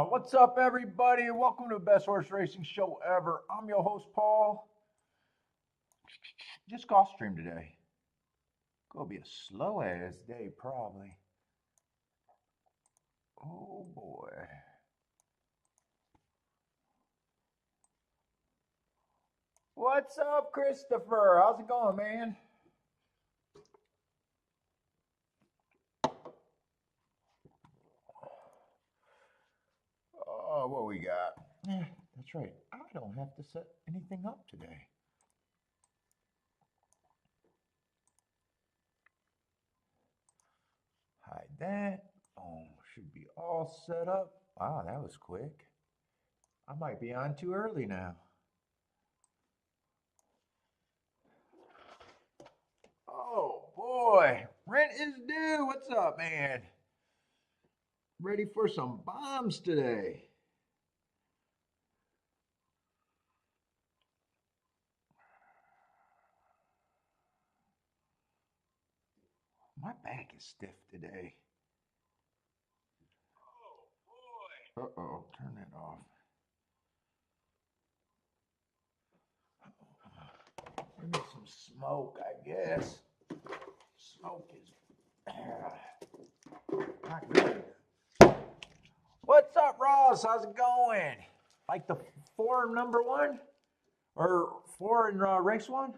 What's up, everybody? Welcome to the best horse racing show ever. I'm your host, Paul. Just Gulfstream today. Gonna be a slow ass day, probably. Oh boy. What's up, Christopher? How's it going, man? Oh, what we got? That's right. I don't have to set anything up today. Hide that. Oh, should be all set up. Wow, that was quick. I might be on too early now. Oh boy, rent is due. What's up, man? Ready for some bombs today? My back is stiff today. Uh oh, turn that off. Maybe some smoke, I guess. Smoke is not good. What's up, Ross? How's it going? Like the foreign number one? Or foreign race one?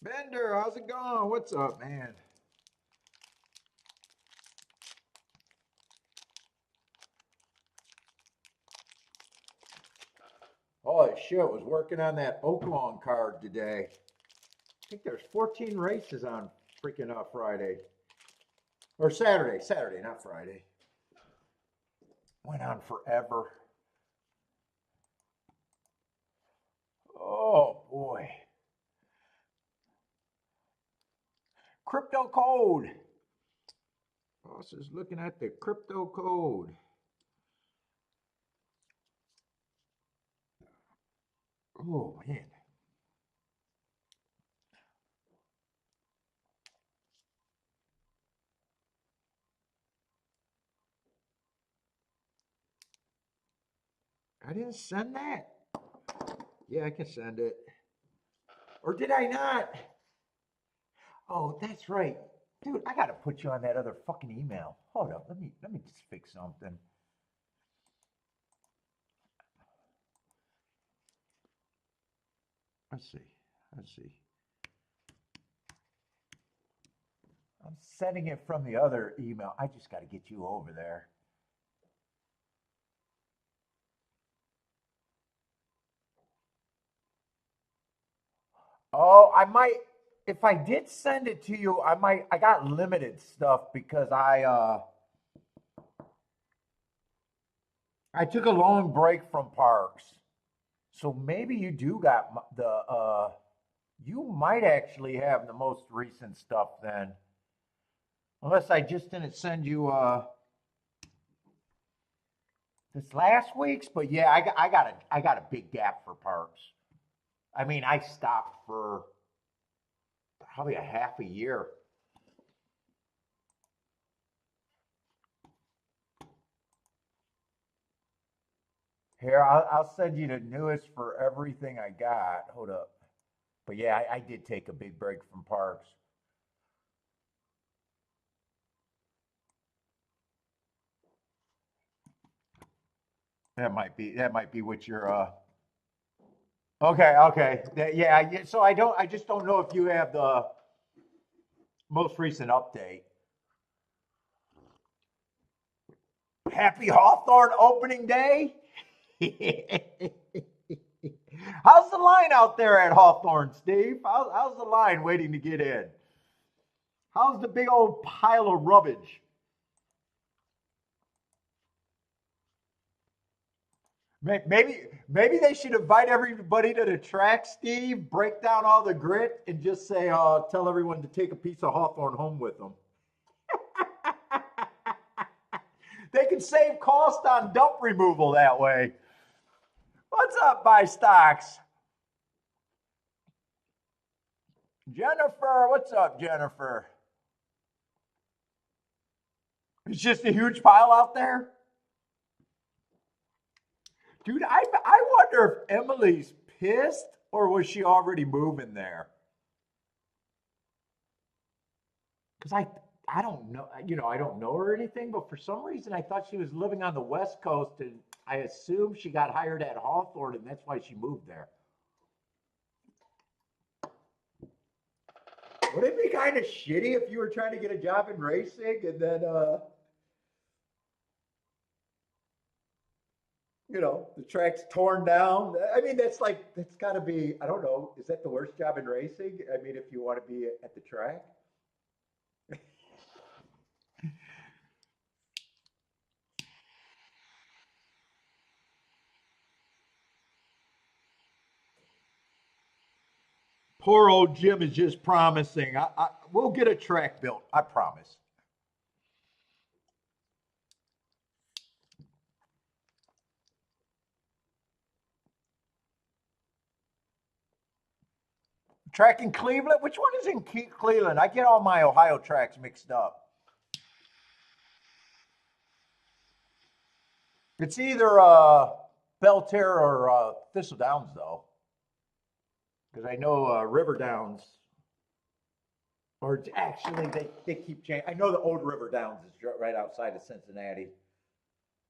Bender, how's it going? What's up, man? Holy shit, was working on that Oaklawn card today. I think there's 14 races on freaking Friday. Or Saturday, not Friday. Went on forever. Oh boy. Crypto code. Boss is looking at the crypto code. Oh man. I didn't send that. Yeah, I can send it. Or did I not? Oh, that's right. Dude, I gotta put you on that other fucking email. Hold up, let me just fix something. Let's see. Let's see. I'm sending it from the other email. I just got to get you over there. Oh, I might. If I did send it to you, I might. I got limited stuff because I took a long break from parks, so maybe you do got the. You might actually have the most recent stuff then, unless I just didn't send you this last week's. But yeah, I got a big gap for parks. I mean, I stopped for probably a half a year. Here, I'll send you the newest for everything I got. Hold up. But yeah, I did take a big break from parks. That might be what you're okay, okay. Yeah, so I just don't know if you have the most recent update. Happy Hawthorne opening day. How's the line out there at Hawthorne, Steve? How's the line waiting to get in? How's the big old pile of rubbish? Maybe they should invite everybody to the track, Steve, break down all the grit, and just say, tell everyone to take a piece of Hawthorne home with them. They can save cost on dump removal that way. What's up, Buy Stocks? Jennifer, what's up, Jennifer? It's just a huge pile out there? Dude, I wonder if Emily's pissed or was she already moving there? Because I don't know, I don't know her or anything, but for some reason I thought she was living on the West Coast and I assume she got hired at Hawthorne and that's why she moved there. Would it be kind of shitty if you were trying to get a job in racing and then, the track's torn down? I mean, that's got to be, I don't know, is that the worst job in racing? I mean, if you want to be at the track? Poor old Jim is just promising. We'll get a track built. I promise. Track in Cleveland? Which one is in Cleveland? I get all my Ohio tracks mixed up. It's either Belter or Thistle Downs, though. Because I know River Downs, or actually they keep changing. I know the old River Downs is right outside of Cincinnati.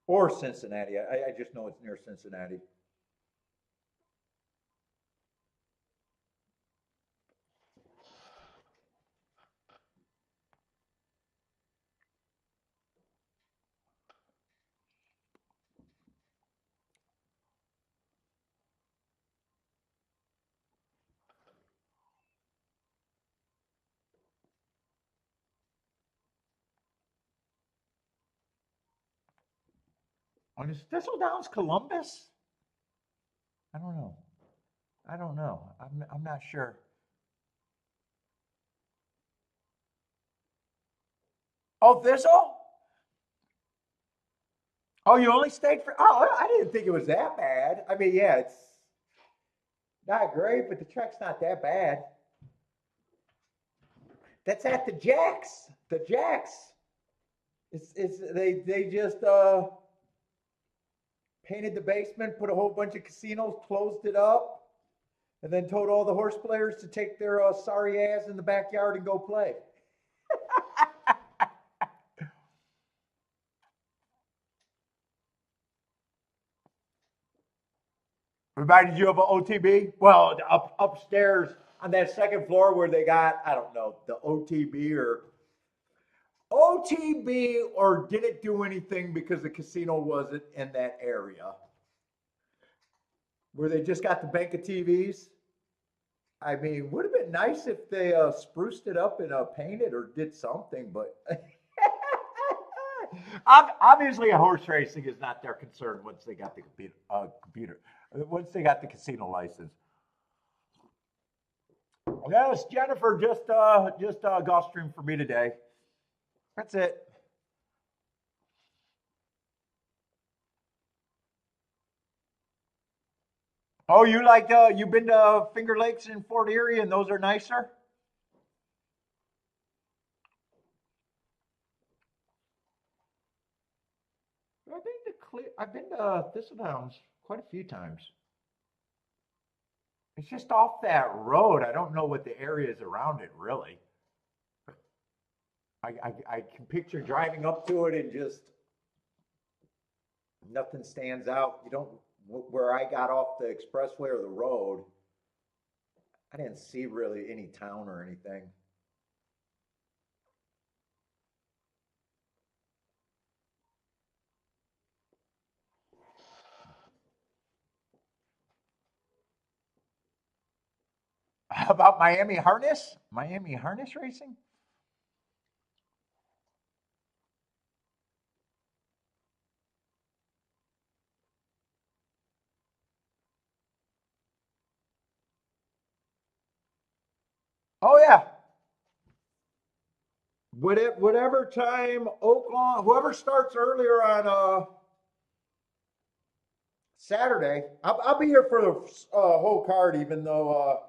Or Cincinnati. I just know it's near Cincinnati. And is Thistle Downs Columbus? I don't know. I don't know. I'm not sure. Oh, Thistle? Oh, you only stayed for. Oh, I didn't think it was that bad. I mean, yeah, it's not great, but the track's not that bad. That's at the Jacks. The Jacks. It's they just painted the basement, put a whole bunch of casinos, closed it up, and then told all the horse players to take their sorry ass in the backyard and go play. Reminded you of an OTB? Well, upstairs on that second floor where they got, I don't know, the OTB or didn't do anything because the casino wasn't in that area. Where they just got the bank of TVs. I mean, would have been nice if they spruced it up and painted or did something, but obviously a horse racing is not their concern once they got the computer once they got the casino license. Well, it's Jennifer, just Gulfstream for me today. That's it. Oh, you've been to Finger Lakes in Fort Erie and those are nicer? I've been to Thistledowns quite a few times. It's just off that road. I don't know what the area is around it really. I can picture driving up to it and just nothing stands out. You don't where I got off the expressway or the road. I didn't see really any town or anything. How about Miami Harness? Miami Harness Racing? Oh yeah. Whatever time Oaklawn, whoever starts earlier on Saturday. I'll be here for the whole card, even though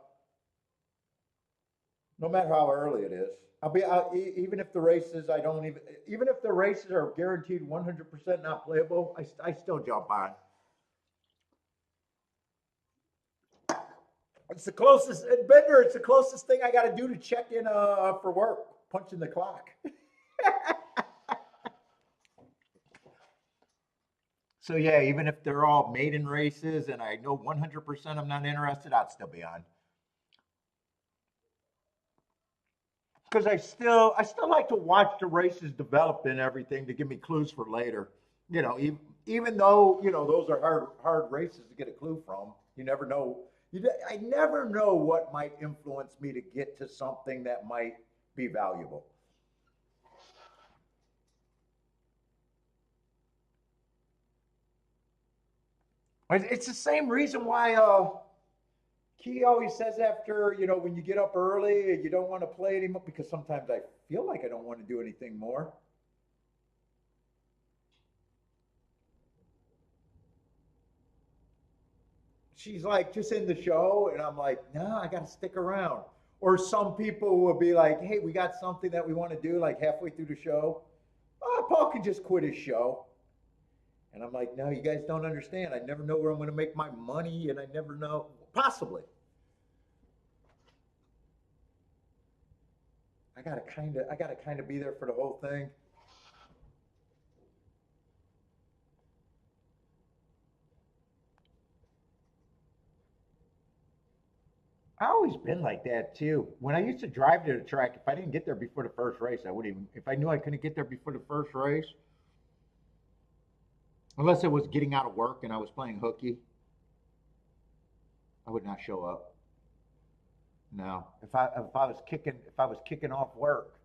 no matter how early it is. Even if the races I don't even if the races are guaranteed 100% not playable, I still jump on. It's the closest, Bender. It's the closest thing I got to do to check in for work, punching the clock. So yeah, even if they're all maiden races and I know 100% I'm not interested, I'd still be on. Because I still like to watch the races develop and everything to give me clues for later. Even though those are hard races to get a clue from. You never know. I never know what might influence me to get to something that might be valuable. It's the same reason why Key always says after, when you get up early and you don't want to play anymore, because sometimes I feel like I don't want to do anything more. She's like, just in the show. And I'm like, no, I got to stick around. Or some people will be like, hey, we got something that we want to do like halfway through the show. Oh, Paul can just quit his show. And I'm like, no, you guys don't understand. I never know where I'm going to make my money, and I never know. Possibly. I gotta kind of be there for the whole thing. I always been like that too. When I used to drive to the track, if I didn't get there before the first race, I wouldn't even. If I knew I couldn't get there before the first race, unless it was getting out of work and I was playing hooky, I would not show up. No, if I was kicking off work.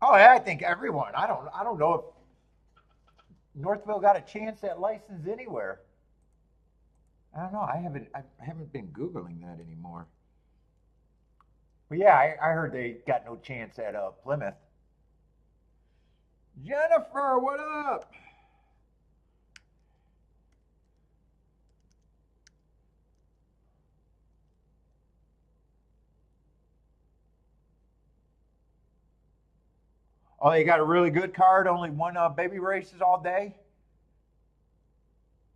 Oh yeah, I think everyone. I don't know if Northville got a chance at license anywhere. I don't know. I haven't been googling that anymore. But yeah, I heard they got no chance at Plymouth. Jennifer, what up? Oh, you got a really good card. Only one baby races all day.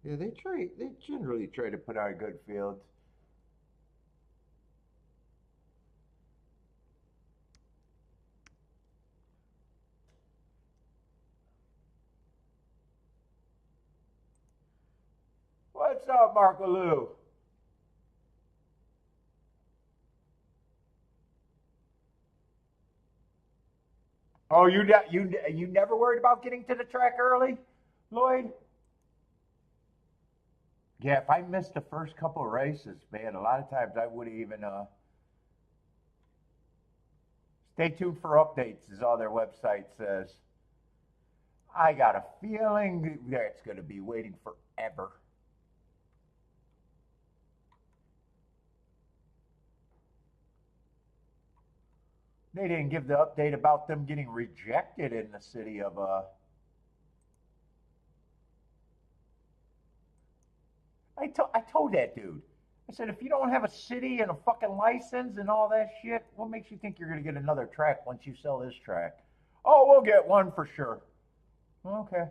Yeah, they try. They generally try to put out a good field. What's up, Marco Lou? Oh, you never worried about getting to the track early, Lloyd? Yeah, if I missed the first couple of races, man, a lot of times I would even stay tuned for updates, is all their website says. I got a feeling that's going to be waiting forever. They didn't give the update about them getting rejected in the city of I told that dude. I said, if you don't have a city and a fucking license and all that shit, what makes you think you're gonna get another track once you sell this track? Oh, we'll get one for sure. Okay.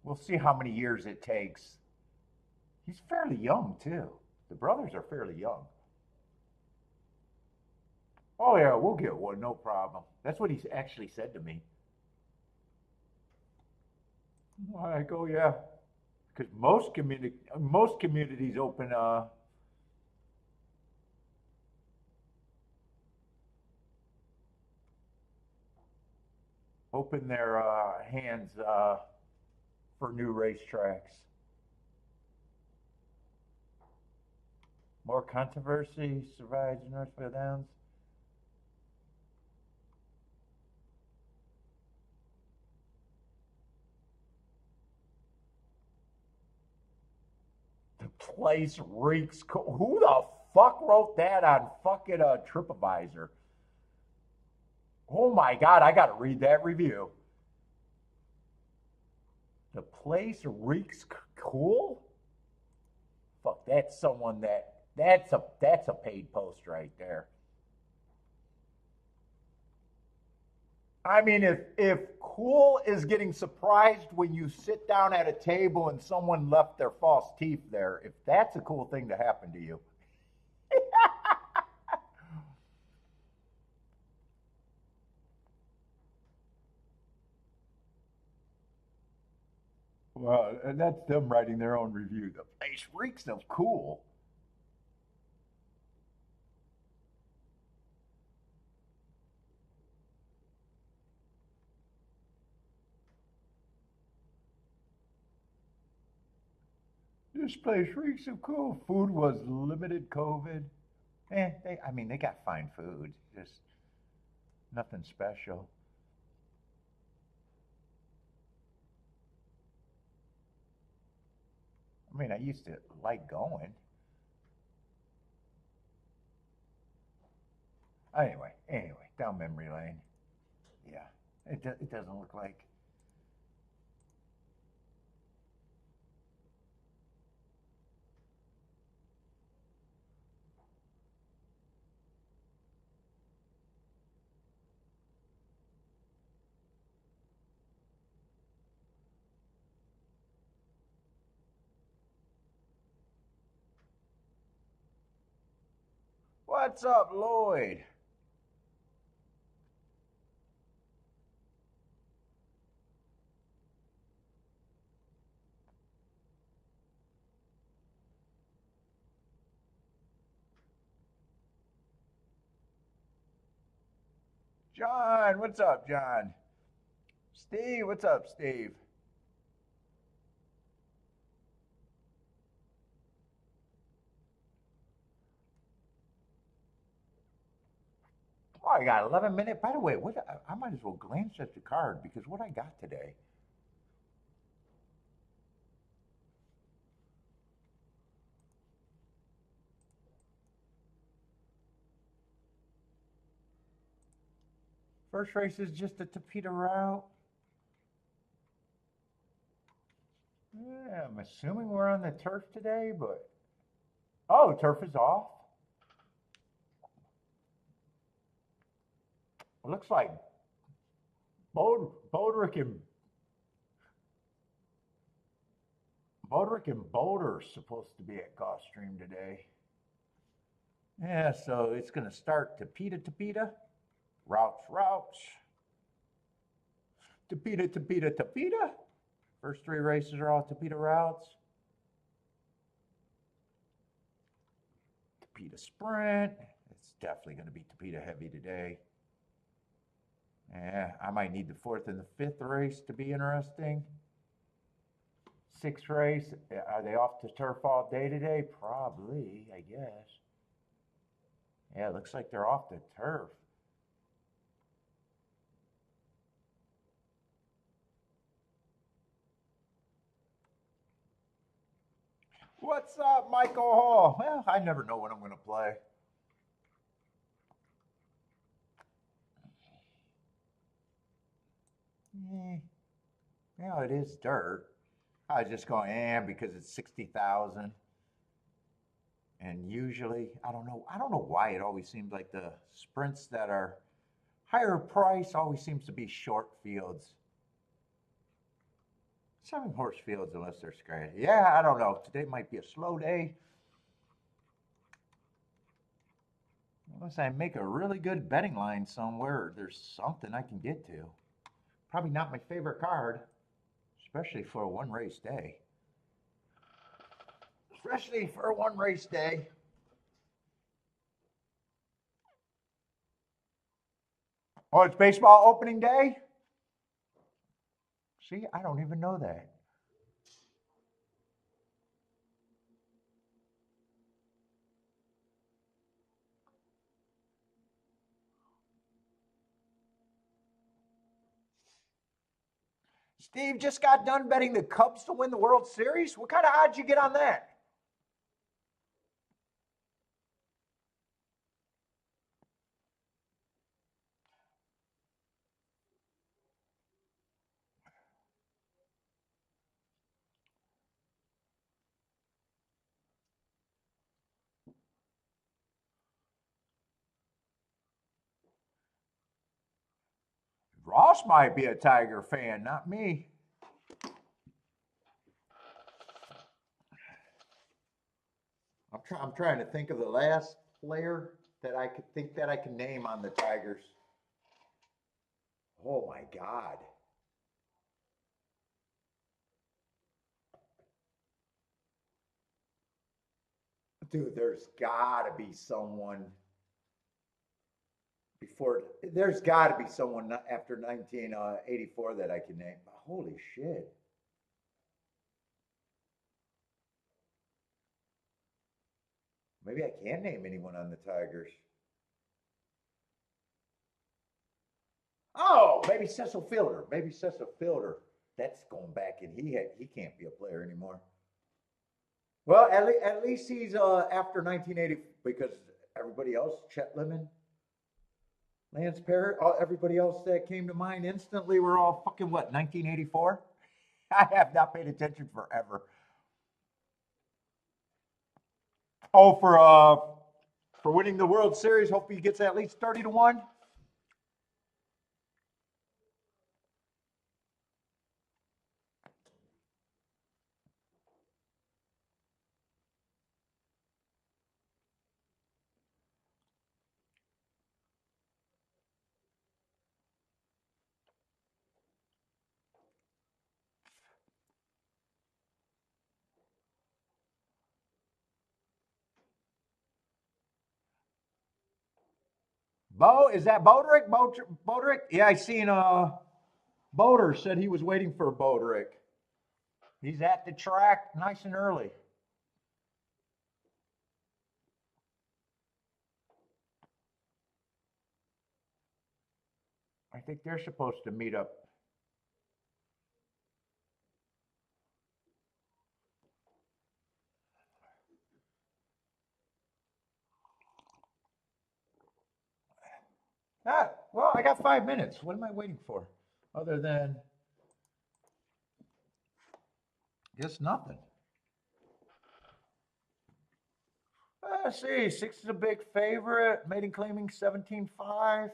We'll see how many years it takes. He's fairly young too. The brothers are fairly young. Oh yeah, we'll get one, no problem. That's what he actually said to me. I go, yeah, because most communities open their hands for new racetracks. More controversy survives Northfield Downs. place reeks. Who the fuck wrote that on fucking TripAdvisor? Oh my God, I gotta read that review. The place reeks cool? Fuck, that's someone that's a paid post right there. I mean, if cool is getting surprised when you sit down at a table and someone left their false teeth there, if that's a cool thing to happen to you. Well, and that's them writing their own review. The place reeks of cool. This place reeks of cool. Food was limited COVID. I mean, they got fine food. Just nothing special. I mean, I used to like going. Anyway, down memory lane. Yeah, it doesn't look like. What's up, Lloyd? John, what's up, John? Steve, what's up, Steve? Oh, I got 11 minutes. By the way, what I might as well glance at the card because what I got today. First race is just a Tapeta route. Yeah, I'm assuming we're on the turf today, but oh, turf is off. It looks like Bodrick and Boulder are supposed to be at Gulfstream today. Yeah, so it's going to start Tapeta. Routes. Tapeta. First three races are all Tapeta routes. Tapeta Sprint. It's definitely going to be Tapeta heavy today. Yeah, I might need the fourth and the fifth race to be interesting. Sixth race, are they off the turf all day today? Probably, I guess. Yeah, it looks like they're off the turf. What's up, Michael Hall? Well, I never know when I'm going to play. Yeah, it is dirt. I was just going, because it's 60,000. And usually, I don't know why it always seems like the sprints that are higher price always seems to be short fields. 7-horse fields unless they're scratched. Yeah, I don't know. Today might be a slow day. Unless I make a really good betting line somewhere, there's something I can get to. Probably not my favorite card, especially for a one race day. Especially for a one race day. Oh, it's baseball opening day? See, I don't even know that. Steve just got done betting the Cubs to win the World Series. What kind of odds you get on that? Ross might be a Tiger fan, not me. I'm trying to think of the last player that I could think that I can name on the Tigers. Oh my God. Dude, there's gotta be someone before. There's gotta be someone after 1984 that I can name. Holy shit. Maybe I can name anyone on the Tigers. Oh, maybe Cecil Fielder. Maybe Cecil Fielder. That's going back, and he can't be a player anymore. Well, at least he's after 1980 because everybody else, Chet Lemon, Lance Parrott, everybody else that came to mind instantly were all fucking what, 1984? I have not paid attention forever. Oh, for winning the World Series, hope he gets at least 30-1. Bo, is that Boderick? Boderick? Yeah, I seen Boder said he was waiting for Boderick. He's at the track nice and early. I think they're supposed to meet up. Ah, well, I got 5 minutes. What am I waiting for? Other than just nothing. Let's see. Six is a big favorite. Maiden claiming 17.5.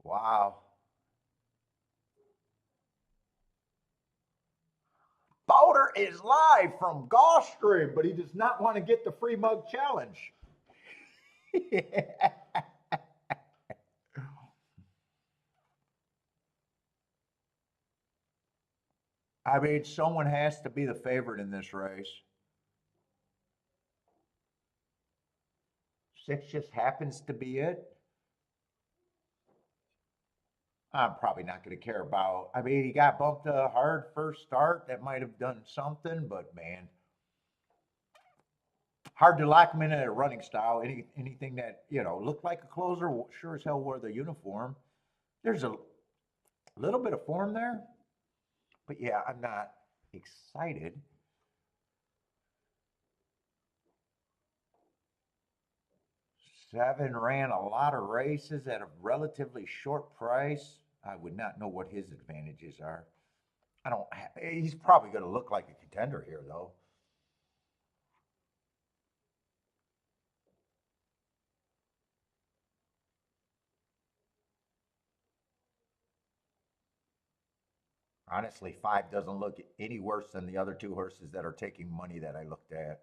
Wow. Boulder is live from Gulfstream, but he does not want to get the free mug challenge. I mean, someone has to be the favorite in this race. Six just happens to be it. I'm probably not going to care about. I mean, he got bumped a hard first start. That might have done something, but man, hard to lock him in at a running style. Anything that looked like a closer sure as hell wore the uniform. There's a little bit of form there, but yeah, I'm not excited. Seven ran a lot of races at a relatively short price. I would not know what his advantages are. I don't. He's probably going to look like a contender here, though. Honestly, five doesn't look any worse than the other two horses that are taking money that I looked at.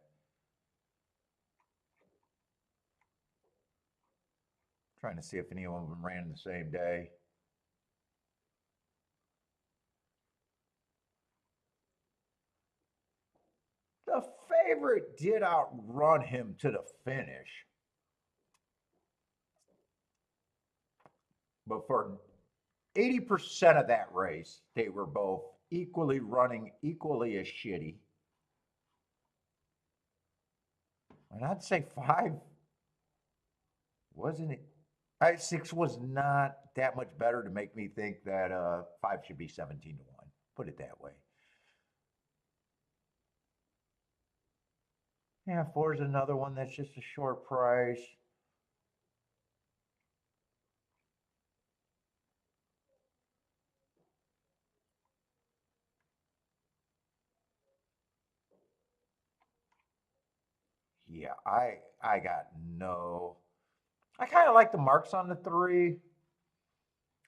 Trying to see if any of them ran the same day. The favorite did outrun him to the finish. But for 80% of that race, they were both equally running, equally as shitty. And I'd say five wasn't it? Six was not that much better to make me think that five should be 17-1. Put it that way. Yeah, four is another one that's just a short price. Yeah, I got no. I kind of like the marks on the three.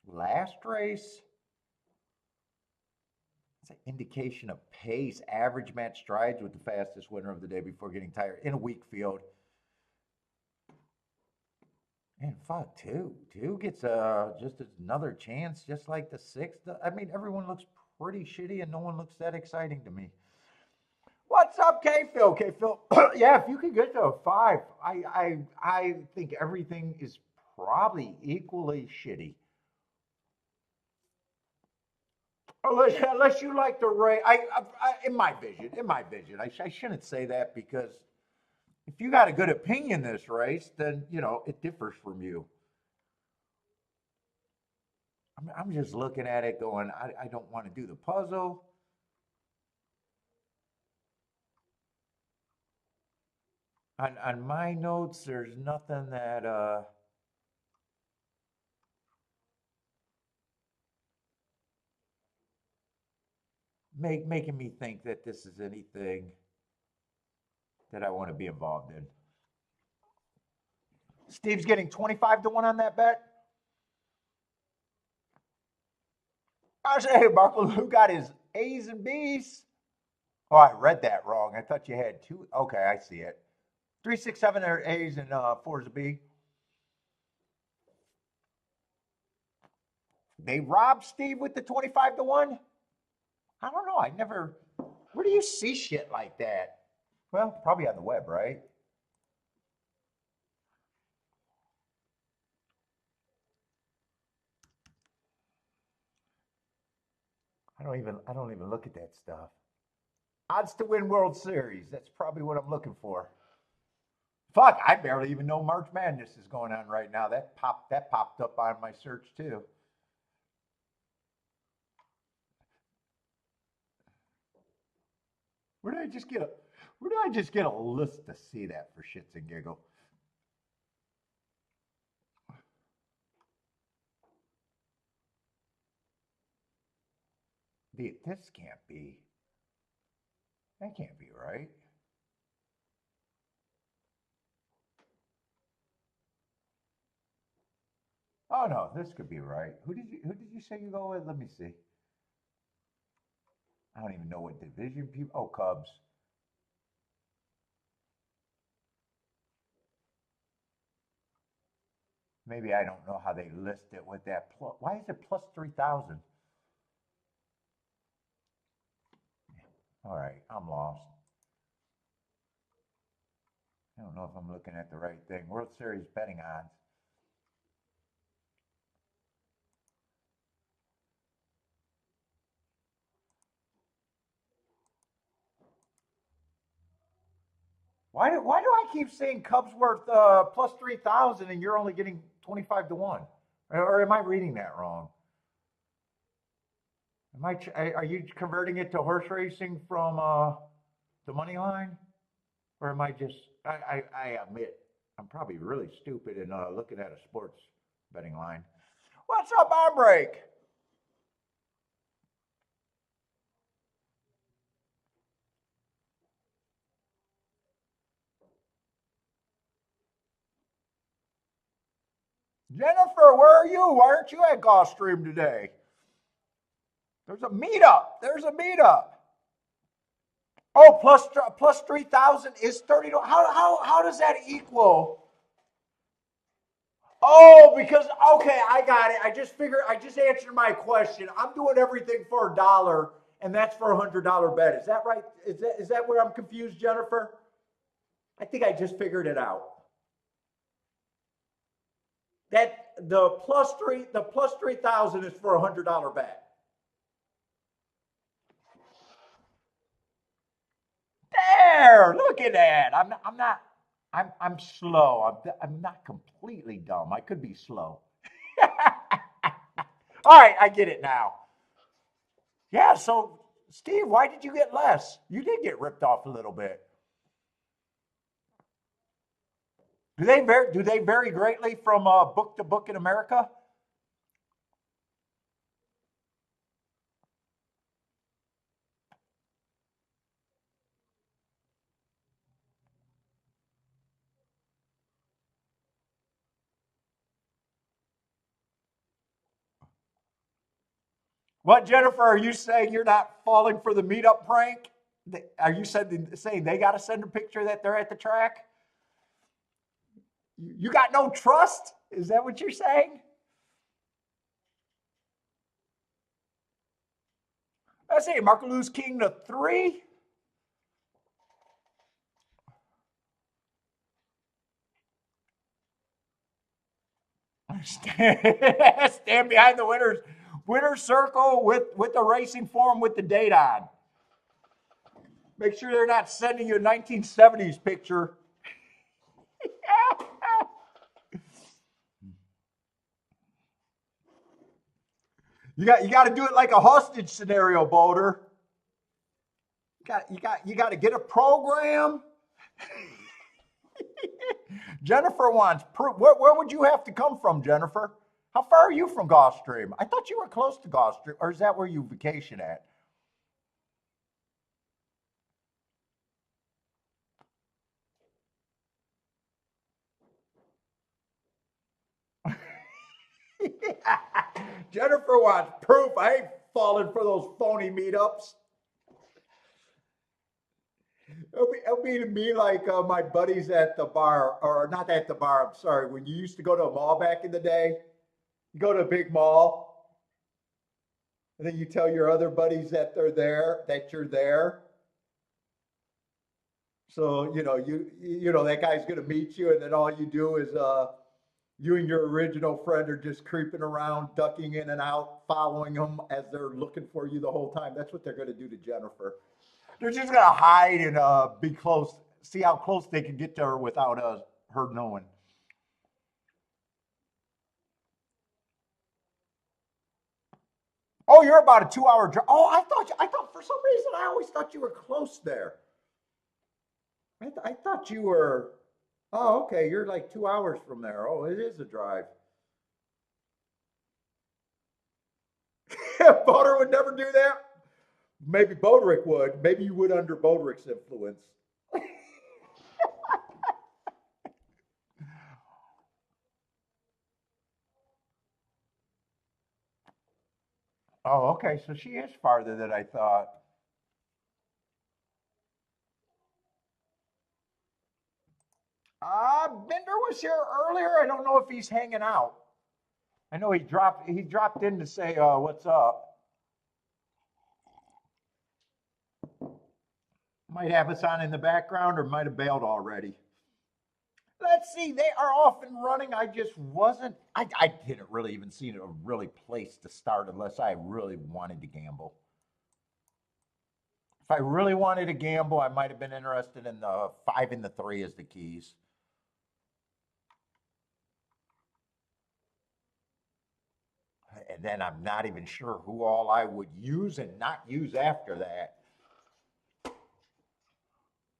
Last race, it's an indication of pace. Average match strides with the fastest winner of the day before getting tired in a weak field. And fuck, two gets just another chance, just like the sixth. I mean, everyone looks pretty shitty, and no one looks that exciting to me. What's up, K Phil? K Phil, yeah, if you could get to a five, I think everything is probably equally shitty. Unless you like the race, in my vision, I shouldn't say that because if you got a good opinion this race, then you know it differs from you. I'm just looking at it, going, I don't want to do the puzzle. On my notes, there's nothing that making me think that this is anything that I want to be involved in. Steve's getting 25 to 1 on that bet. I say, hey, Marco, who got his A's and B's? Oh, I read that wrong. I thought you had two. Okay, I see it. 3, 6, 7 are A's and 4 is a B. They robbed Steve with the 25 to 1. I don't know. I never. Where do you see shit like that? Well, probably on the web, right? I don't even look at that stuff. Odds to win World Series. That's probably what I'm looking for. Fuck, I barely even know March Madness is going on right now. That popped up on my search too. Where did I just get a where did I just get a list to see that for shits and giggles? This can't be. That can't be right. Oh no, this could be right. Who did you say you go with? Let me see. I don't even know what division people. Oh, Cubs. Maybe I don't know how they list it with that plus. Why is it plus 3,000? All right, I'm lost. I don't know if I'm looking at the right thing. World Series betting odds. Why do I keep saying Cubs worth plus 3,000 and you're only getting 25 to 1? Or am I reading that wrong? Are you converting it to horse racing from the money line? Or am I just, I admit, I'm probably really stupid in looking at a sports betting line. What's up, on break? Jennifer, where are you? Why aren't you at Gulfstream today? There's a meetup. There's a meetup. Oh, plus 3,000 is 30. How does that equal? Oh, because okay, I got it. I just answered my question. I'm doing everything for $1, and that's for $100 bet. Is that right? Is that where I'm confused, Jennifer? I think I just figured it out. That the plus 3,000 is for $100 bet. There, look at that. I'm slow. I'm not completely dumb. I could be slow. All right, I get it now. Yeah, so Steve, why did you get less? You did get ripped off a little bit. Do they vary greatly from book to book in America? What, Jennifer, are you saying you're not falling for the meetup prank? Are you saying they got to send a picture that they're at the track? You got no trust? Is that what you're saying? I say Marco Lewis King to 3. Stand behind the winner's circle with the racing form with the date on. Make sure they're not sending you a 1970s picture. You got to do it like a hostage scenario, Boulder. You got to get a program. Jennifer wants proof. Where would you have to come from, Jennifer? How far are you from Gulfstream? I thought you were close to Gulfstream, or is that where you vacation at? Jennifer wants proof. I ain't falling for those phony meetups. It'll be to me like my buddies at the bar, or not at the bar, I'm sorry. When you used to go to a mall back in the day, you go to a big mall, and then you tell your other buddies that they're there, that you're there. So, you know that guy's gonna meet you, and then all you do is you and your original friend are just creeping around, ducking in and out, following them as they're looking for you the whole time. That's what they're gonna do to Jennifer. They're just gonna hide and be close, see how close they can get to her without her knowing. Oh, you're about a 2-hour drive. Oh, I thought for some reason I always thought you were close there. I thought you were. Oh, okay. You're like 2 hours from there. Oh, it is a drive. Boder would never do that. Maybe Boderick would. Maybe you would under Boderick's influence. Oh, okay. So she is farther than I thought. Bender was here earlier. I don't know if he's hanging out. I know he dropped in to say what's up. Might have us on in the background or might have bailed already. Let's see, they are off and running. I just wasn't, I didn't really even see a really place to start unless I really wanted to gamble. If I really wanted to gamble, I might have been interested in the 5 and the 3 as the keys. And then I'm not even sure who all I would use and not use after that.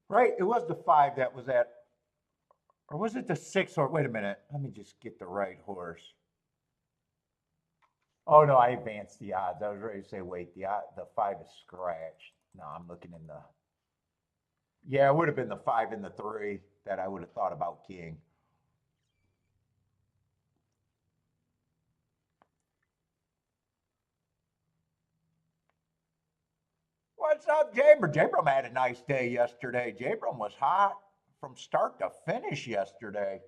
Right, it was the 5 that was at, or was it the 6? Or wait a minute, let me just get the right horse. Oh no, I advanced the odds. I was ready to say, wait, the 5 is scratched. No, I'm looking in the. Yeah, it would have been the 5 and the 3 that I would have thought about keying. What's up, Jabram? Jabram had a nice day yesterday. Jabram was hot from start to finish yesterday.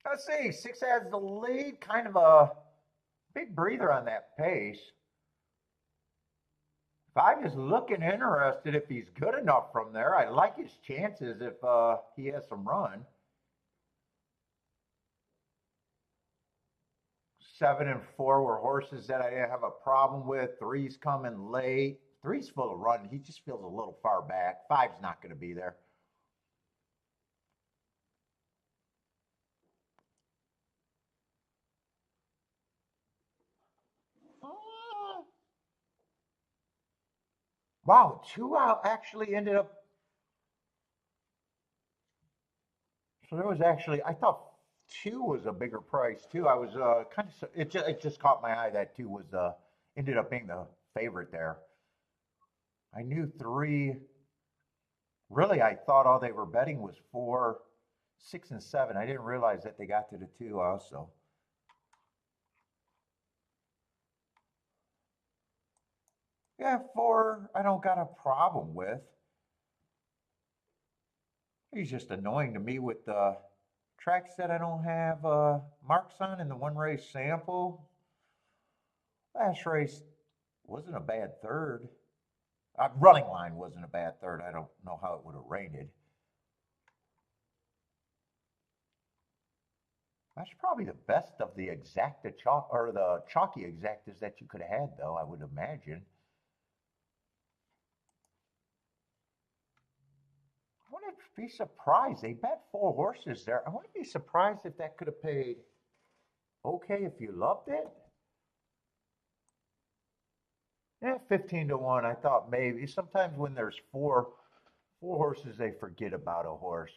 Let's see, 6 has the lead, kind of a big breather on that pace. 5 is looking interested if he's good enough from there. I like his chances if he has some run. 7 and 4 were horses that I didn't have a problem with. 3's coming late. 3's full of run. He just feels a little far back. 5's not going to be there. Wow, 2 out actually ended up. So there was actually, I thought 2 was a bigger price too. I was kind of, it just caught my eye that 2 was ended up being the favorite there. I knew 3. Really, I thought all they were betting was 4, 6 and 7. I didn't realize that they got to the 2 also. Yeah, 4, I don't got a problem with. He's just annoying to me with the tracks that I don't have marks on in the one race sample. Last race wasn't a bad third. Running line wasn't a bad third. I don't know how it would have rated. That's probably the best of the exacta chalk or the chalky exactas that you could have had, though, I would imagine. I wouldn't be surprised. They bet 4 horses there. I wouldn't be surprised if that could have paid okay if you loved it. Yeah, 15 to 1. I thought maybe. Sometimes when there's four horses, they forget about a horse.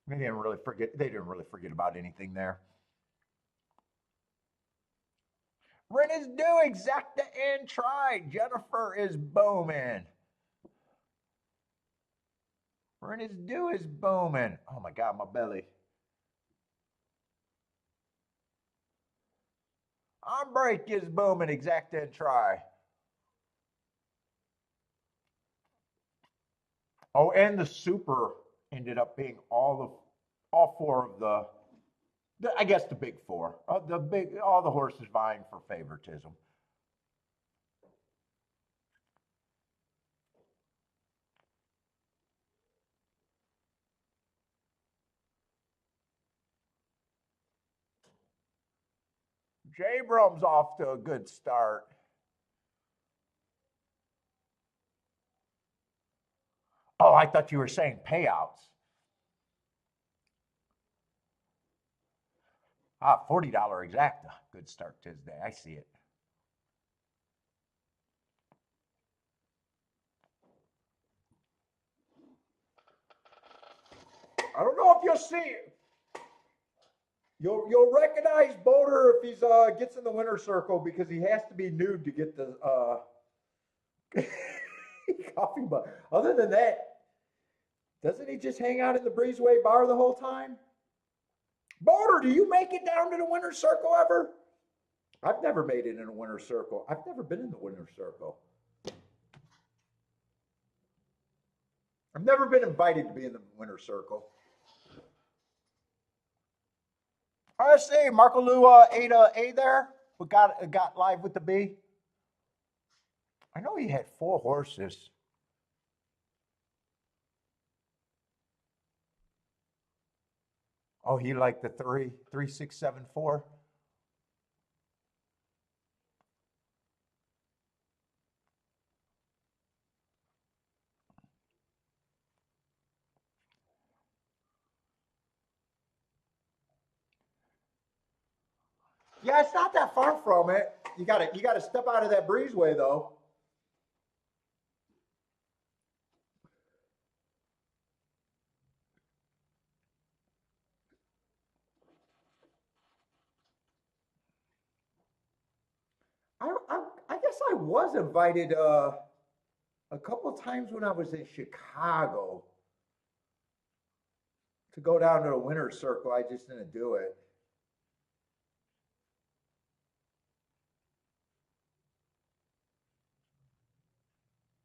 They didn't really forget about anything there. Ren is due, exacta and try. Jennifer is booming. Ren is due is booming. Oh my God, my belly. On break is booming, exacta and try. Oh, and the super ended up being all 4 of the I guess the big 4. All the horses vying for favoritism. J. Brum's off to a good start. Oh, I thought you were saying payouts. $40 exacta. Good start Tuesday. I see it. I don't know if you'll see it. You'll recognize Boulder if he's gets in the winner's circle because he has to be nude to get the coffee mug. Other than that, doesn't he just hang out in the Breezeway bar the whole time? Boulder, do you make it down to the winner's circle ever? I've never made it in a winner's circle. I've never been in the winner's circle. I've never been invited to be in the winner's circle. I see Marco Lou ate A there, but got live with the B. I know he had 4 horses. Oh, he liked the 3, 6, 7, 4. Yeah, it's not that far from it. You gotta step out of that breezeway though. I guess I was invited a couple of times when I was in Chicago to go down to the winner's circle. I just didn't do it.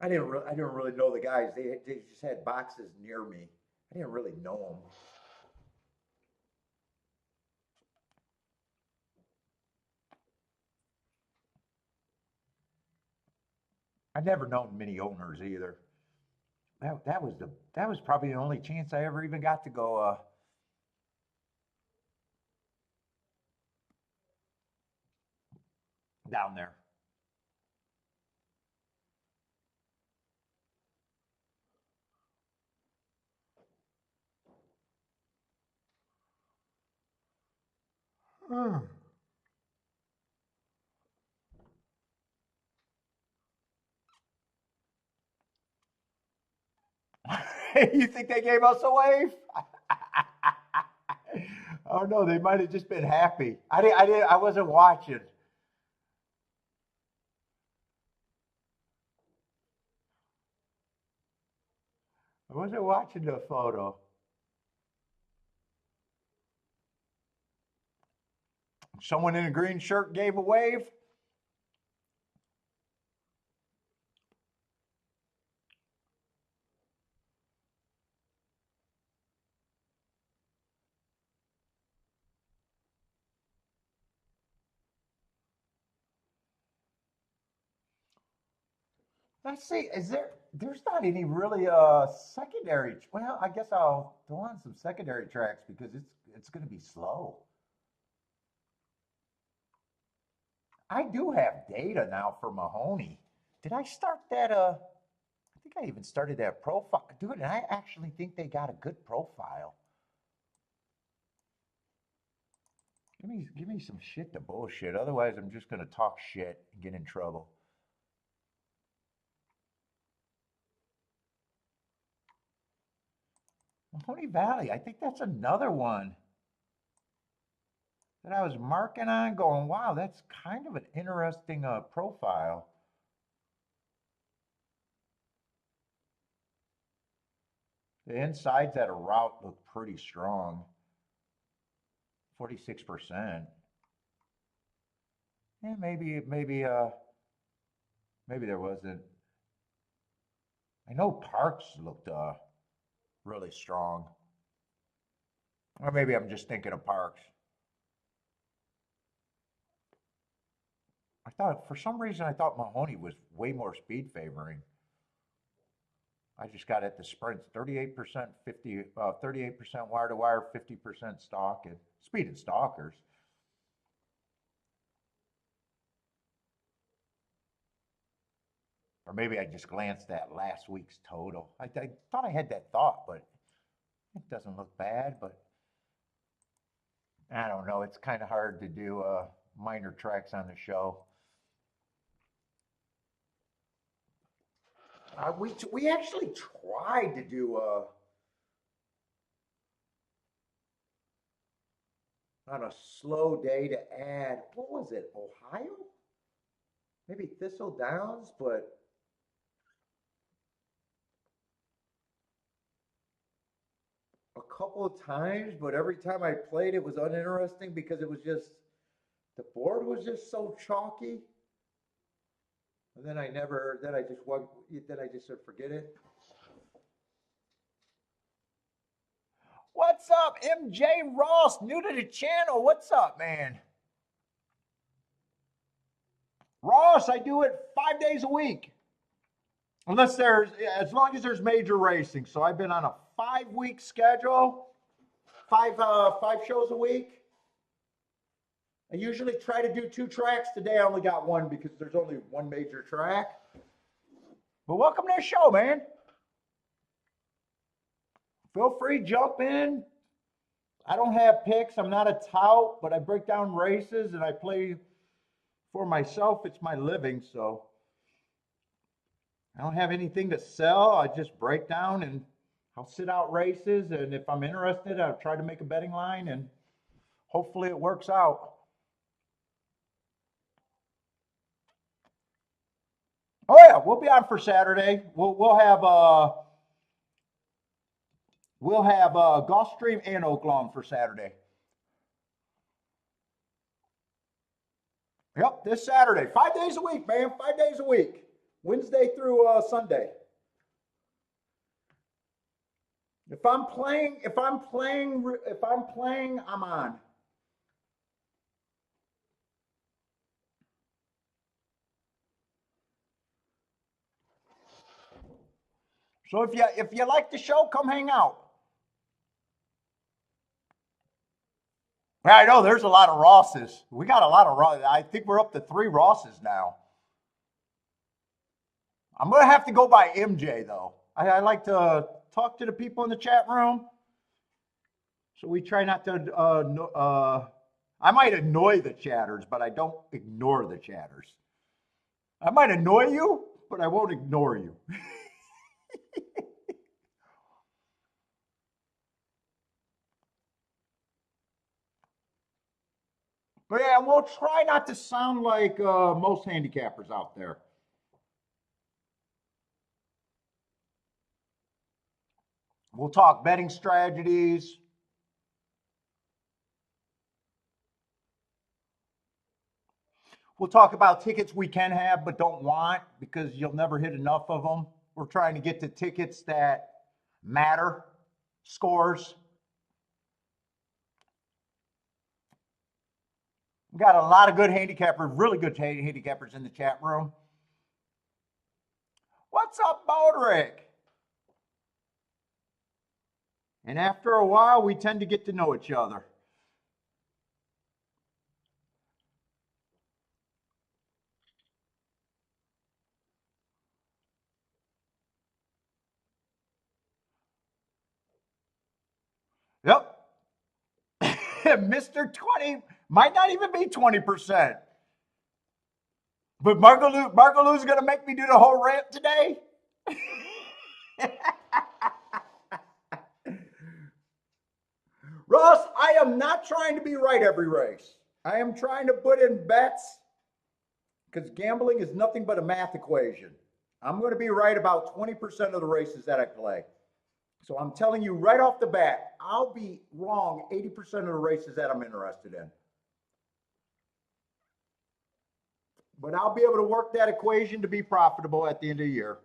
I didn't really know the guys. They just had boxes near me. I didn't really know them. I've never known many owners either. That was probably the only chance I ever even got to go down there. You think they gave us a wave? Oh no, they might have just been happy. I wasn't watching. I wasn't watching the photo. Someone in a green shirt gave a wave. Let's see, there's not any really secondary. Well, I guess I'll throw on some secondary tracks because it's going to be slow. I do have data now for Mahoney. Did I start that I think I even started that profile. Dude, and I actually think they got a good profile. Give me some shit to bullshit. Otherwise, I'm just going to talk shit and get in trouble. Mahoney Valley, I think that's another one that I was marking on going, wow, that's kind of an interesting profile. The insides at a route look pretty strong. 46%. Yeah, maybe there wasn't. I know Parks looked really strong. Or maybe I'm just thinking of Parks. For some reason, I thought Mahoney was way more speed favoring. I just got at the sprints 38%, 38% wire to wire, 50% stock, and speed and stalkers. Or maybe I just glanced at last week's total. I thought I had that thought, but it doesn't look bad. But I don't know. It's kind of hard to do minor tracks on the show. We actually tried to do on a slow day to add, what was it, Ohio? Maybe Thistle Downs, but a couple of times, but every time I played it was uninteresting because it was just the board was just so chalky. And then I just said forget it. What's up, MJ Ross? New to the channel. What's up, man? Ross, I do it 5 days a week. As long as there's major racing. So I've been on a 5-week schedule, five shows a week. I usually try to do 2 tracks. Today I only got 1 because there's only 1 major track. But welcome to the show, man. Feel free, jump in. I don't have picks. I'm not a tout, but I break down races and I play for myself. It's my living, so I don't have anything to sell. I just break down and I'll sit out races. And if I'm interested, I'll try to make a betting line and hopefully it works out. Oh yeah, we'll be on for Saturday. We'll have Gulfstream and Oaklawn for Saturday. Yep, this Saturday. 5 days a week, man. 5 days a week. Wednesday through Sunday. If I'm playing, I'm on. So if you like the show, come hang out. I know there's a lot of Rosses. We got a lot of Rosses. I think we're up to 3 Rosses now. I'm going to have to go by MJ, though. I like to talk to the people in the chat room. So we try not to, I might annoy the chatters, but I don't ignore the chatters. I might annoy you, but I won't ignore you. But yeah, we'll try not to sound like most handicappers out there. We'll talk betting strategies. We'll talk about tickets we can have but don't want because you'll never hit enough of them. We're trying to get to tickets that matter, scores. We've got a lot of good handicappers, really good handicappers in the chat room. What's up, Bodrick? And after a while, we tend to get to know each other. Yep. Mr. 20 might not even be 20%. But Marco Lou's going to make me do the whole rant today? Ross, I am not trying to be right every race. I am trying to put in bets because gambling is nothing but a math equation. I'm going to be right about 20% of the races that I play. So I'm telling you right off the bat, I'll be wrong 80% of the races that I'm interested in. But I'll be able to work that equation to be profitable at the end of the year.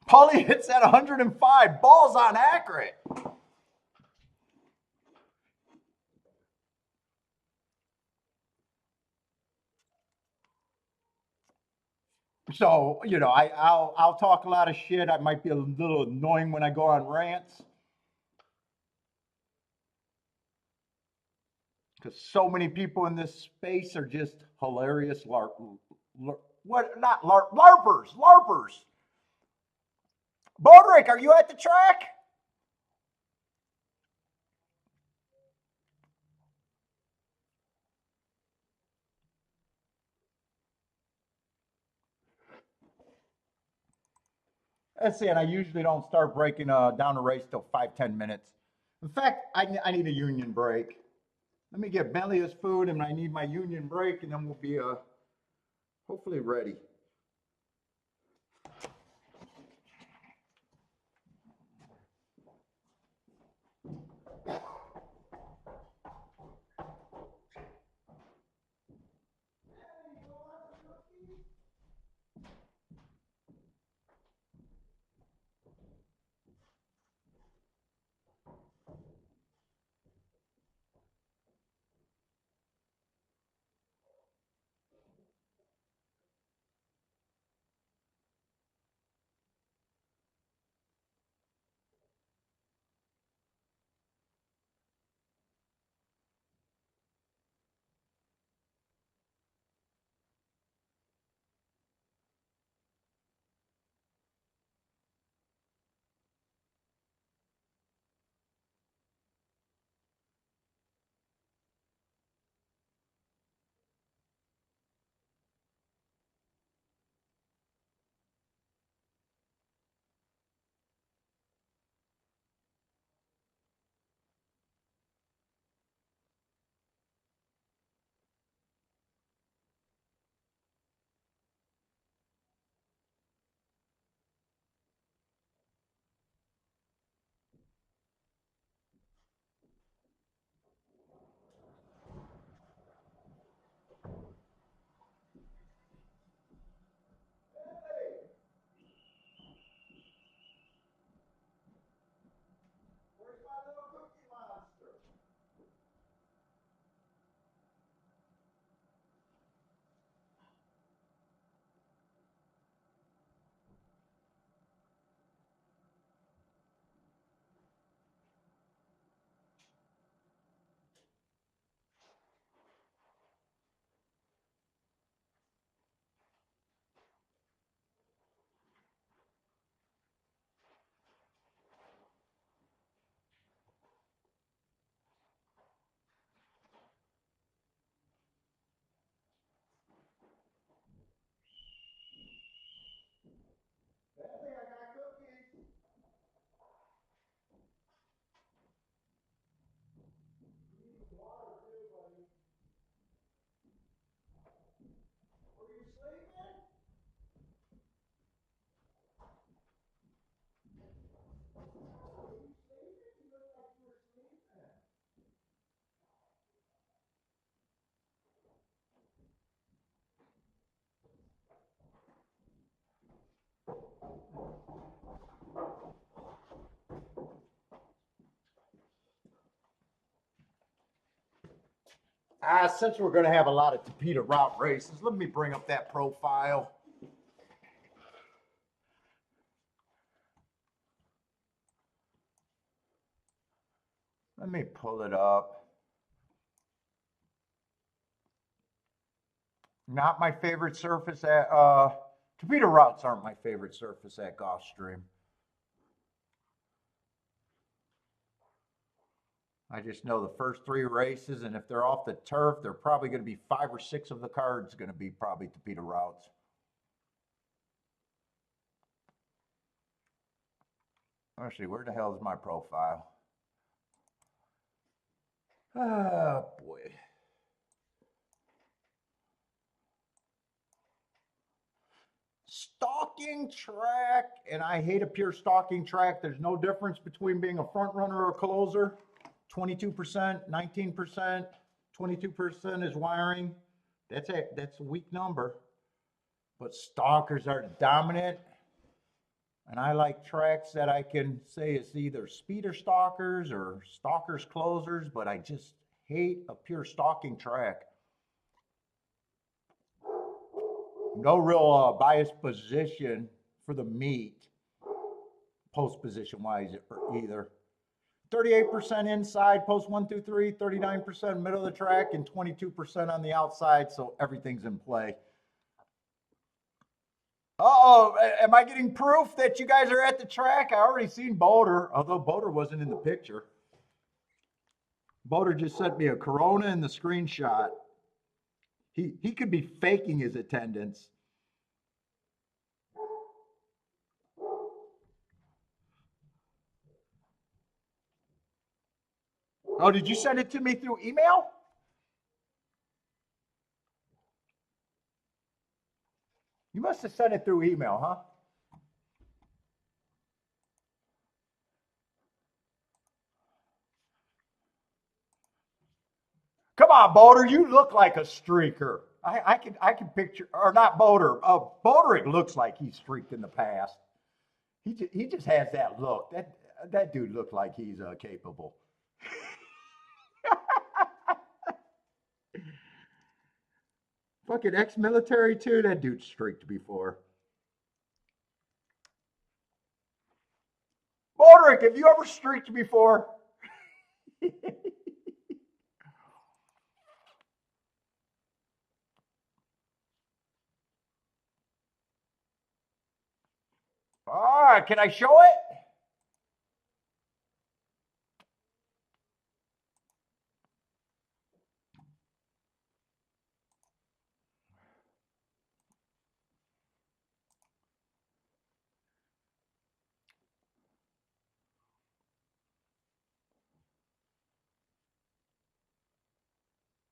Paulie hits at 105. Balls on accurate. So, you know, I'll talk a lot of shit. I might be a little annoying when I go on rants. Because so many people in this space are just hilarious LARPers. Bodrick, are you at the track? That's it. I usually don't start breaking down a race till 5-10 minutes. In fact, I need a union break. Let me get Bentley his food, and I need my union break, and then we'll be hopefully ready. Since we're going to have a lot of Tapeta route races, let me bring up that profile. Let me pull it up. Not my favorite surface at, Tapeta routes aren't my favorite surface at Gulfstream. I just know the first 3 races, and if they're off the turf, they're probably going to be 5 or 6 of the cards going to be probably Tapeta routes. Let's see, where the hell is my profile? Oh, boy. Stalking track, and I hate a pure stalking track. There's no difference between being a front runner or a closer. 22%, 19%, 22% is wiring. That's a weak number. But stalkers are dominant. And I like tracks that I can say it's either speeder stalkers or stalkers closers, but I just hate a pure stalking track. No real biased position for the meet, post position wise either. 38% inside, post 1 through 3, 39% middle of the track, and 22% on the outside, so everything's in play. Uh-oh, am I getting proof that you guys are at the track? I already seen Boulder, although Boulder wasn't in the picture. Boulder just sent me a Corona in the screenshot. He could be faking his attendance. Oh, did you send it to me through email? You must have sent it through email, huh? Come on, Boulder, you look like a streaker. I can picture, or not Boulder. Boulder, it looks like he's streaked in the past. He just has that look. That dude looked like he's capable. Fucking ex-military too. That dude streaked before. Baldrick, have you ever streaked before? All right, can I show it?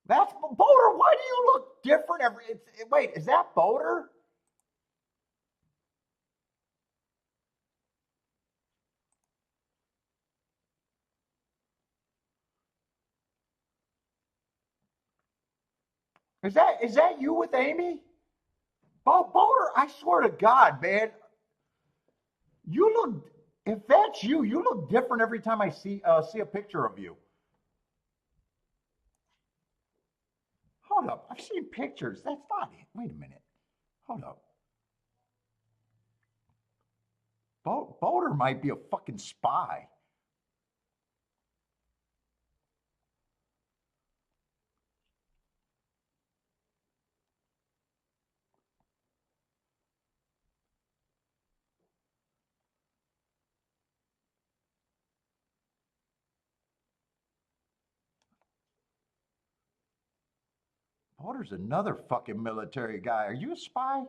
That's Boulder. Why do you look different wait, is that Boulder? Is that you with Amy? Boulder, I swear to God, man. You look, if that's you, you look different every time I see a picture of you. Hold up, I've seen pictures. That's not it. Wait a minute. Hold up. Boulder might be a fucking spy. Boulder's another fucking military guy. Are you a spy?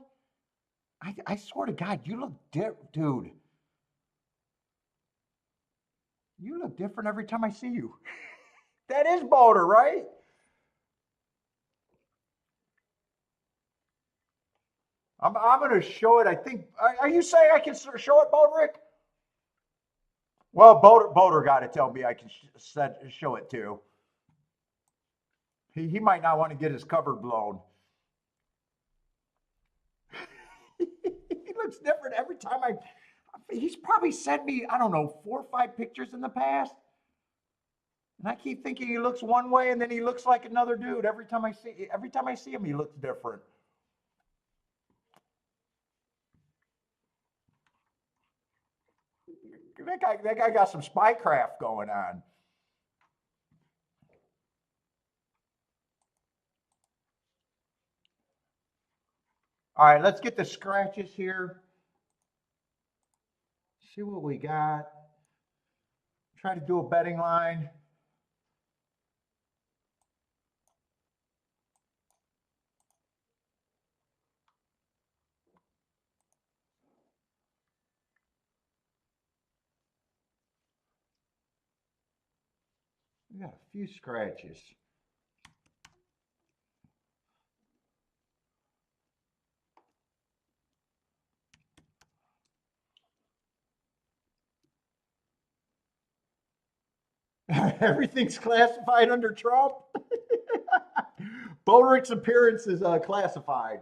I swear to God, you look different, dude. You look different every time I see you. That is Boulder, right? I'm going to show it. I think. Are you saying I can show it, Boulder? Well, Boulder got to tell me I can show it too. He might not want to get his cover blown. He looks different every time he's probably sent me, I don't know, 4 or 5 pictures in the past. And I keep thinking he looks one way, and then he looks like another dude. Every time I see him, he looks different. That guy got some spycraft going on. All right, let's get the scratches here. See what we got. Try to do a betting line. We got a few scratches. Everything's classified under Trump. Bodrick's appearance is classified.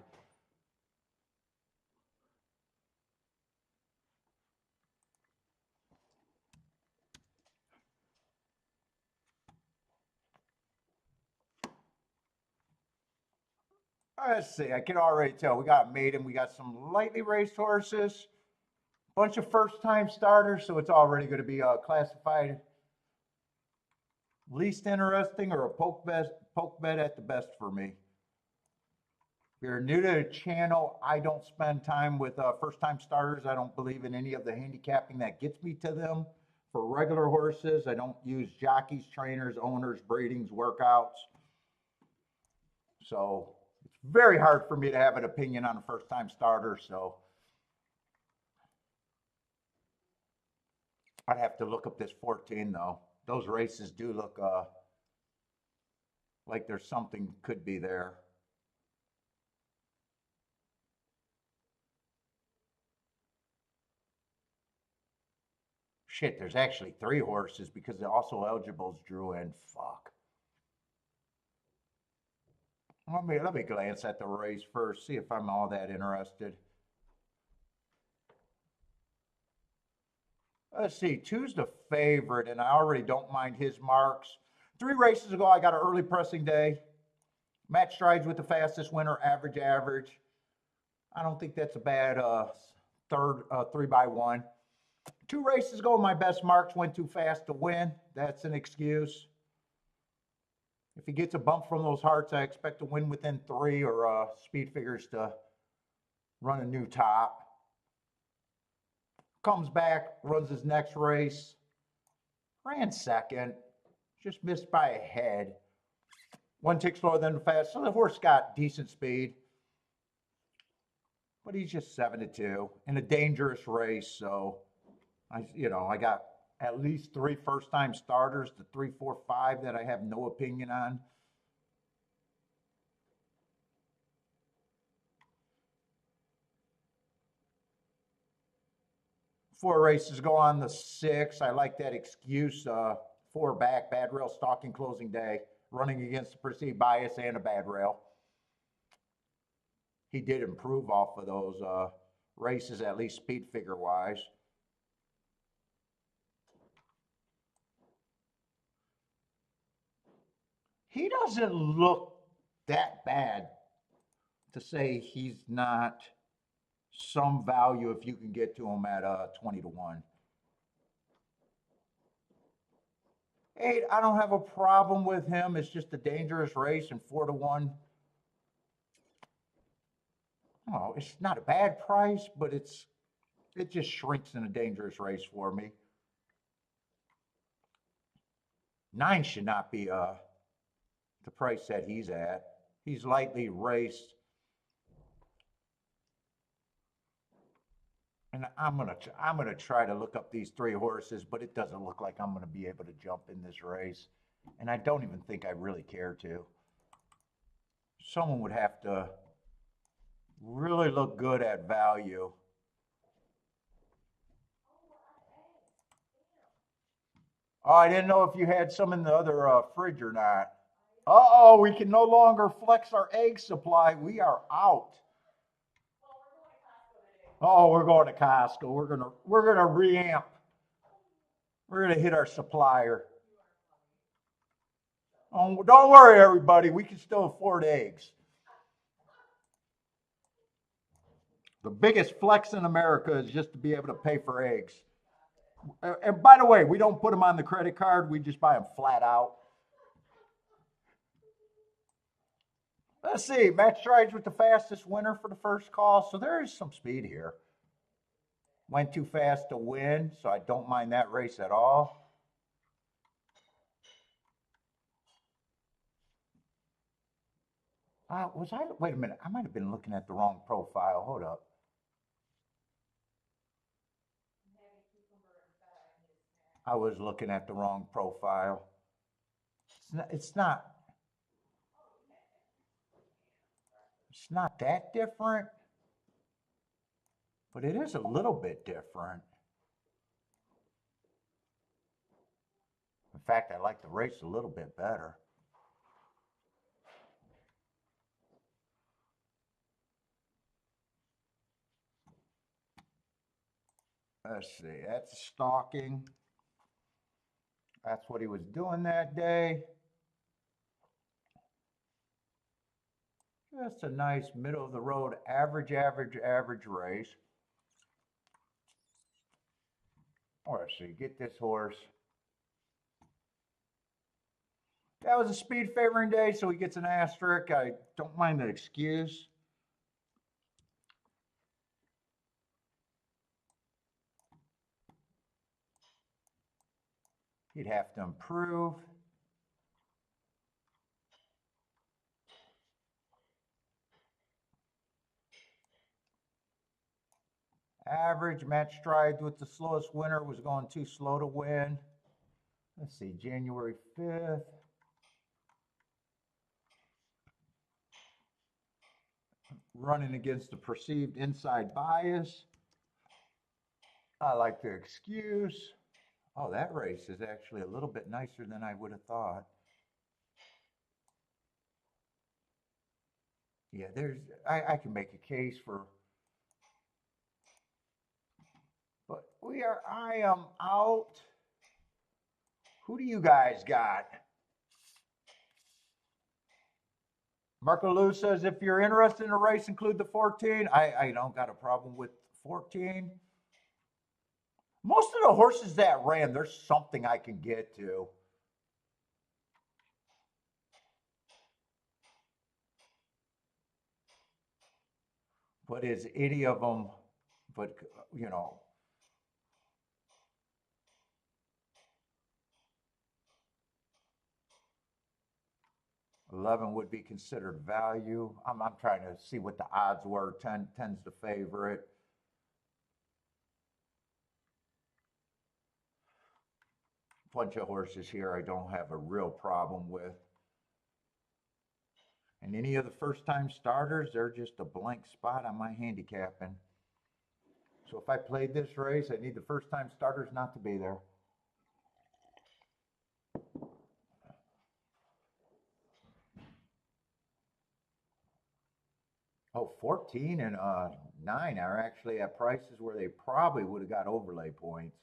Let's see. I can already tell we got maiden. We got some lightly raced horses, bunch of first-time starters, so it's already going to be classified least interesting or a poke bet at the best for me. If you're new to the channel, I don't spend time with first-time starters. I don't believe in any of the handicapping that gets me to them. For regular horses, I don't use jockeys, trainers, owners, breedings, workouts. So it's very hard for me to have an opinion on a first-time starter. So I'd have to look up this 14 though. Those races do look like there's something could be there. Shit, there's actually 3 horses because the also eligibles drew in. Fuck. Let me glance at the race first, see if I'm all that interested. Let's see, 2's the favorite, and I already don't mind his marks. 3 races ago, I got an early pressing day. Match strides with the fastest winner, average. I don't think that's a bad third 3x1. 2 races ago, my best marks went too fast to win. That's an excuse. If he gets a bump from those hearts, I expect to win within 3 or speed figures to run a new top. Comes back, runs his next race. Ran second, just missed by a head. 1 tick slower than the fast. So the horse got decent speed. But he's just 7-2 in a dangerous race. So I got at least 3 first-time starters, the 3, 4, 5 that I have no opinion on. Four races go on the 6. I like that excuse. 4 back, bad rail, stalking closing day, running against the perceived bias and a bad rail. He did improve off of those races, at least speed figure wise. He doesn't look that bad to say he's not some value if you can get to him at 20-1. 8, I don't have a problem with him. It's just a dangerous race, and 4-1. Oh, it's not a bad price, but it just shrinks in a dangerous race for me. 9 should not be the price that he's at. He's lightly raced. And I'm gonna try to look up these 3 horses, but it doesn't look like I'm gonna be able to jump in this race. And I don't even think I really care to. Someone would have to really look good at value. Oh, I didn't know if you had some in the other fridge or not. Uh-oh, we can no longer flex our egg supply. We are out. Oh, we're going to Costco. We're gonna reamp. We're gonna hit our supplier. Don't worry, everybody. We can still afford eggs. The biggest flex in America is just to be able to pay for eggs. And by the way, we don't put them on the credit card. We just buy them flat out. Let's see. Matt strides with the fastest winner for the first call. So there is some speed here. Went too fast to win, so I don't mind that race at all. Wait a minute. I might have been looking at the wrong profile. Hold up. I was looking at the wrong profile. It's not that different, but it is a little bit different. In fact, I like the race a little bit better. Let's see, that's stalking. That's what he was doing that day. Just a nice middle of the road, average race. Oh, let's see, get this horse. That was a speed favoring day, so he gets an asterisk. I don't mind that excuse. He'd have to improve. Average match stride with the slowest winner was going too slow to win. Let's see, January 5th. Running against the perceived inside bias. I like the excuse. Oh, that race is actually a little bit nicer than I would have thought. Yeah, I can make a case for, but I am out. Who do you guys got? Marco Lou says, if you're interested in a race, include the 14. I don't got a problem with 14. Most of the horses that ran, there's something I can get to. But is any of them, but, you know, 11 would be considered value. I'm trying to see what the odds were. 10 tends to favor it. Bunch of horses here I don't have a real problem with. And any of the first time starters, they're just a blank spot on my handicapping. So if I played this race, I need the first time starters not to be there. Oh, 14 and 9 are actually at prices where they probably would have got overlay points.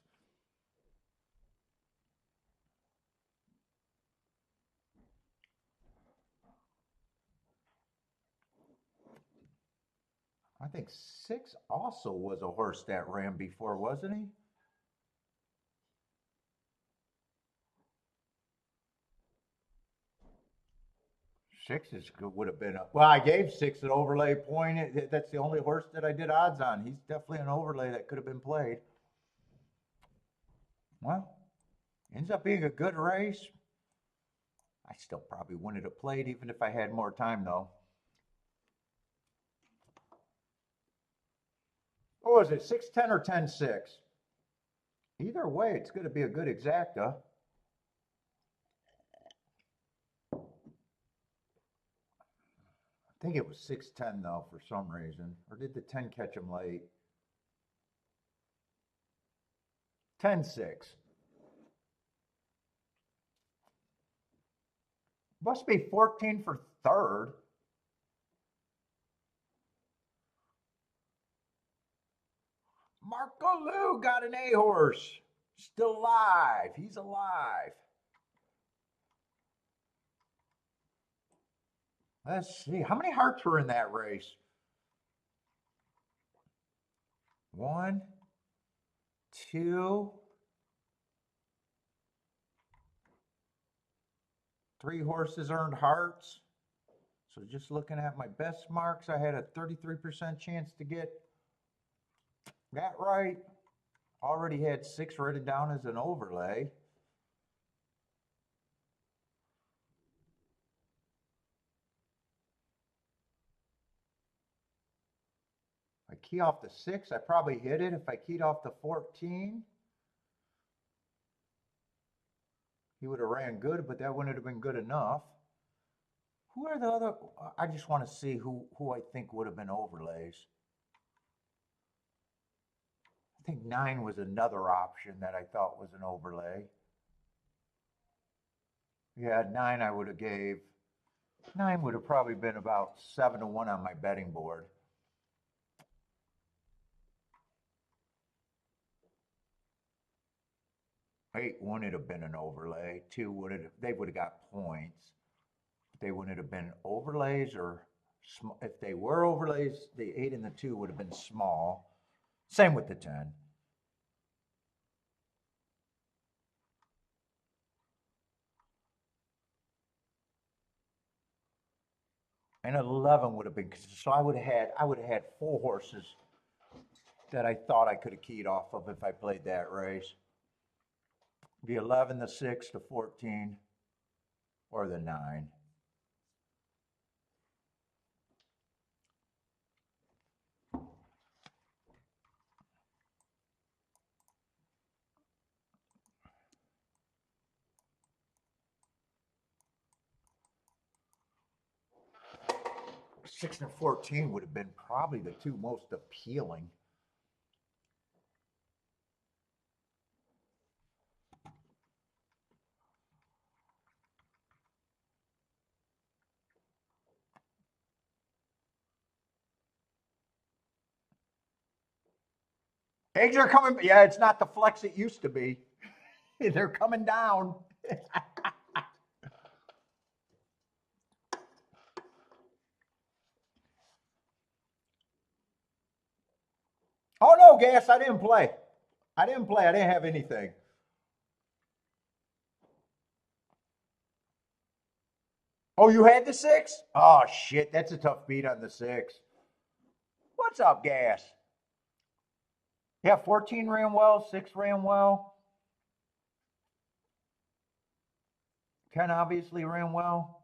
I think 6 also was a horse that ran before, wasn't he? Would have been well. I gave 6 an overlay point. That's the only horse that I did odds on. He's definitely an overlay that could have been played. Well, ends up being a good race. I still probably wouldn't have played even if I had more time, though. What was it, 6-10 or 10-6? Either way, it's going to be a good exacta. I think it was 6-10 though for some reason. Or did the 10 catch him late? 10-6. Must be 14 for third. Marco Lou got an A horse. Still alive. He's alive. Let's see. How many hearts were in that race? 1, 2, 3 horses earned hearts. So just looking at my best marks, I had a 33% chance to get that right. Already had 6 written down as an overlay. If I key off the 6, I probably hit it. If I keyed off the 14, he would have ran good, but that wouldn't have been good enough. Who are the other? I just want to see who I think would have been overlays. I think 9 was another option that I thought was an overlay. Yeah, 9 I would have gave. 9 would have probably been about 7-1 on my betting board. Eight wouldn't have been an overlay. 2 would have. They would have got points. They wouldn't have been overlays, or if they were overlays, the 8 and the 2 would have been small. Same with the 10. And 11 would have been, so I would have had 4 horses that I thought I could have keyed off of if I played that race. The 11, the 6, the 14, or the 9. Six and 14 would have been probably the 2 most appealing. Eggs are coming. Yeah, it's not the flex it used to be. They're coming down. Oh no, Gas, I didn't play. I didn't have anything. Oh, you had the 6? Oh shit, that's a tough beat on the 6. What's up, Gas? Yeah, 14 ran well, 6 ran well. 10 obviously ran well.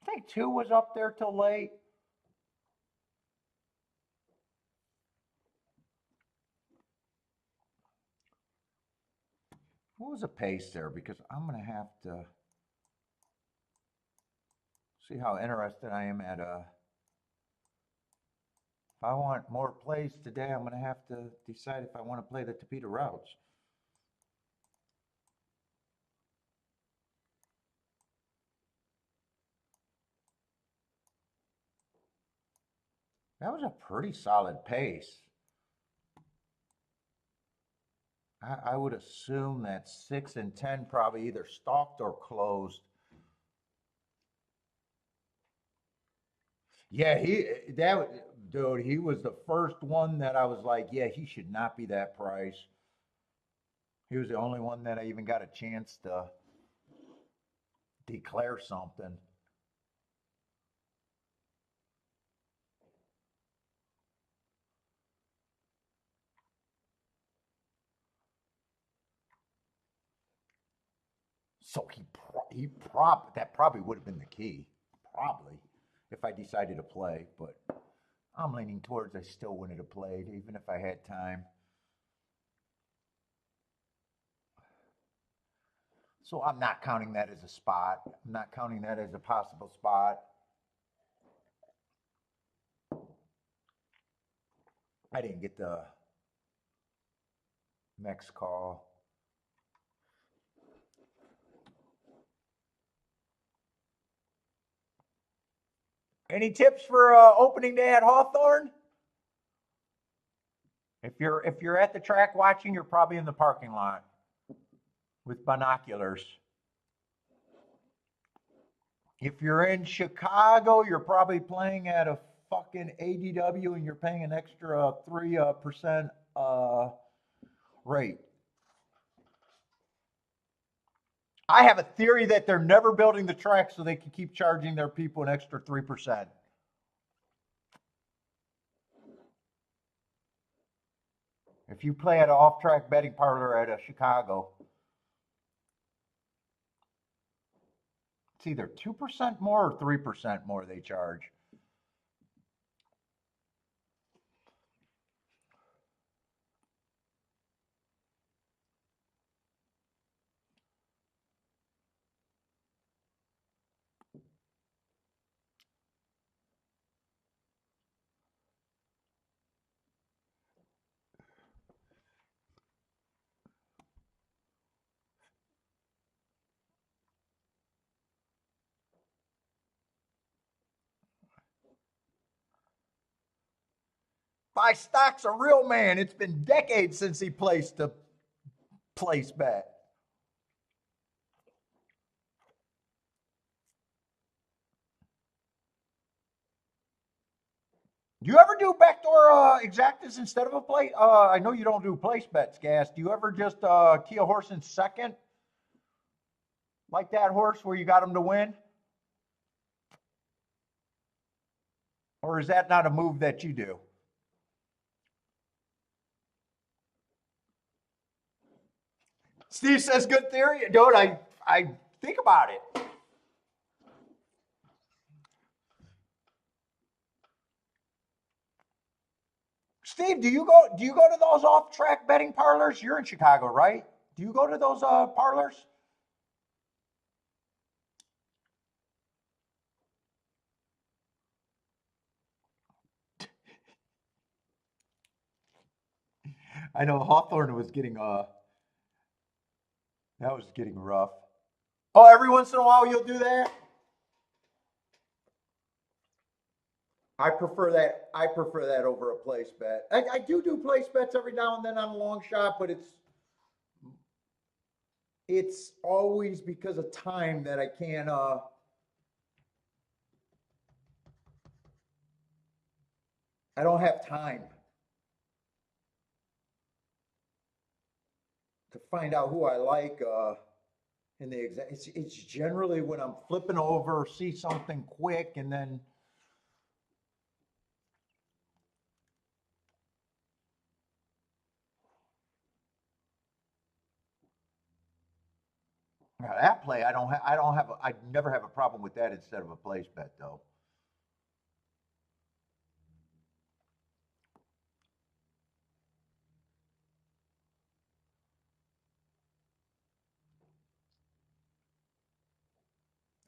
I think 2 was up there till late. What was the pace there? Because I'm going to have to see how interested I am at if I want more plays today, I'm going to have to decide if I want to play the Topita routes. That was a pretty solid pace. I would assume that 6 and 10 probably either stalked or closed. Yeah, dude, he was the first one that I was like, yeah, he should not be that price. He was the only one that I even got a chance to declare something. So that probably would have been the key, probably, if I decided to play. But I'm leaning towards I still wouldn't have played, even if I had time. So I'm not counting that as a spot. I'm not counting that as a possible spot. I didn't get the next call. Any tips for opening day at Hawthorne? If you're at the track watching, you're probably in the parking lot with binoculars. If you're in Chicago, you're probably playing at a fucking ADW and you're paying an extra 3% rate. I have a theory that they're never building the track so they can keep charging their people an extra 3%. If you play at an off-track betting parlor at a Chicago, it's either 2% more or 3% more they charge. Buy stock's a real man. It's been decades since he placed a place bet. Do you ever do backdoor exactas instead of a play? I know you don't do place bets, Gas. Do you ever just key a horse in second? Like that horse where you got him to win? Or is that not a move that you do? Steve says good theory. Dude, I think about it. Steve, do you go to those off track betting parlors? You're in Chicago, right? Do you go to those parlors? I know Hawthorne was getting that was getting rough. Oh, every once in a while you'll do that? I prefer that. I prefer that over a place bet. I do place bets every now and then on a long shot, but it's always because of time that I can't. I don't have time to find out who I like in the exact. It's generally when I'm flipping over, see something quick, and then. Now that play, I never have a problem with that instead of a place bet though.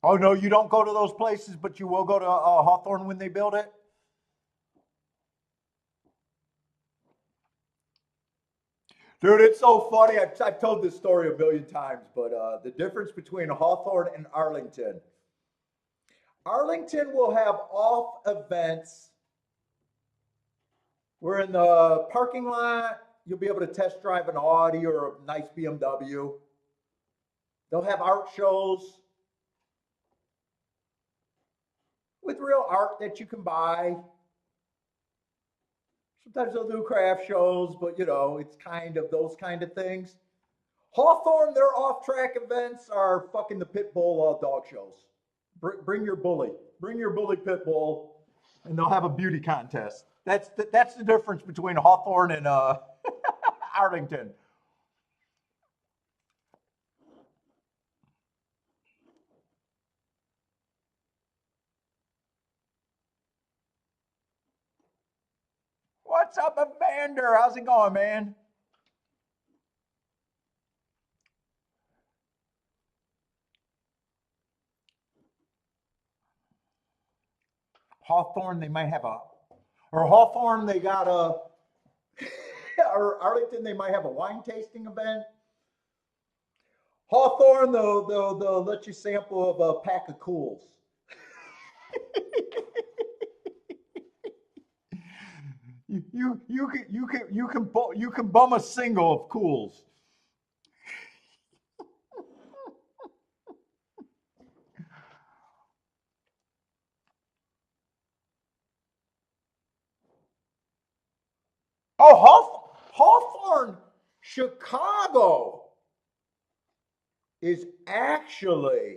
Oh no, you don't go to those places, but you will go to Hawthorne when they build it. Dude, it's so funny. I've told this story a million times, but the difference between Hawthorne and Arlington. Arlington will have off events. We're in the parking lot. You'll be able to test drive an Audi or a nice BMW. They'll have art shows with real art that you can buy. Sometimes they'll do craft shows, but it's kind of those kind of things. Hawthorne, their off track events are fucking the pit bull dog shows. Bring your bully. Bring your bully pit bull, and they'll have a beauty contest. That's the difference between Hawthorne and Arlington. What's up, Evander? How's it going, man? Hawthorne, they might have or Hawthorne, they got or Arlington, they might have a wine tasting event. Hawthorne, they'll let you sample of a pack of Cools. You can bum a single of Cools. Oh, Hawthorne, Chicago is actually,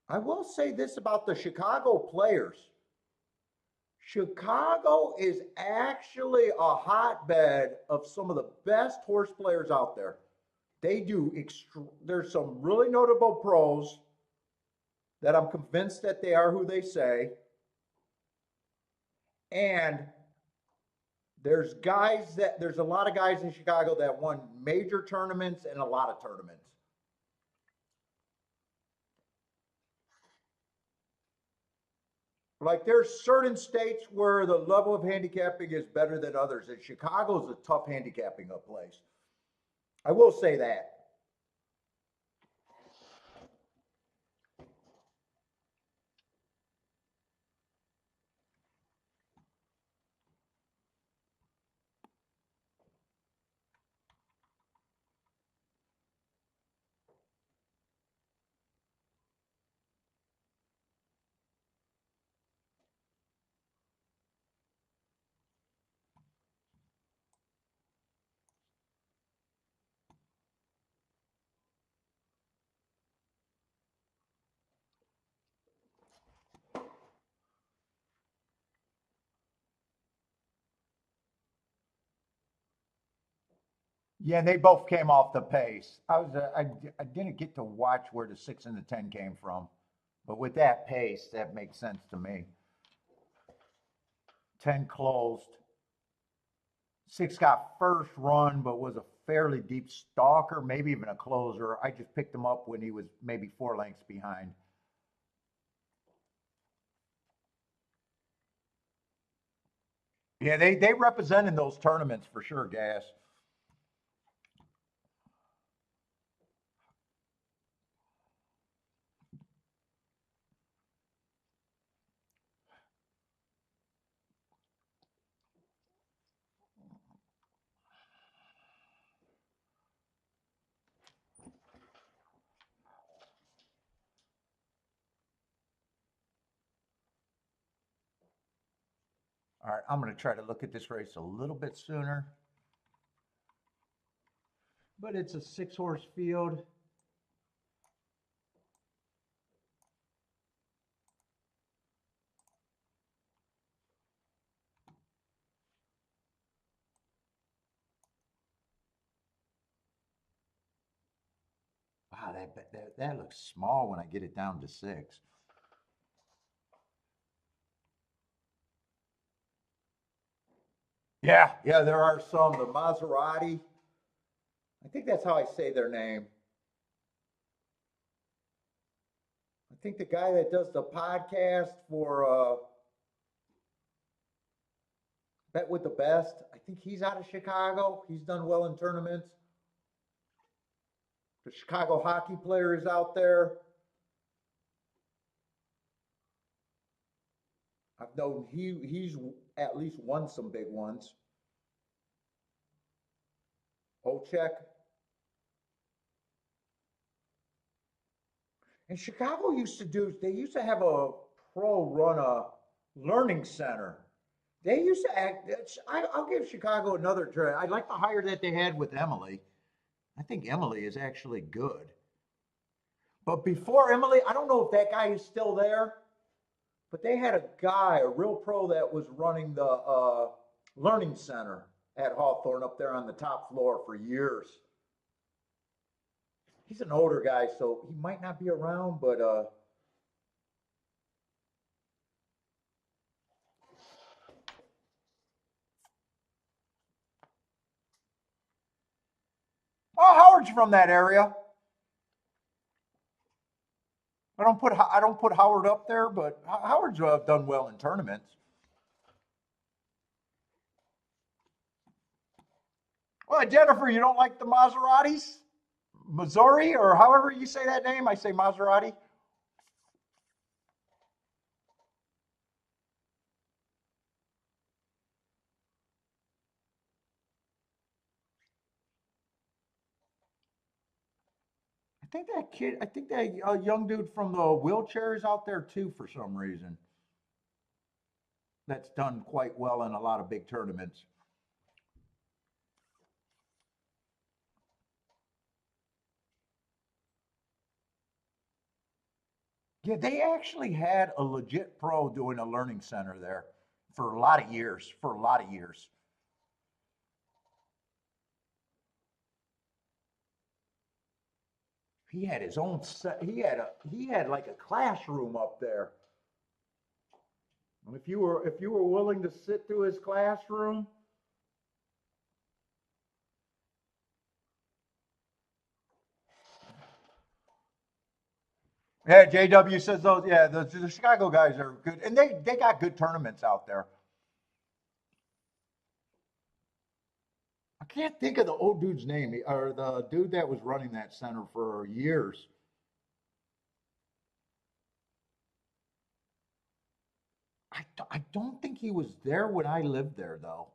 I will say this about the Chicago players. Chicago is actually a hotbed of some of the best horse players out there. They do, there's some really notable pros that I'm convinced that they are who they say. And there's a lot of guys in Chicago that won major tournaments and a lot of tournaments. Like there's certain states where the level of handicapping is better than others, and Chicago's a tough handicapping place. I will say that. Yeah, they both came off the pace. I didn't get to watch where the 6 and the 10 came from, but with that pace, that makes sense to me. 10 closed. 6 got first run, but was a fairly deep stalker, maybe even a closer. I just picked him up when he was maybe 4 lengths behind. Yeah, they represent in those tournaments for sure, Gas. All right, I'm going to try to look at this race a little bit sooner, but it's a 6-horse field. Wow, that looks small when I get it down to 6. Yeah, yeah, there are some. The Maserati, I think that's how I say their name. I think the guy that does the podcast for Bet with the Best, I think he's out of Chicago. He's done well in tournaments. The Chicago hockey player is out there. I've known he's at least won some big ones. Olchek. And Chicago used to do, they used to have a pro run a learning center. They used to act, I'll give Chicago another try. I like the hire that they had with Emily. I think Emily is actually good. But before Emily, I don't know if that guy is still there, but they had a guy, a real pro that was running the learning center at Hawthorne up there on the top floor for years. He's an older guy, so he might not be around, but oh, Howard's from that area. I don't put Howard up there, but Howard's done well in tournaments. Well, Jennifer, you don't like the Maseratis, Missouri, or however you say that name? I say Maserati. I think that young dude from the wheelchair is out there too for some reason. that's done quite well in a lot of big tournaments. Yeah, they actually had a legit pro doing a learning center there for a lot of years. For a lot of years, he had his own set. He had like a classroom up there. And if you were willing to sit through his classroom, yeah, JW says those. Yeah, the Chicago guys are good, and they got good tournaments out there. I can't think of the old dude's name or the dude that was running that center for years. I don't think he was there when I lived there though.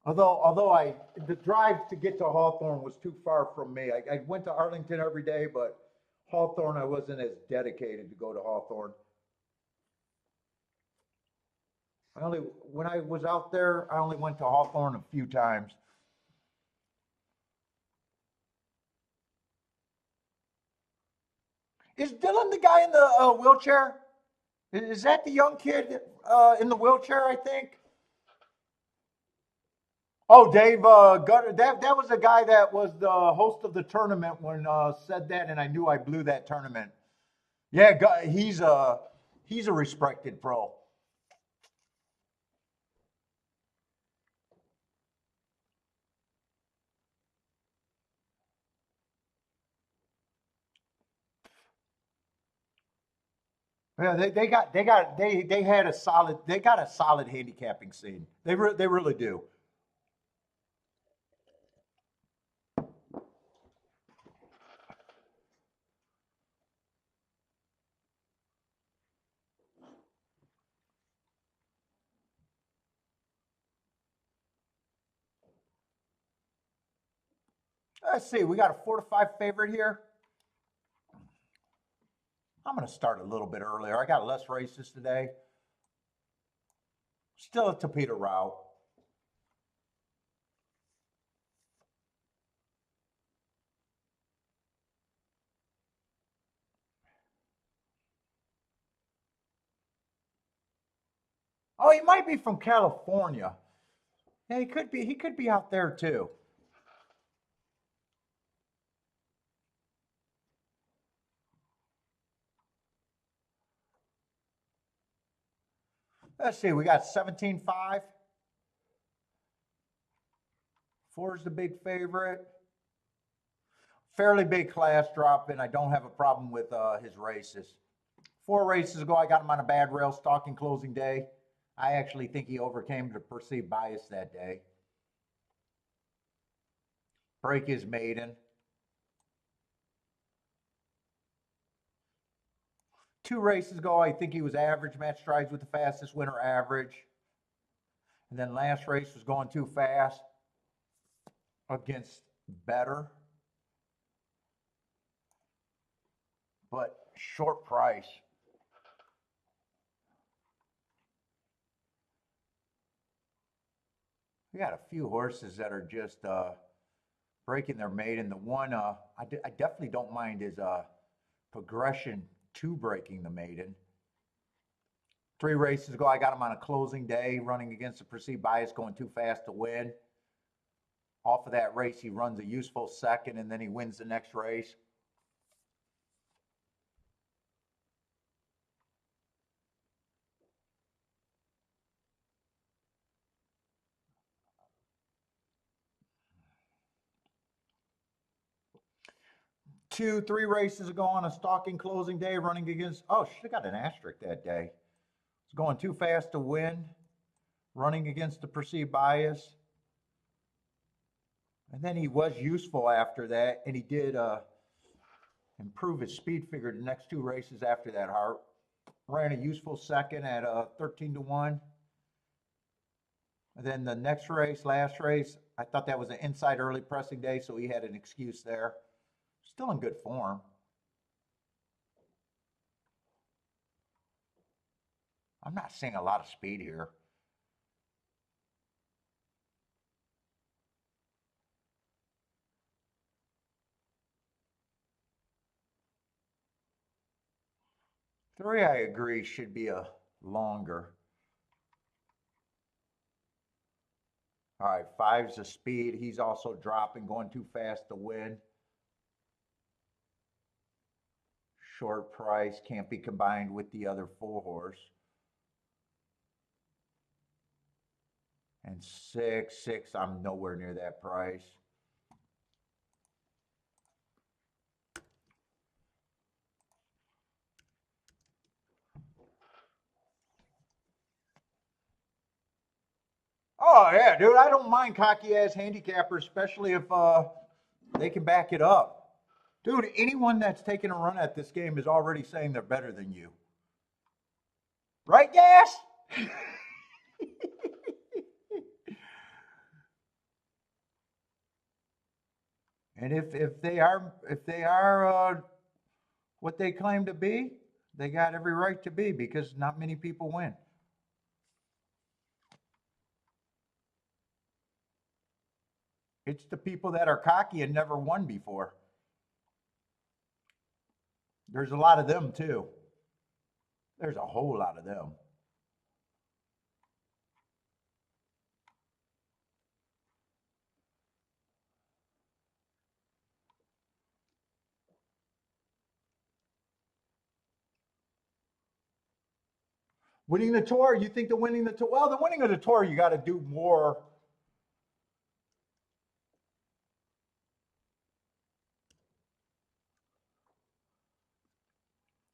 Although the drive to get to Hawthorne was too far from me. I went to Arlington every day, but Hawthorne I wasn't as dedicated to go to Hawthorne. I only when I was out there, I only went to Hawthorne a few times. Is Dylan the guy in the wheelchair? Is that the young kid in the wheelchair? I think. Oh, Dave Gutter. That was the guy that was the host of the tournament when said that, and I knew I blew that tournament. Yeah, he's a respected pro. Yeah, they had a solid they got a solid handicapping scene. They really do. Let's see, we got a 4 to 5 favorite here. I'm going to start a little bit earlier. I got less races today. Still a torpedo route. Oh, he might be from California. Yeah, he could be. He could be out there too. Let's see. We got 17.5. Four is the big favorite. Fairly big class drop, and I don't have a problem with his races. 4 races ago, I got him on a bad rail stalking closing day. I actually think he overcame the perceived bias that day. Break his maiden. 2 races ago, I think he was average, match strides with the fastest winner average. And then last race was going too fast against bettor, but short price. We got a few horses that are just breaking their maiden. The one I definitely don't mind is progression to breaking the maiden. 3 races ago, I got him on a closing day, running against the perceived bias, going too fast to win. Off of that race, he runs a useful second, and then he wins the next race. Two, 3 races ago on a stalking closing day, running against, oh, should have got an asterisk that day. It's going too fast to win, running against the perceived bias. And then he was useful after that, and he did improve his speed figure the next 2 races after that. Hart ran a useful second at 13 to 1. And then the next race, last race, I thought that was an inside early pressing day, so he had an excuse there. Still in good form. I'm not seeing a lot of speed here. Three, I agree, should be a longer. All right, five's the speed. He's also dropping, going too fast to win. Short price, can't be combined with the other 4 horse. And six, I'm nowhere near that price. Oh yeah, dude, I don't mind cocky ass handicappers, especially if they can back it up. Dude, anyone that's taking a run at this game is already saying they're better than you. Right, Gas? And if they are what they claim to be, they got every right to be because not many people win. It's the people that are cocky and never won before. There's a lot of them too. There's a whole lot of them. Winning the tour, you think the winning the tour? Well, the winning of the tour, you got to do more.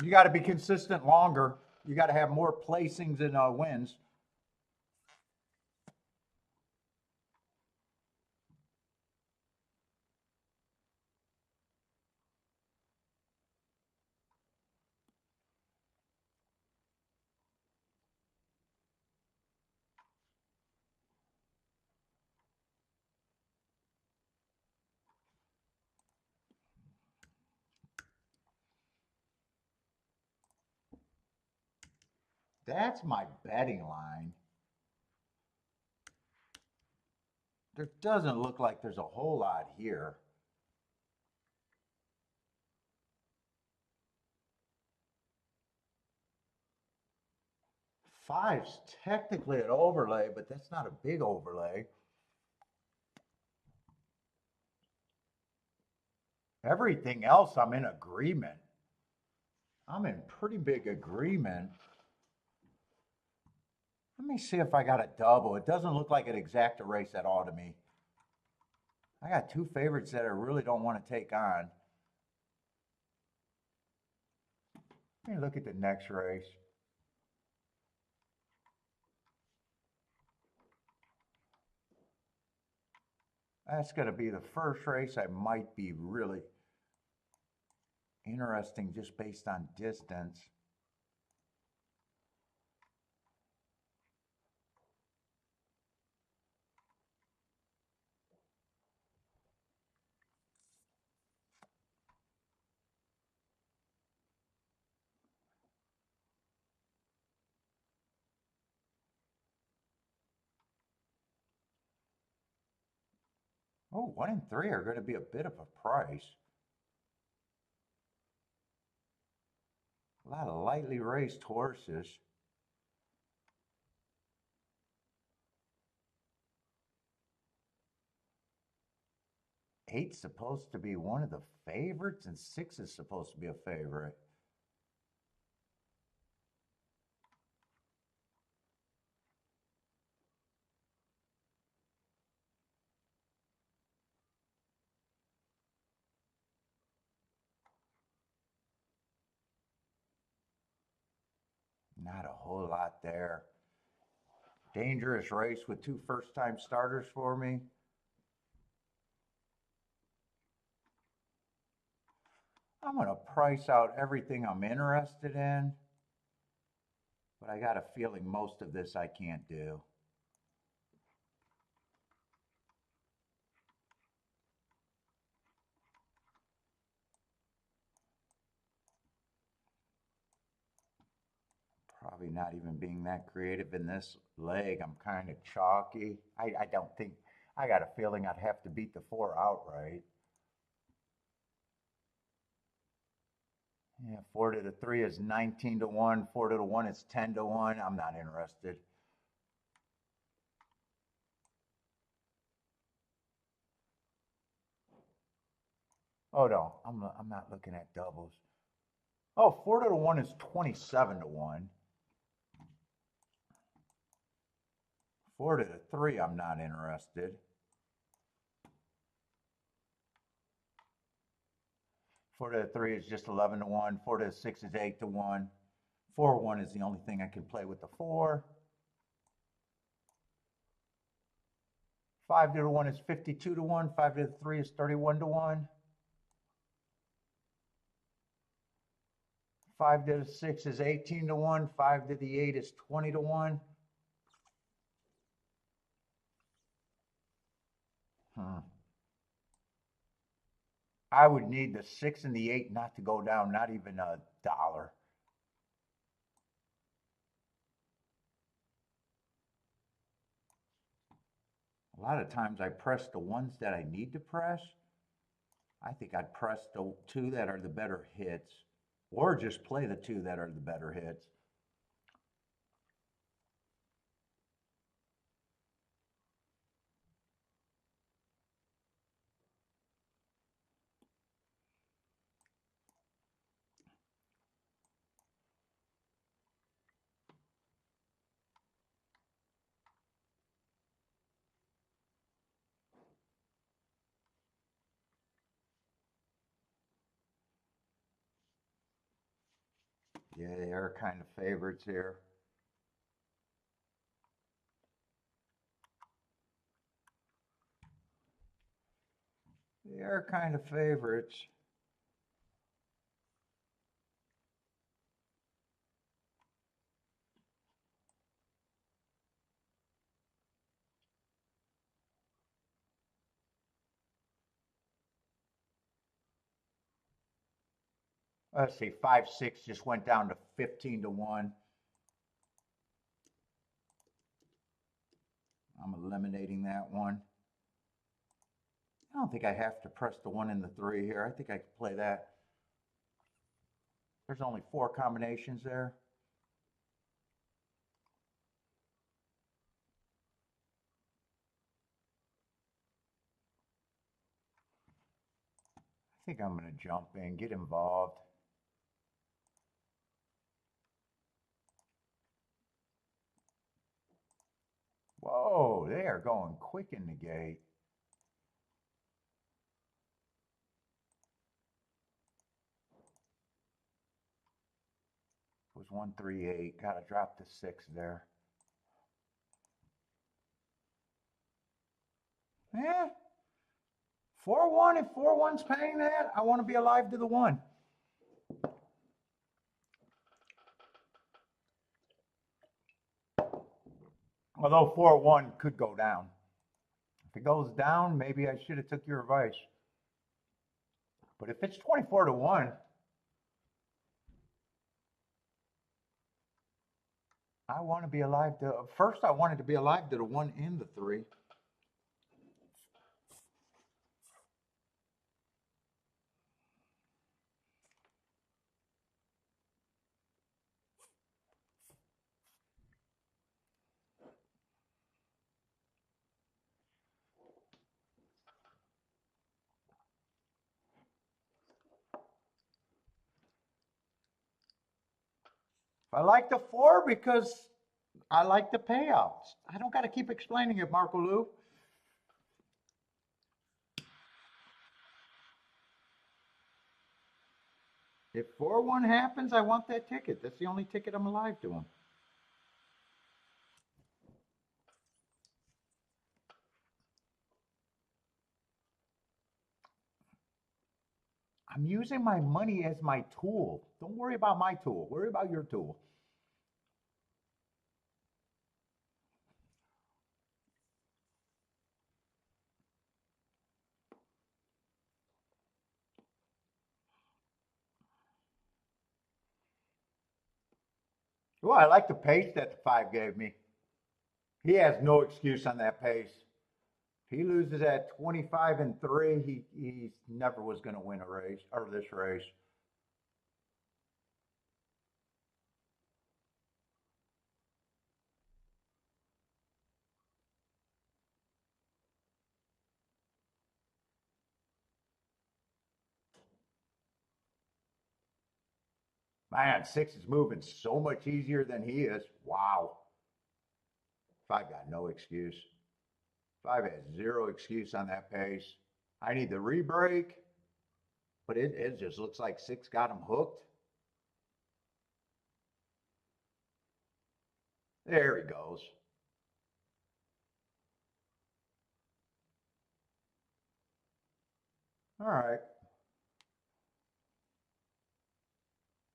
You got to be consistent longer. You got to have more placings and wins. That's my betting line. There doesn't look like there's a whole lot here. Five's technically an overlay, but that's not a big overlay. Everything else, I'm in agreement. I'm in pretty big agreement. Let me see if I got a double. It doesn't look like an exacta race at all to me. I got 2 favorites that I really don't want to take on. Let me look at the next race. That's going to be the first race I might be really interesting just based on distance. Oh, 1 and 3 are going to be a bit of a price. A lot of lightly raced horses. Eight's supposed to be one of the favorites, and 6 is supposed to be a favorite. Not a whole lot there. Dangerous race with 2 first-time starters for me. I'm going to price out everything I'm interested in, but I got a feeling most of this I can't do. probably not even being that creative in this leg. I'm kind of chalky. I don't think, I got a feeling I'd have to beat the 4 outright. Yeah, 4 to the 3 is 19 to 1. 4 to the 1 is 10 to 1. I'm not interested. Oh no, I'm not looking at doubles. Oh, 4 to the 1 is 27 to 1. 4 to the 3, I'm not interested. 4 to the 3 is just 11 to 1. 4 to the 6 is 8 to 1. 4 1 is the only thing I can play with the 4. 5 to the 1 is 52 to 1. 5 to the 3 is 31 to 1. 5 to the 6 is 18 to 1. 5 to the 8 is 20 to 1. I would need the 6 and the 8 not to go down, not even $1. A lot of times I press the ones that I need to press. I think I'd press the 2 that are the better hits, or just play the 2 that are the better hits. Yeah, they are kind of favorites here. They are kind of favorites. Let's see, 5, 6 just went down to 15 to 1. I'm eliminating that one. I don't think I have to press the 1 and the 3 here. I think I can play that. There's only 4 combinations there. I think I'm going to jump in, get involved. Whoa, they are going quick in the gate. It was 138. Got to drop the 6 there. Yeah. 4-1. If 4-1's paying that, I want to be alive to the 1. Although 4-1 could go down. If it goes down, maybe I should have took your advice. But if it's 24 to 1, I want to be alive to, first I wanted to be alive to the 1 and the 3. I like the 4 because I like the payouts. I don't got to keep explaining it, Marco Lou. If 4-1 happens, I want that ticket. That's the only ticket I'm alive to him. I'm using my money as my tool. Don't worry about my tool. Worry about your tool. Well, I like the pace that the 5 gave me. He has no excuse on that pace. If he loses at 25-3, he never was going to win a race or this race. Man, 6 is moving so much easier than he is. Wow. 5 got no excuse. 5 has zero excuse on that pace. I need the re-brake, but it just looks like 6 got him hooked. There he goes. All right.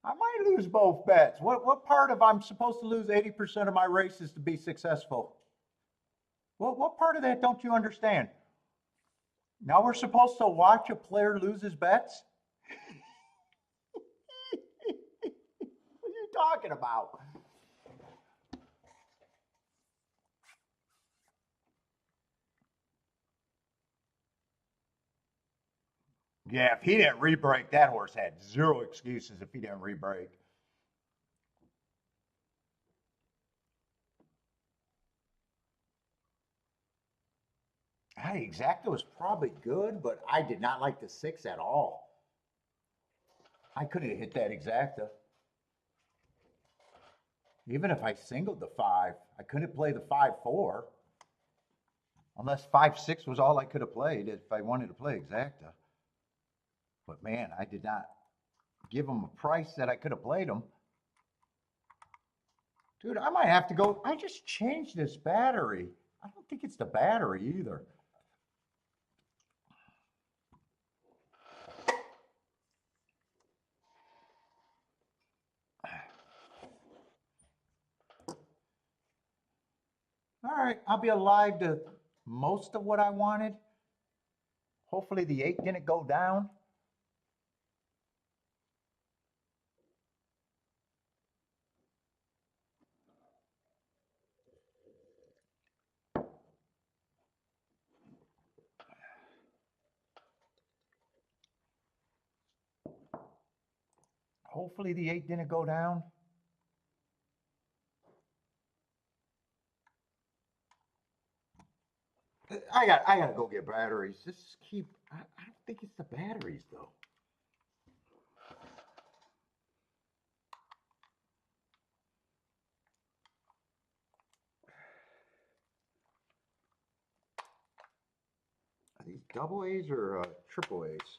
I might lose both bets. What part of I'm supposed to lose 80% of my races to be successful? What part of that don't you understand? Now we're supposed to watch a player lose his bets? What are you talking about? Yeah, if he didn't re-brake, that horse had zero excuses if he didn't re-brake. Hey, exacta was probably good, but I did not like the 6 at all. I couldn't have hit that exacta. Even if I singled the 5, I couldn't play the 5-4 unless 5-6 was all I could have played if I wanted to play exacta. But man, I did not give him a price that I could have played him. Dude, I might have to go. I just changed this battery. I don't think it's the battery either. All right, I'll be alive to most of what I wanted. Hopefully the 8 didn't go down. Hopefully the 8 didn't go down. I gotta go get batteries. Just keep. I don't think it's the batteries though. Are these double A's or triple A's?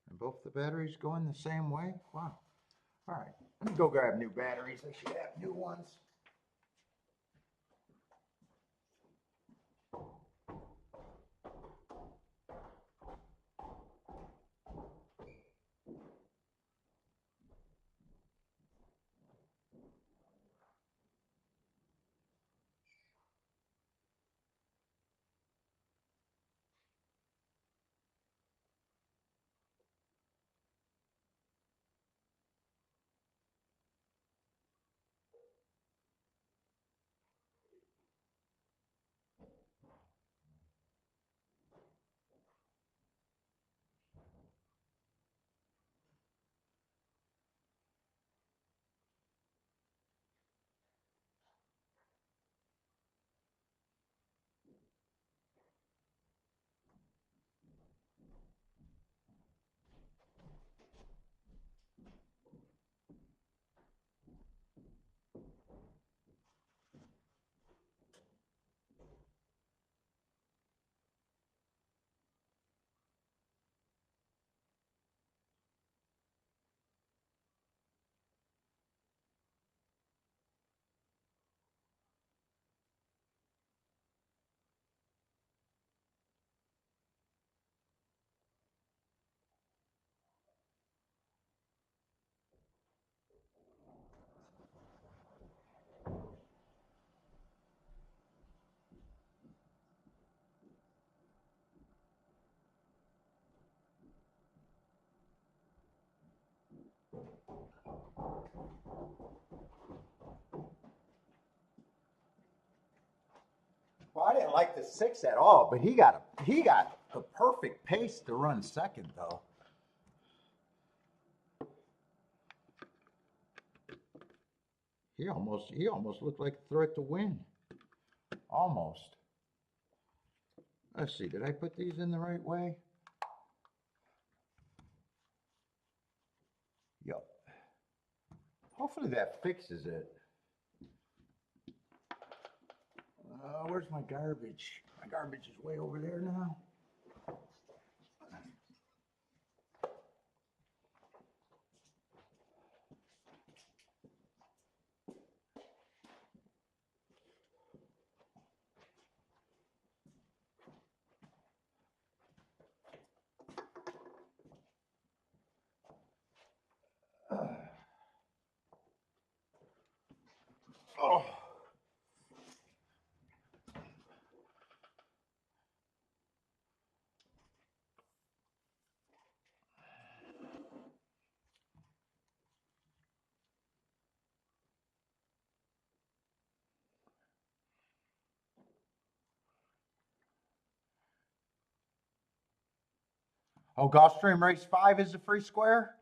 And both the batteries going the same way? Wow. All right, let me go grab new batteries. I should have new ones. Well, I didn't like the 6 at all, but he got the perfect pace to run second though. He almost looked like a threat to win. Almost. Let's see, did I put these in the right way? Yep. Hopefully that fixes it. Where's my garbage? My garbage is way over there now. Oh. Oh, Gulfstream Race 5 is a free square?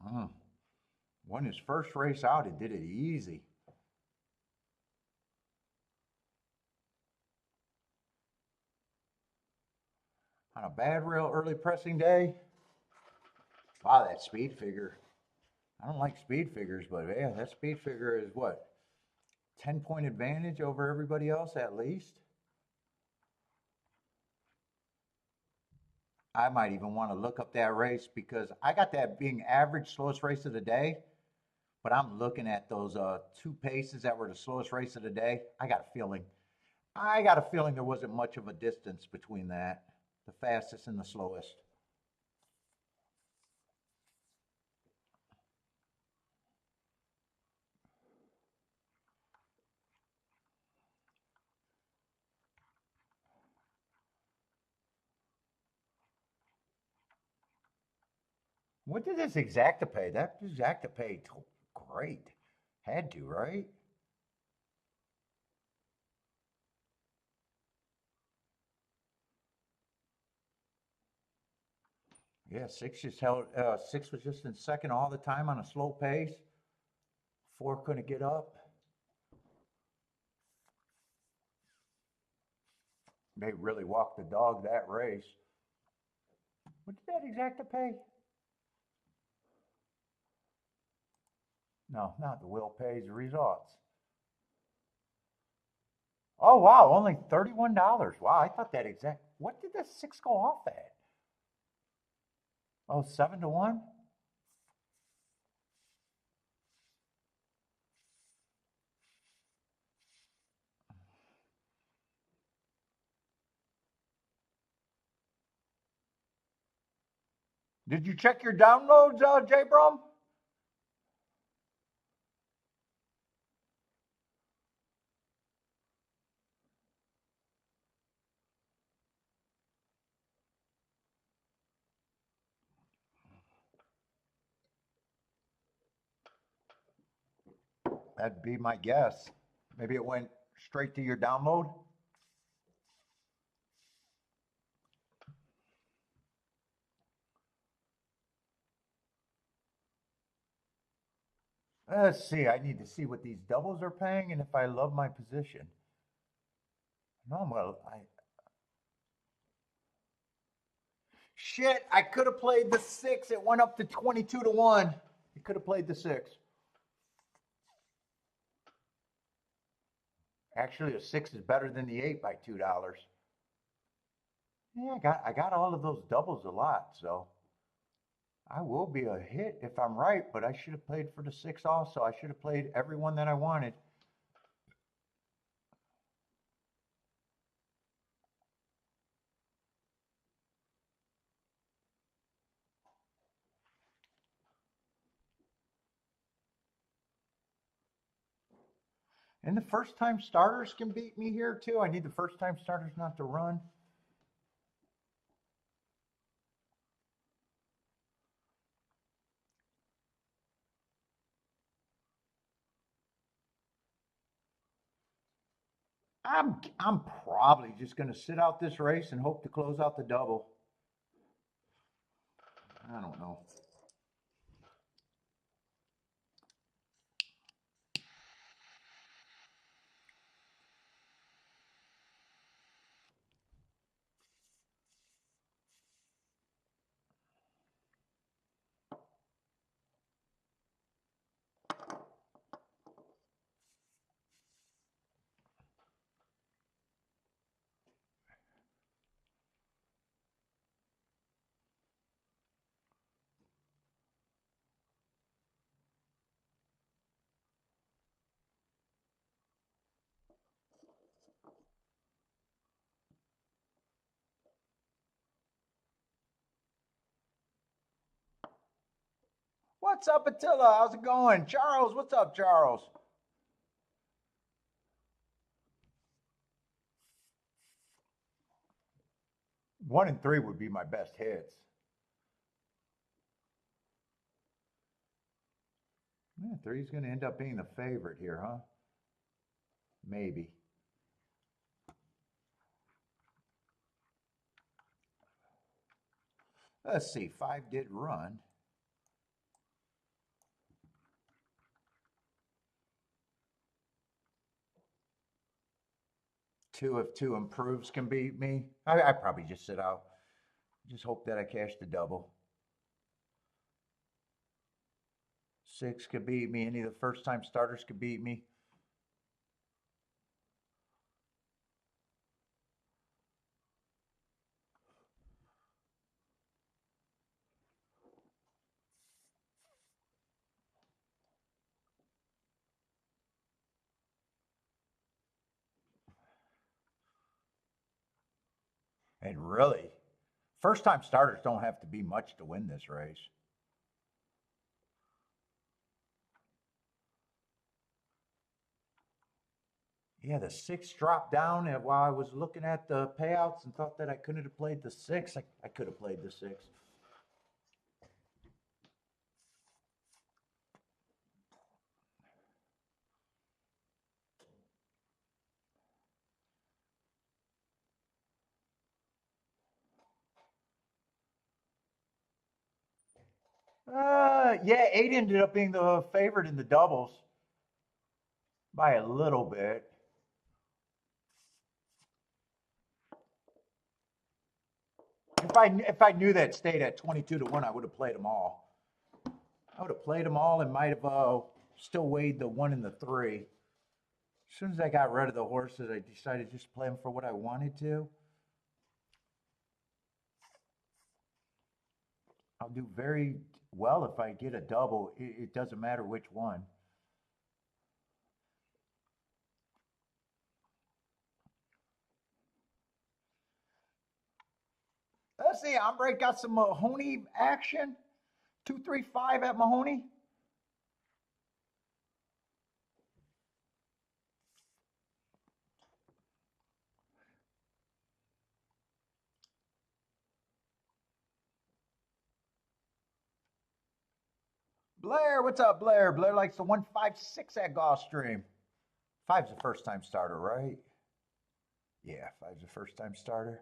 Oh. Won his first race out, it did it easy. On a bad, real early pressing day. Wow, that speed figure. I don't like speed figures, but yeah, that speed figure is what? 10-point advantage over everybody else at least? I might even want to look up that race because I got that being average slowest race of the day, but I'm looking at those two paces that were the slowest race of the day. I got a feeling there wasn't much of a distance between that, the fastest and the slowest. What did this exacta pay? That exacta paid great. Had to, right? Yeah, six was just in second all the time on a slow pace. Four couldn't get up. They really walked the dog that race. What did that exacta pay? No, not the will pays the results. Oh wow, only $31. Wow, I thought that exact. What did the 6 go off at? Oh, 7-1. Did you check your downloads, J. Brum? That'd be my guess. Maybe it went straight to your download. Let's see. I need to see what these doubles are paying and if I love my position. No, well, shit. I could have played the 6. It went up to 22-1. You could have played the 6. Actually, a 6 is better than the 8 by $2. Yeah, I got all of those doubles a lot, so I will be a hit if I'm right. But I should have played for the 6 also. I should have played everyone that I wanted. And the first time starters can beat me here too. I need the first time starters not to run. I'm probably just going to sit out this race and hope to close out the double. I don't know. What's up, Attila? How's it going? Charles, what's up, Charles? 1 and 3 would be my best hits. Yeah, 3's going to end up being the favorite here, huh? Maybe. Let's see. 5 did run. 2 if 2 improves can beat me. I probably just sit out. Just hope that I cash the double. 6 could beat me. Any of the first time starters could beat me. And really, first time starters don't have to be much to win this race. Yeah, the 6 dropped down and while I was looking at the payouts and thought that I couldn't have played the 6. I could have played the 6. Yeah, 8 ended up being the favorite in the doubles by a little bit. If I knew that stayed at 22-1, I would have played them all. I would have played them all and might have still weighed the 1 and the 3. As soon as I got rid of the horses, I decided just to play them for what I wanted to. I'll do very well if I get a double. It doesn't matter which one. Let's see, Ombre got some Mahoney action. 235 at Mahoney. Blair, what's up, Blair? Blair likes the 156 at Gulfstream. 5's a first time starter, right? Yeah, 5's a first time starter.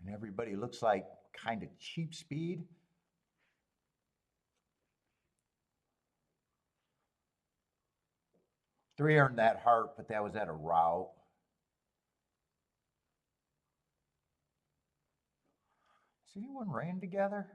And everybody looks like kind of cheap speed. 3 earned that heart, but that was at a route. Has anyone ran together?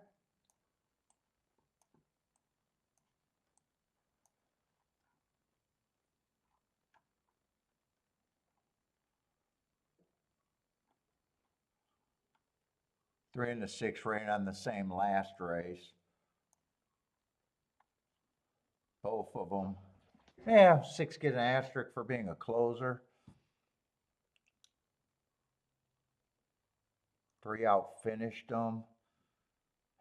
Three and the 6 ran on the same last race. Both of them. Yeah, 6 get an asterisk for being a closer. 3 out finished them.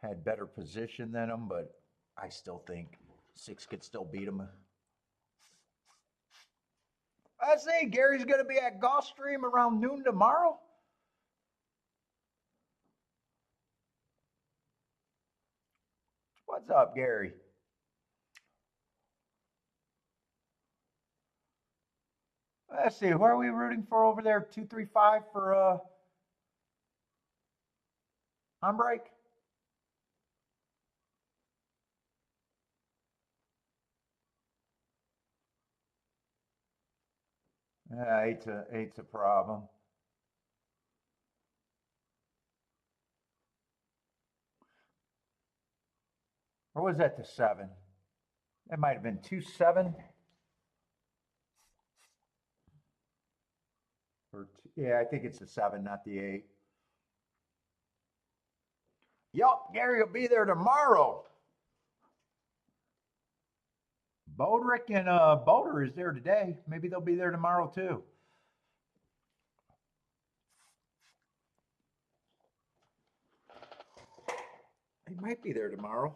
Had better position than them, but I still think 6 could still beat them. I say Gary's going to be at Gulfstream around noon tomorrow. What's up, Gary? Let's see, who are we rooting for over there? 235 for on break? Yeah, eight's a problem. Or was that the 7? That might have been 2-7. Yeah, I think it's the 7, not the 8. Yup, Gary will be there tomorrow. Bodrick and Boulder is there today. Maybe they'll be there tomorrow too. They might be there tomorrow.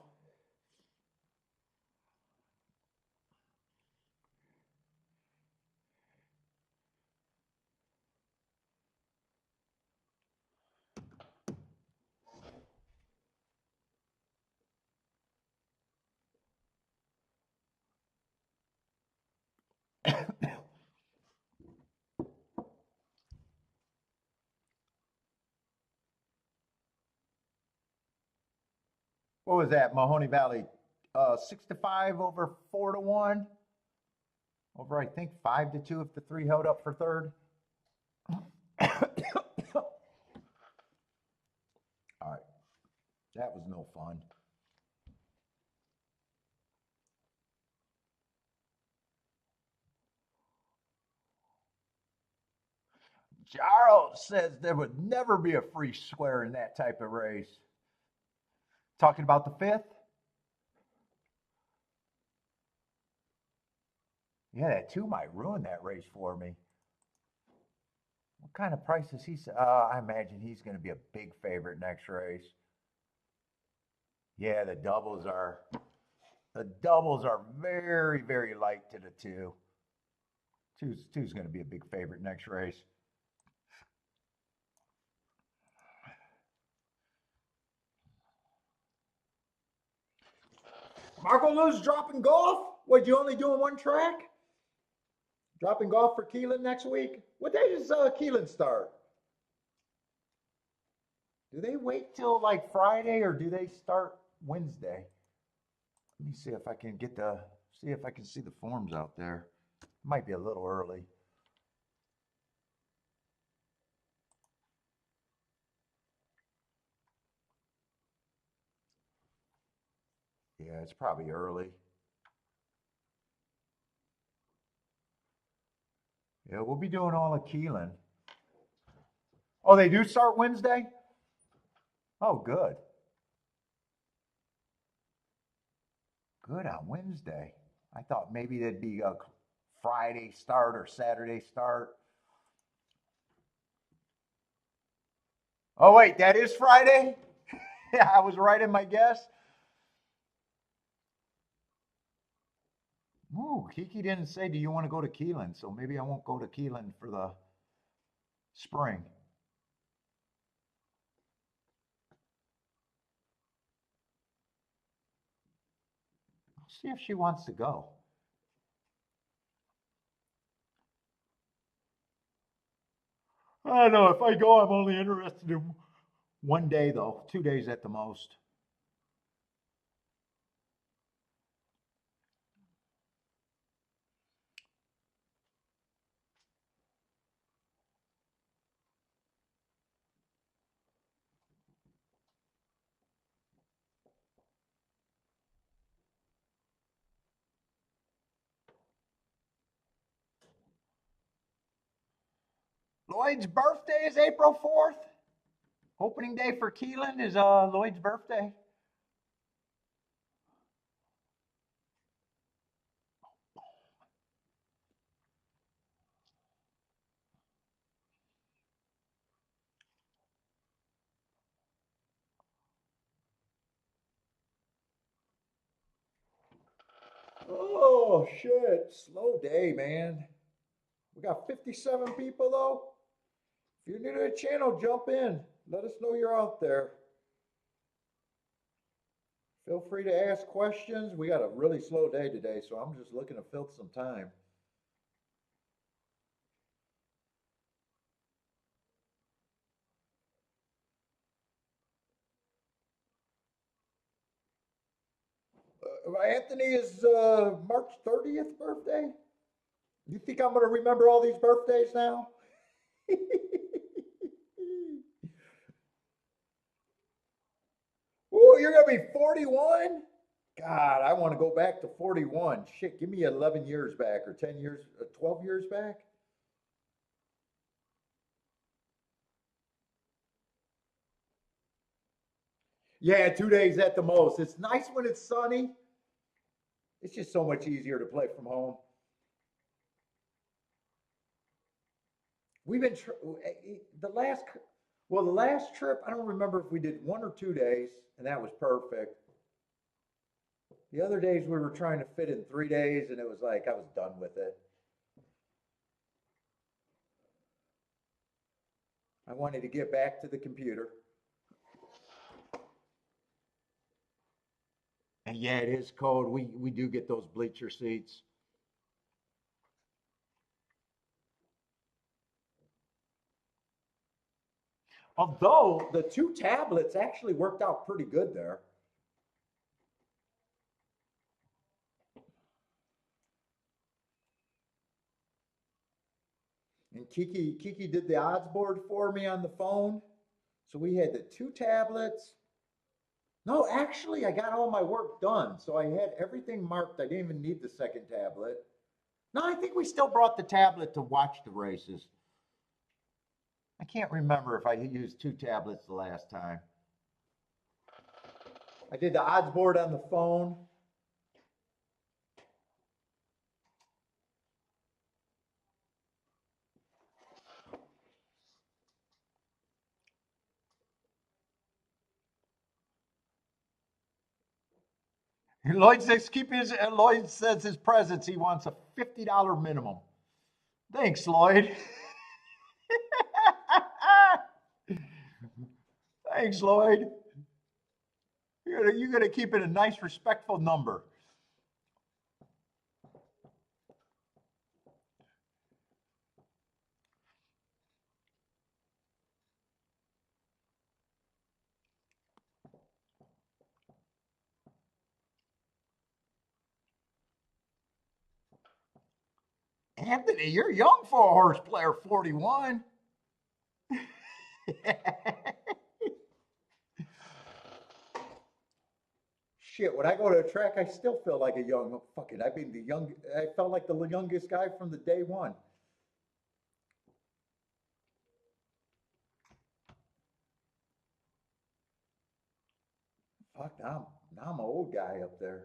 What was that? Mahoney Valley, 6-5 over 4-1. Over, I think 5-2 if the 3 held up for third. All right, that was no fun. Charles says there would never be a free square in that type of race. Talking about the 5th? Yeah, that 2 might ruin that race for me. What kind of price is he? I imagine he's going to be a big favorite next race. Yeah, the doubles are very, very light to the 2. Two's going to be a big favorite next race. Marco Lou's dropping golf? What, you only doing one track? Dropping golf for Keelan next week? What day does Keelan start? Do they wait till like Friday or do they start Wednesday? Let me see if I can see the forms out there. Might be a little early. Yeah, it's probably early. Yeah, we'll be doing all of Keelan. Oh, they do start Wednesday? Oh, good. Good on Wednesday. I thought maybe there'd be a Friday start or Saturday start. Oh, wait, that is Friday? Yeah, I was right in my guess. Ooh, Kiki didn't say, do you want to go to Keelan? So maybe I won't go to Keelan for the spring. I'll see if she wants to go. I don't know. If I go, I'm only interested in one day, though. 2 days at the most. Lloyd's birthday is April 4th. Opening day for Keelan is Lloyd's birthday. Oh, shit. Slow day, man. We got 57 people, though. If you're new to the channel, jump in. Let us know you're out there. Feel free to ask questions. We got a really slow day today, so I'm just looking to fill some time. Anthony is March 30th birthday. You think I'm going to remember all these birthdays now? Oh, you're going to be 41? God, I want to go back to 41. Shit, give me 11 years back or 10 years, 12 years back. Yeah, 2 days at the most. It's nice when it's sunny. It's just so much easier to play from home. We've been the last well, the last trip. I don't remember if we did 1 or 2 days, and that was perfect. The other days we were trying to fit in 3 days, and it was like I was done with it. I wanted to get back to the computer. And yeah, it is cold. We do get those bleacher seats. Although the two tablets actually worked out pretty good there. And Kiki did the odds board for me on the phone. So we had the two tablets. No, actually, I got all my work done. So I had everything marked. I didn't even need the second tablet. No, I think we still brought the tablet to watch the races. I can't remember if I used two tablets the last time. I did the odds board on the phone. Lloyd says his presence. He wants a $50 minimum. Thanks, Lloyd. Thanks, Lloyd. You're gonna keep it a nice, respectful number. Anthony, you're young for a horse player, 41. Shit, when I go to a track, I still feel like a young fucking. I felt like the youngest guy from the day one. Fuck, now I'm an old guy up there.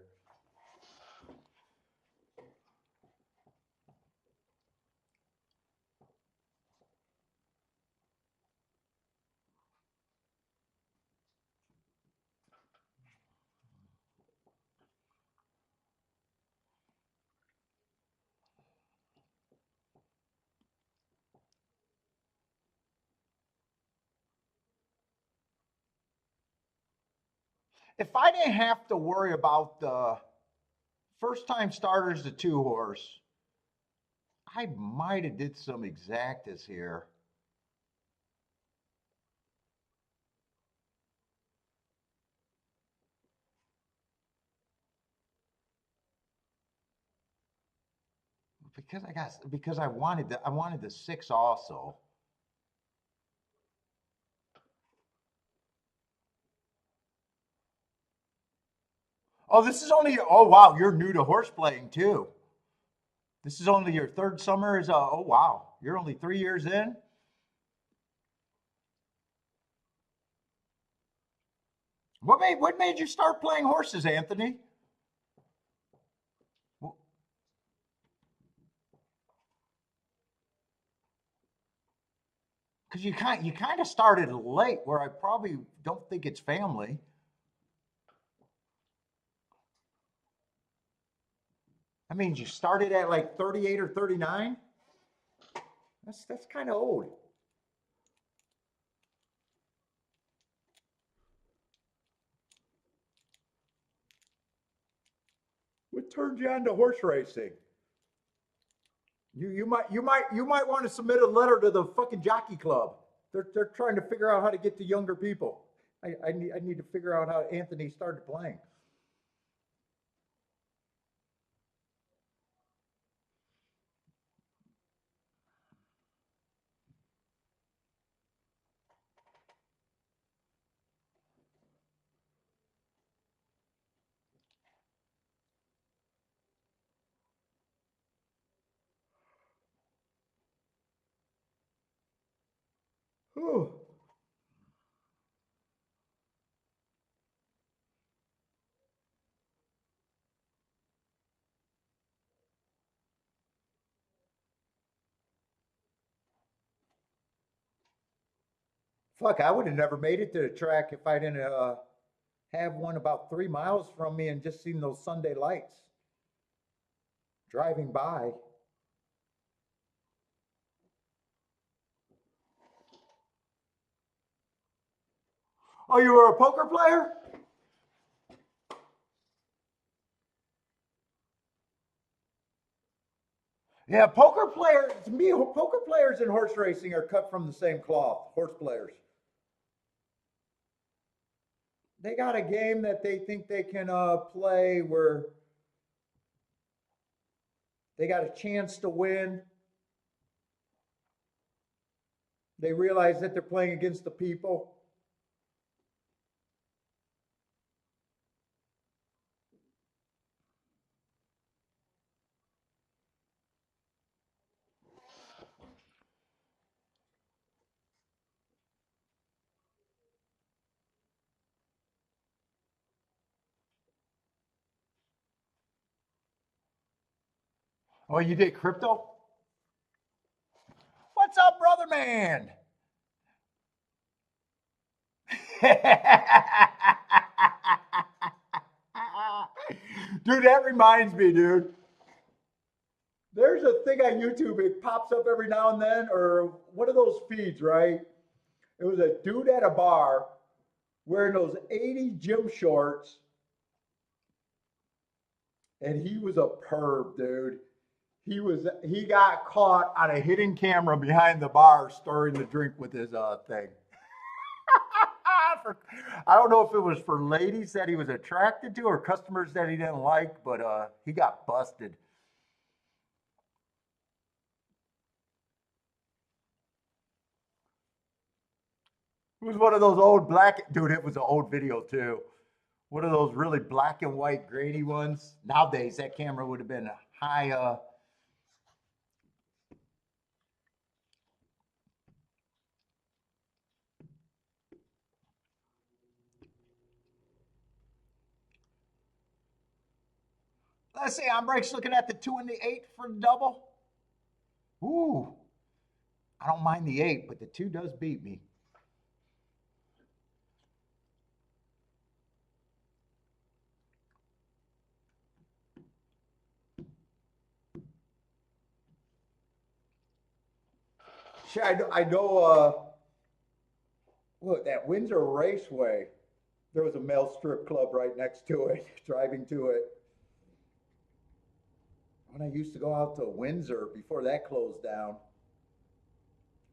If I didn't have to worry about the first time starters, the two horse, I might have did some exactas here. Because I wanted the six also. Oh, this is only oh wow, you're new to horse playing too. This is only your third summer as a oh wow, you're only 3 years in. What made you start playing horses, Anthony? Because you kind of started late, where I probably don't think it's family. I mean, you started at like 38 or 39. That's kind of old. What turned you on to horse racing? You might want to submit a letter to the fucking jockey club. They're trying to figure out how to get to younger people. I need to figure out how Anthony started playing. Whew. Fuck, I would have never made it to the track if I didn't have one about 3 miles from me and just seen those Sunday lights driving by. Oh, you were a poker player? Yeah, poker players, to me, poker players and horse racing are cut from the same cloth, horse players. They got a game that they think they can play where they got a chance to win. They realize that they're playing against the people. Oh, you did crypto? What's up, brother man? Dude, that reminds me, dude. There's a thing on YouTube, it pops up every now and then, or one of those feeds, right? It was a dude at a bar wearing those 80 gym shorts, and he was a perv, dude. He got caught on a hidden camera behind the bar stirring the drink with his thing. I don't know if it was for ladies that he was attracted to or customers that he didn't like, but he got busted. It was one of those old black, dude, it was an old video too. One of those really black and white grainy ones. Nowadays, that camera would have been high. Let's see, I'm Breaks looking at the 2 and the 8 for the double. Ooh, I don't mind the 8, but the 2 does beat me. Shit, I know look, that Windsor Raceway, there was a male strip club right next to it, driving to it. When I used to go out to Windsor before that closed down,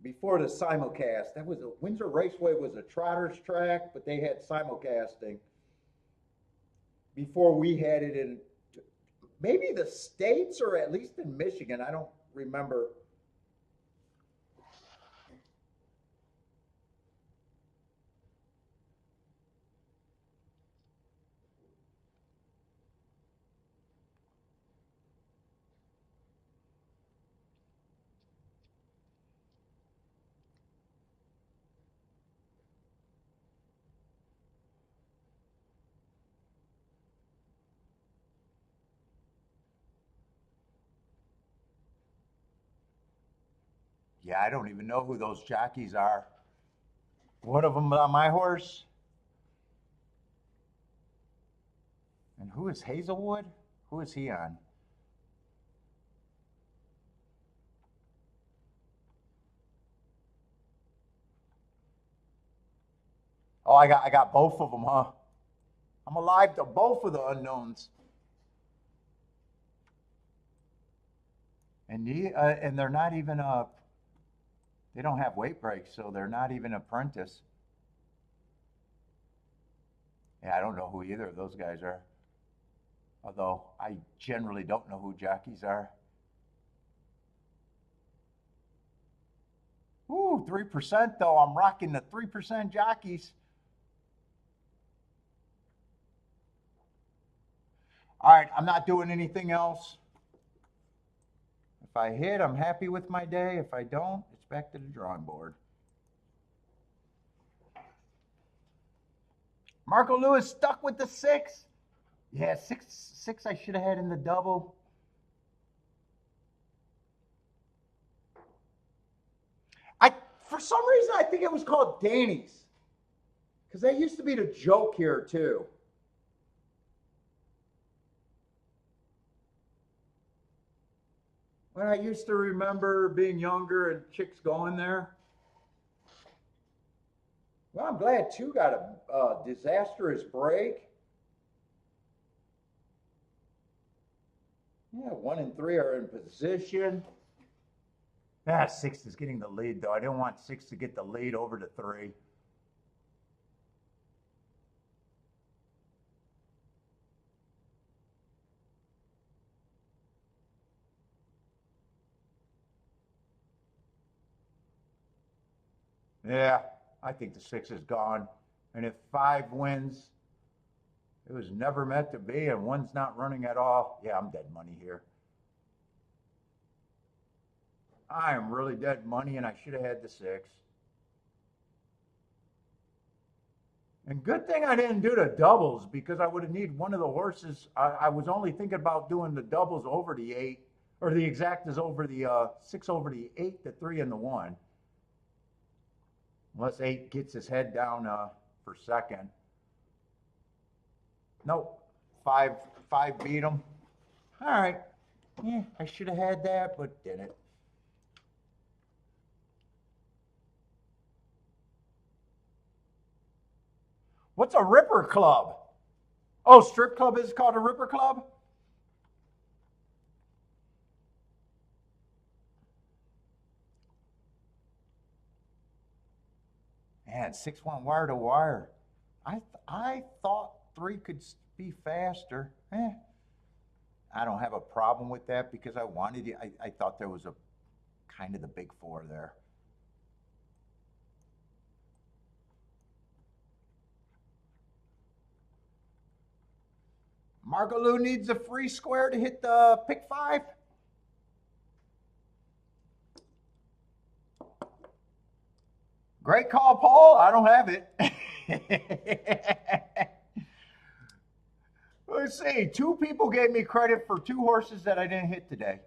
before the simulcast, that was a Windsor Raceway was a trotter's track, but they had simulcasting before we had it in maybe the States or at least in Michigan. I don't remember. Yeah, I don't even know who those jockeys are. One of them on my horse. And who is Hazelwood? Who is he on? Oh, I got both of them, huh? I'm alive to both of the unknowns. And they're not even they don't have weight breaks, so they're not even apprentice. Yeah, I don't know who either of those guys are. Although I generally don't know who jockeys are. Ooh, 3% though. I'm rocking the 3% jockeys. All right, I'm not doing anything else. If I hit, I'm happy with my day. If I don't, it's back to the drawing board. Marco Lewis stuck with the 6. Yeah, six I should have had in the double. For some reason, I think it was called Danny's. Because that used to be the joke here, too. When I used to remember being younger and chicks going there. Well, I'm glad 2 got a disastrous break. Yeah, 1 and 3 are in position. 6 is getting the lead, though. I didn't want 6 to get the lead over to 3. Yeah, I think the 6 is gone. And if 5 wins, it was never meant to be, and 1's not running at all. Yeah, I'm dead money here. I am really dead money, and I should have had the 6. And good thing I didn't do the doubles, because I would have needed one of the horses. I was only thinking about doing the doubles over the 8, or the exactas over the 6 over the 8, the 3, and the 1. Unless 8 gets his head down for second. Nope. 5 beat him. All right. Yeah, I should have had that, but didn't. What's a Ripper Club? Oh, strip club is called a Ripper Club? Man, 6 went wire to wire. I thought 3 could be faster. I don't have a problem with that because I wanted it. I thought there was a kind of the big 4 there. Marco Lou needs a free square to hit the pick 5. Great call, Paul. I don't have it. Let's see. 2 people gave me credit for 2 horses that I didn't hit today.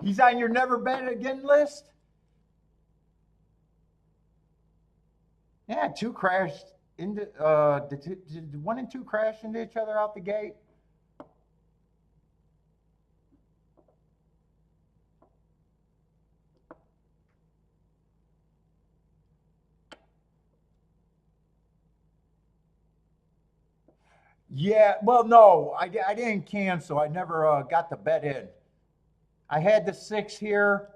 He's on your never bet again list? Yeah, 2 crashed into did 1 and 2 crash into each other out the gate? Yeah, well, no, I didn't cancel. I never got the bet in. I had the 6 here,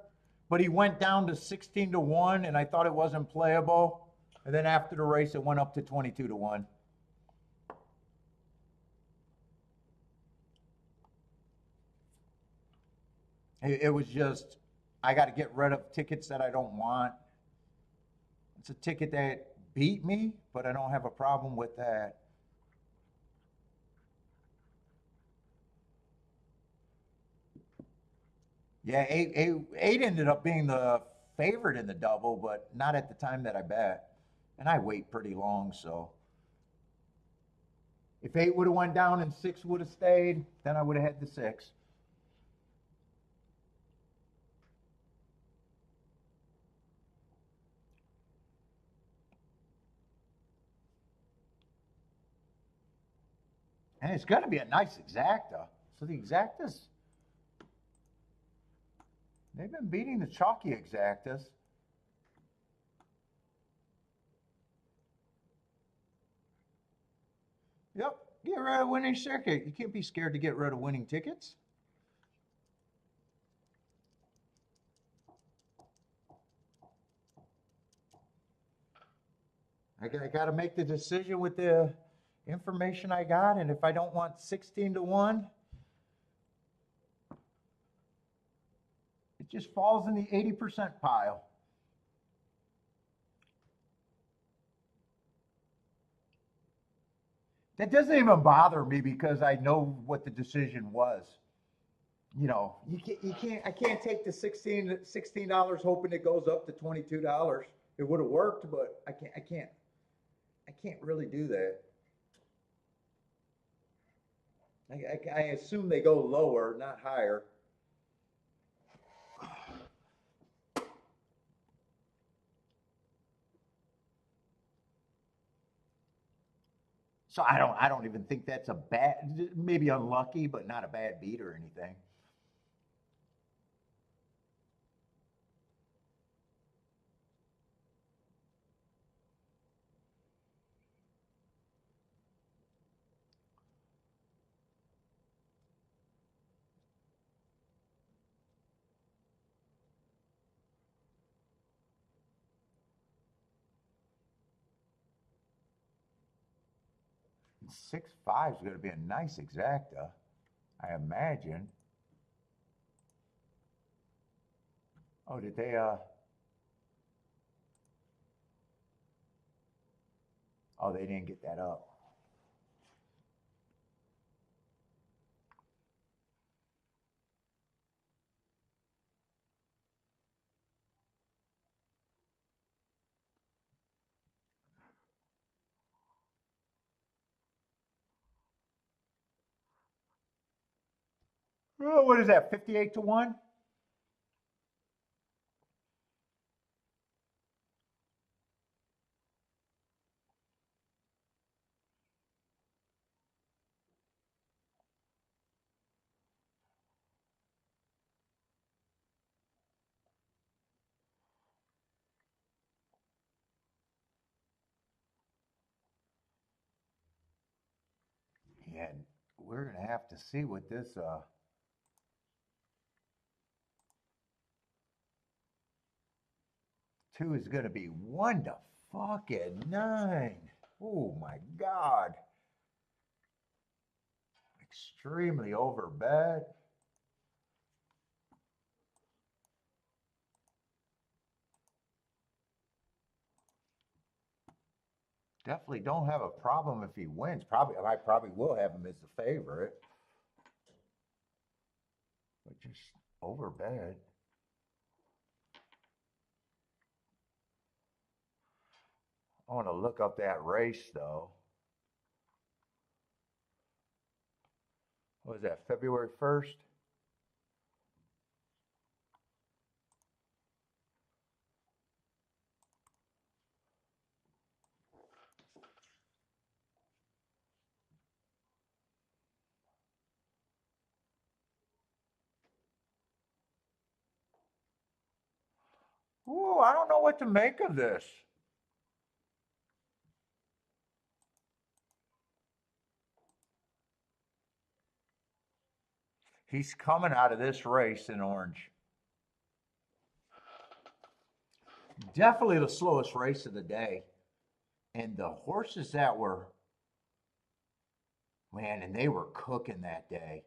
but he went down to 16 to 1, and I thought it wasn't playable. And then after the race, it went up to 22 to 1. It was just, I got to get rid of tickets that I don't want. It's a ticket that beat me, but I don't have a problem with that. Yeah, eight ended up being the favorite in the double, but not at the time that I bet. And I wait pretty long, so if 8 would have went down and 6 would have stayed, then I would have had the 6. And it's going to be a nice exacta. So the exactas, they've been beating the chalky exactas. Yep, get rid of winning circuit. You can't be scared to get rid of winning tickets. I got to make the decision with the information I got, and if I don't want 16 to 1, it just falls in the 80% pile. That doesn't even bother me because I know what the decision was. You know, I can't take the $16 hoping it goes up to $22. It would have worked, but I can't really do that. I assume they go lower, not higher. So I don't even think that's a bad, maybe unlucky, but not a bad beat or anything. And 6.5 is going to be a nice exacta, I imagine. Oh, did they? Oh, they didn't get that up. Oh, what is that? 58 to 1? Yeah, we're gonna have to see what this 2 is gonna be. 1 to fucking 9. Oh my god. Extremely overbet. Definitely don't have a problem if he wins. Probably I probably will have him as the favorite. But just overbet. I want to look up that race though. What was that, February 1st? Ooh, I don't know what to make of this. He's coming out of this race in orange. Definitely the slowest race of the day. And the horses that were, man, and they were cooking that day.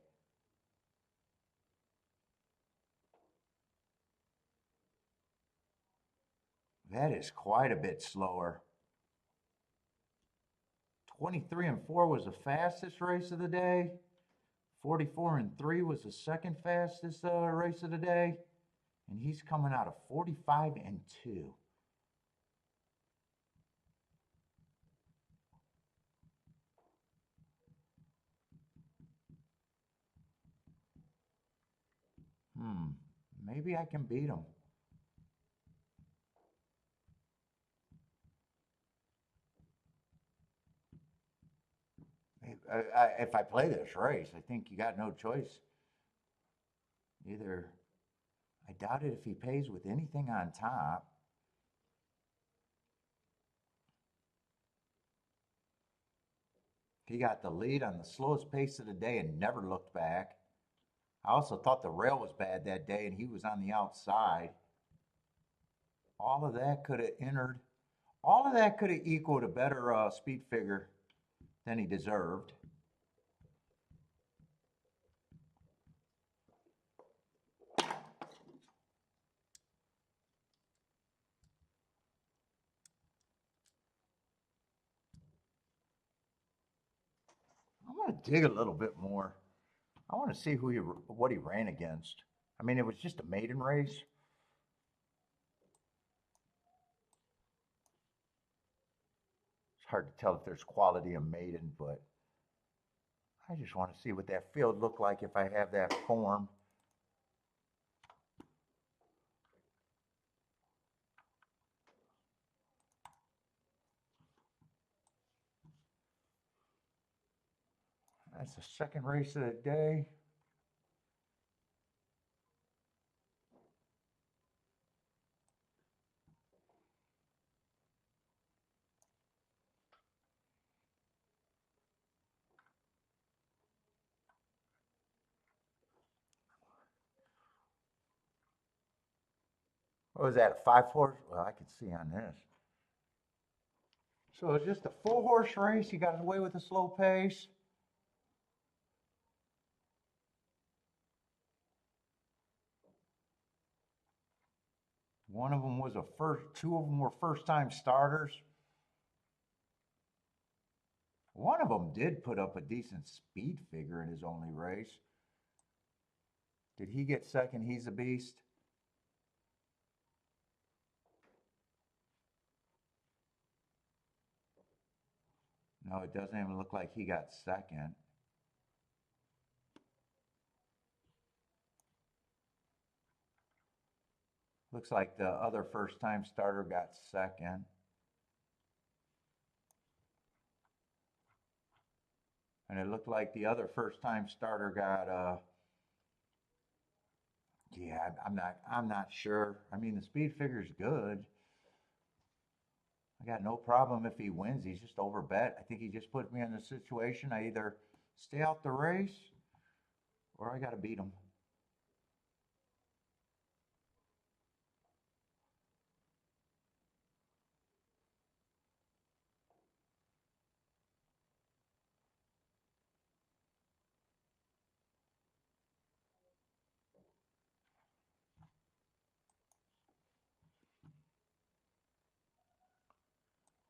That is quite a bit slower. 23 and 4 was the fastest race of the day. 44 and 3 was the second fastest race of the day. And he's coming out of 45 and 2. Maybe I can beat him. If I play this race, I think you got no choice. Either, I doubt it if he pays with anything on top. He got the lead on the slowest pace of the day and never looked back. I also thought the rail was bad that day and he was on the outside. All of that could have entered. All of that could have equaled a better speed figure than he deserved. I want to dig a little bit more. I want to see what he ran against. I mean, it was just a maiden race. It's hard to tell if there's quality in maiden, but I just want to see what that field looked like if I have that form. That's the second race of the day. What was that, a 5 horse? Well, I could see on this. So it's just a 4 horse race. You got away with a slow pace. One of them was a first, two of them were first time starters. One of them did put up a decent speed figure in his only race. Did he get second? He's a beast. No, it doesn't even look like he got second. Looks like the other first time starter got second. And it looked like the other first time starter got yeah, I'm not sure. I mean, the speed figure's good. I got no problem if he wins. He's just overbet. I think he just put me in a situation. I either stay out the race or I got to beat him.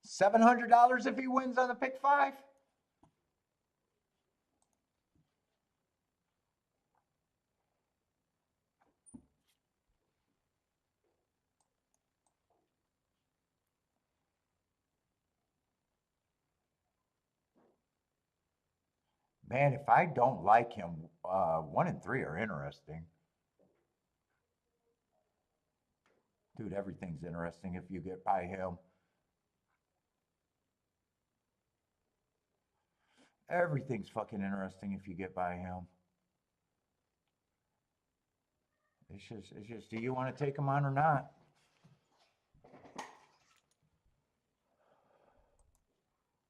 $700 if he wins on the pick five. Man, if I don't like him, 1 and 3 are interesting. Dude, everything's interesting if you get by him. Everything's fucking interesting if you get by him. It's just, do you want to take him on or not?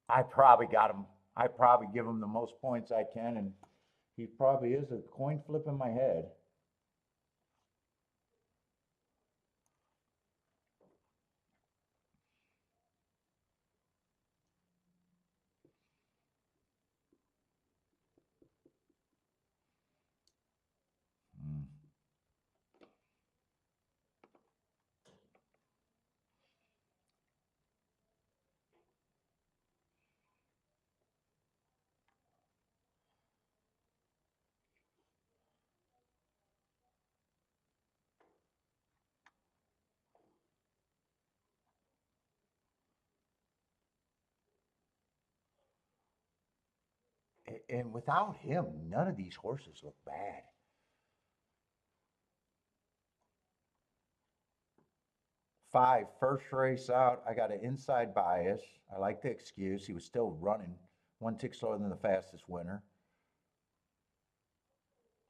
I probably got him. I probably give him the most points I can, and he probably is a coin flip in my head. Mm. And without him, none of these horses look bad. First race out, I got an inside bias. I like the excuse. He was still running 1 tick slower than the fastest winner.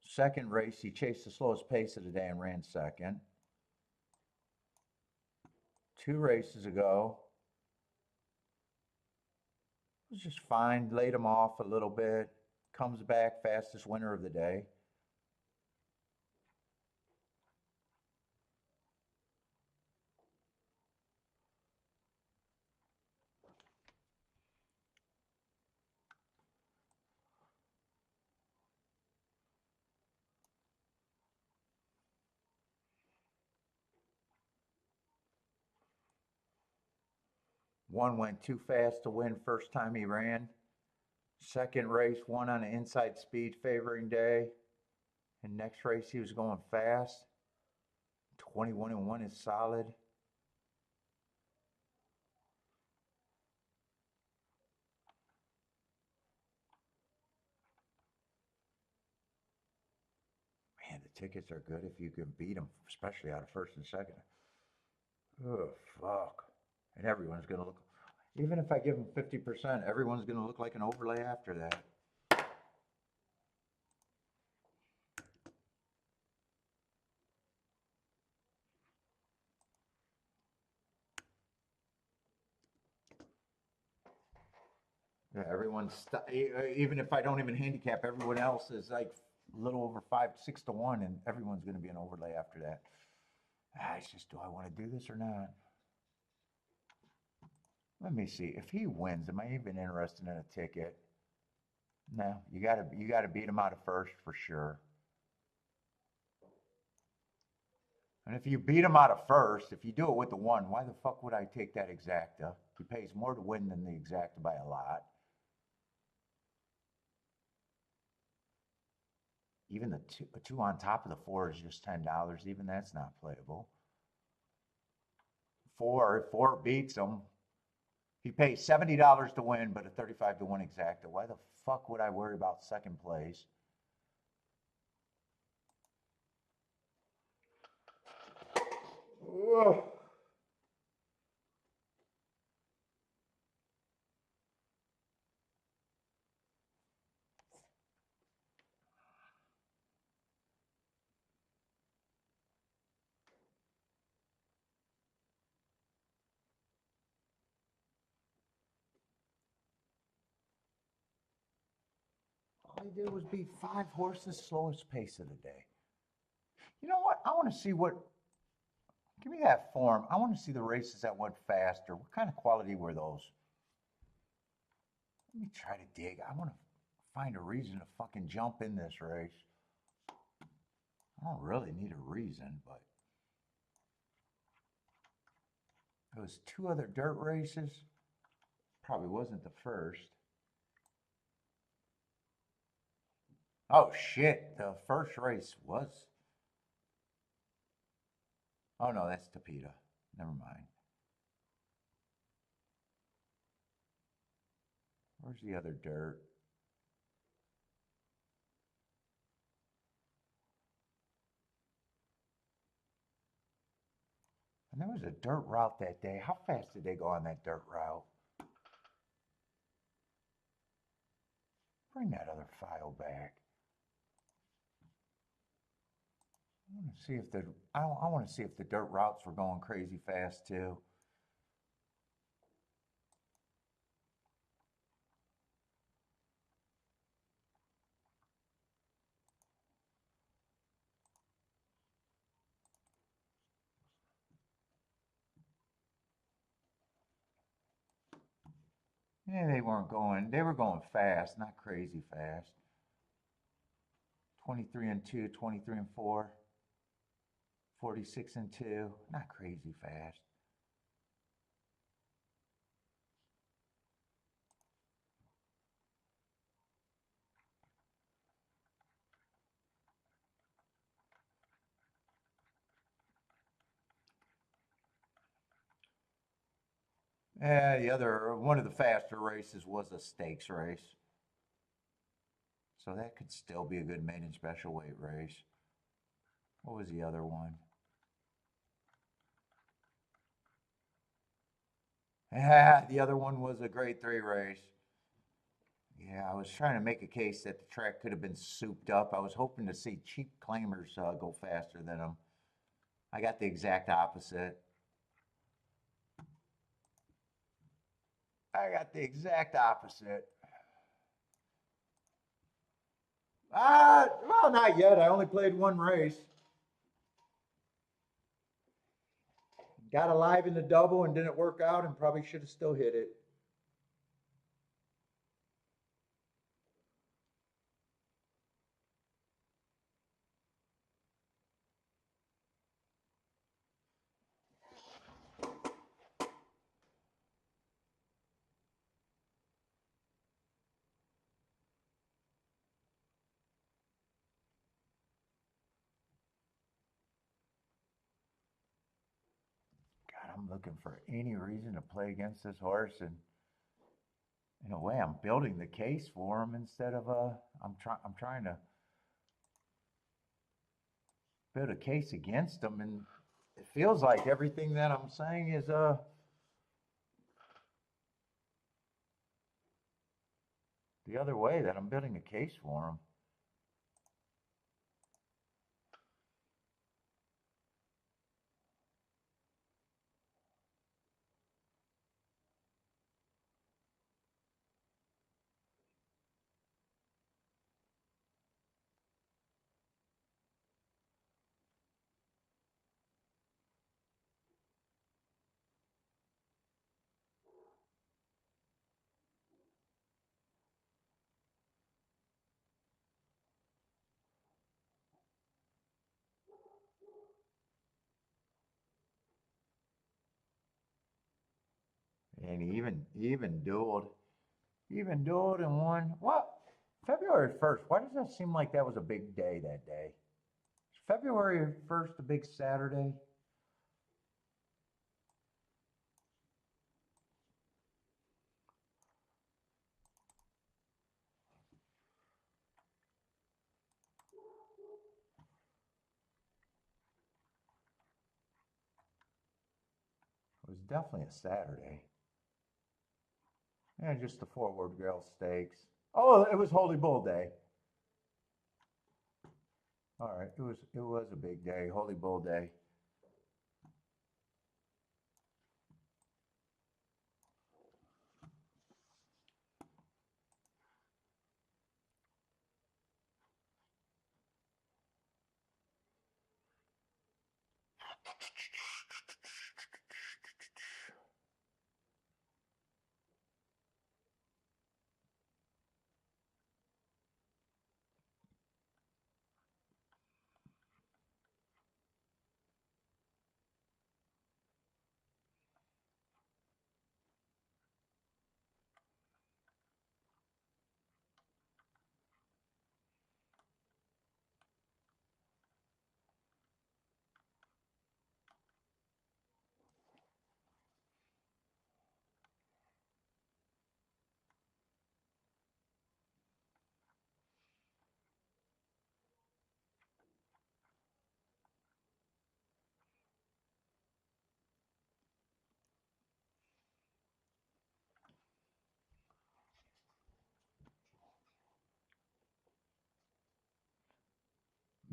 Second race, he chased the slowest pace of the day and ran second. 2 races ago, it was just fine, laid him off a little bit, comes back, fastest winner of the day. One went too fast to win first time he ran. Second race, won on an inside speed favoring day. And next race, he was going fast. 21-1 is solid. Man, the tickets are good if you can beat them, especially out of first and second. Oh, fuck. And everyone's going to look, even if I give them 50%, everyone's going to look like an overlay after that. Yeah, even if I don't even handicap, everyone else is like a little over 5-6-1, and everyone's going to be an overlay after that. It's just, do I want to do this or not? Let me see. If he wins, am I even interested in a ticket? No, you gotta beat him out of first for sure. And if you beat him out of first, if you do it with the 1, why the fuck would I take that exacta? He pays more to win than the exacta by a lot. Even the two on top of the 4 is just $10. Even that's not playable. 4 beats him. He pays $70 to win, but a 35-1 exacta. Why the fuck would I worry about second place? Ugh. All he did was beat 5 horses slowest pace of the day. You know what? I want to see what. Give me that form. I want to see the races that went faster. What kind of quality were those? Let me try to dig. I want to find a reason to fucking jump in this race. I don't really need a reason, but there was 2 other dirt races. Probably wasn't the first. Oh shit, the first race was. Oh no, that's Tapeta. Never mind. Where's the other dirt? And there was a dirt route that day. How fast did they go on that dirt route? Bring that other file back. I want to see if I want to see if the dirt routes were going crazy fast too. Yeah, they were going fast, not crazy fast. 23-2, 23-4, 46-2, not crazy fast. Yeah, one of the faster races was a stakes race. So that could still be a good maiden special weight race. What was the other one? Yeah, the other one was a grade 3 race. Yeah, I was trying to make a case that the track could have been souped up. I was hoping to see cheap claimers go faster than them. I got the exact opposite. I got the exact opposite. Well, not yet. I only played one race. Got alive in the double and didn't work out and probably should have still hit it. God, I'm looking for any reason to play against this horse, and in a way, I'm building the case for him instead of I'm trying to build a case against him, and it feels like everything that I'm saying is the other way, that I'm building a case for him. And even dueled and won. What? February 1st. Why does that seem like that was a big day that day? Is February 1st a big Saturday? It was definitely a Saturday. Yeah, just the Forward Grill Stakes. Oh, it was Holy Bull Day. All right, it was a big day, Holy Bull Day.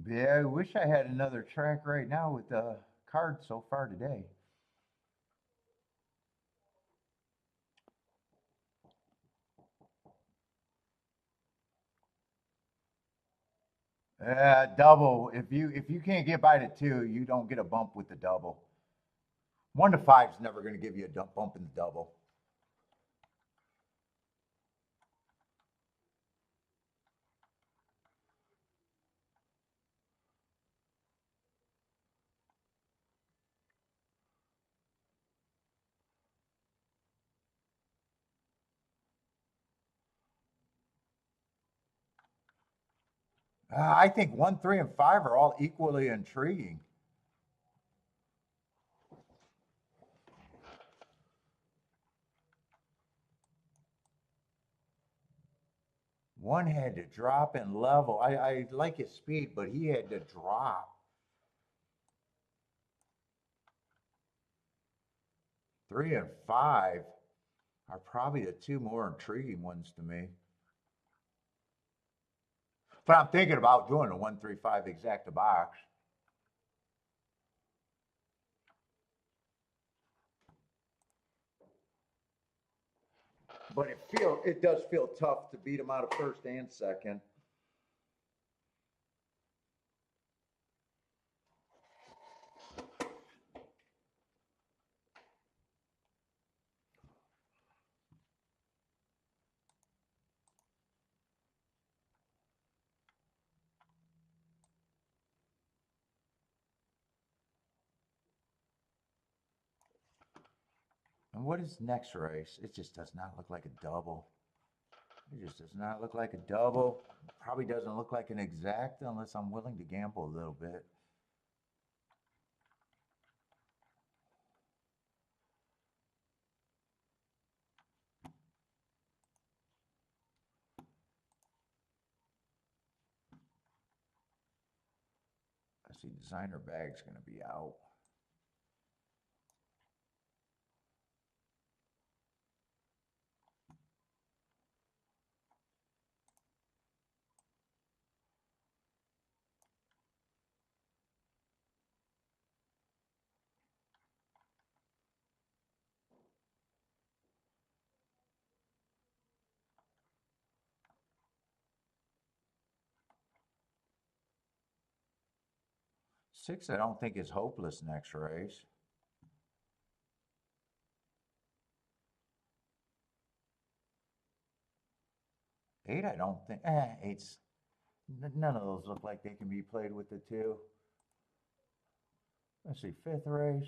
Yeah, I wish I had another track right now with the cards so far today. Double. If you can't get by the two, you don't get a bump with the double. 1 to 5 is never going to give you a bump in the double. I think 1, 3, and 5 are all equally intriguing. One had to drop and level. I like his speed, but he had to drop. 3 and 5 are probably the two more intriguing ones to me. But I'm thinking about doing a 135 exacta box. But it does feel tough to beat them out of first and second. And what is next race? It just does not look like a double. It just does not look like a double. Probably doesn't look like an exact unless I'm willing to gamble a little bit. I see designer bag's going to be out. Six, I don't think is hopeless next race. Eight, I don't think. Eight's. None of those look like they can be played with the two. Let's see, fifth race.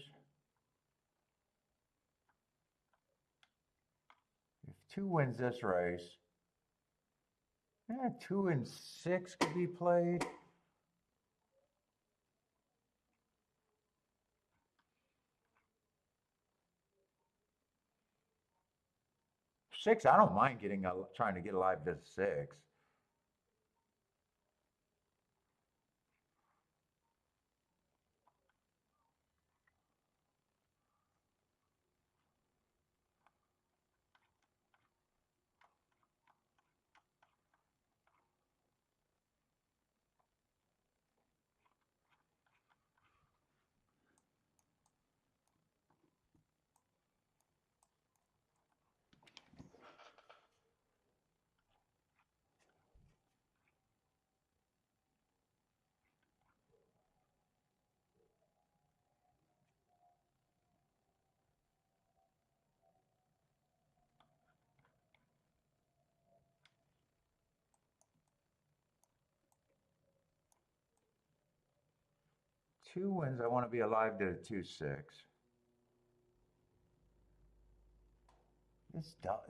If two wins this race, 2 and 6 could be played. Six, I don't mind trying to get a live to six. Two wins, I want to be alive to the 2-6.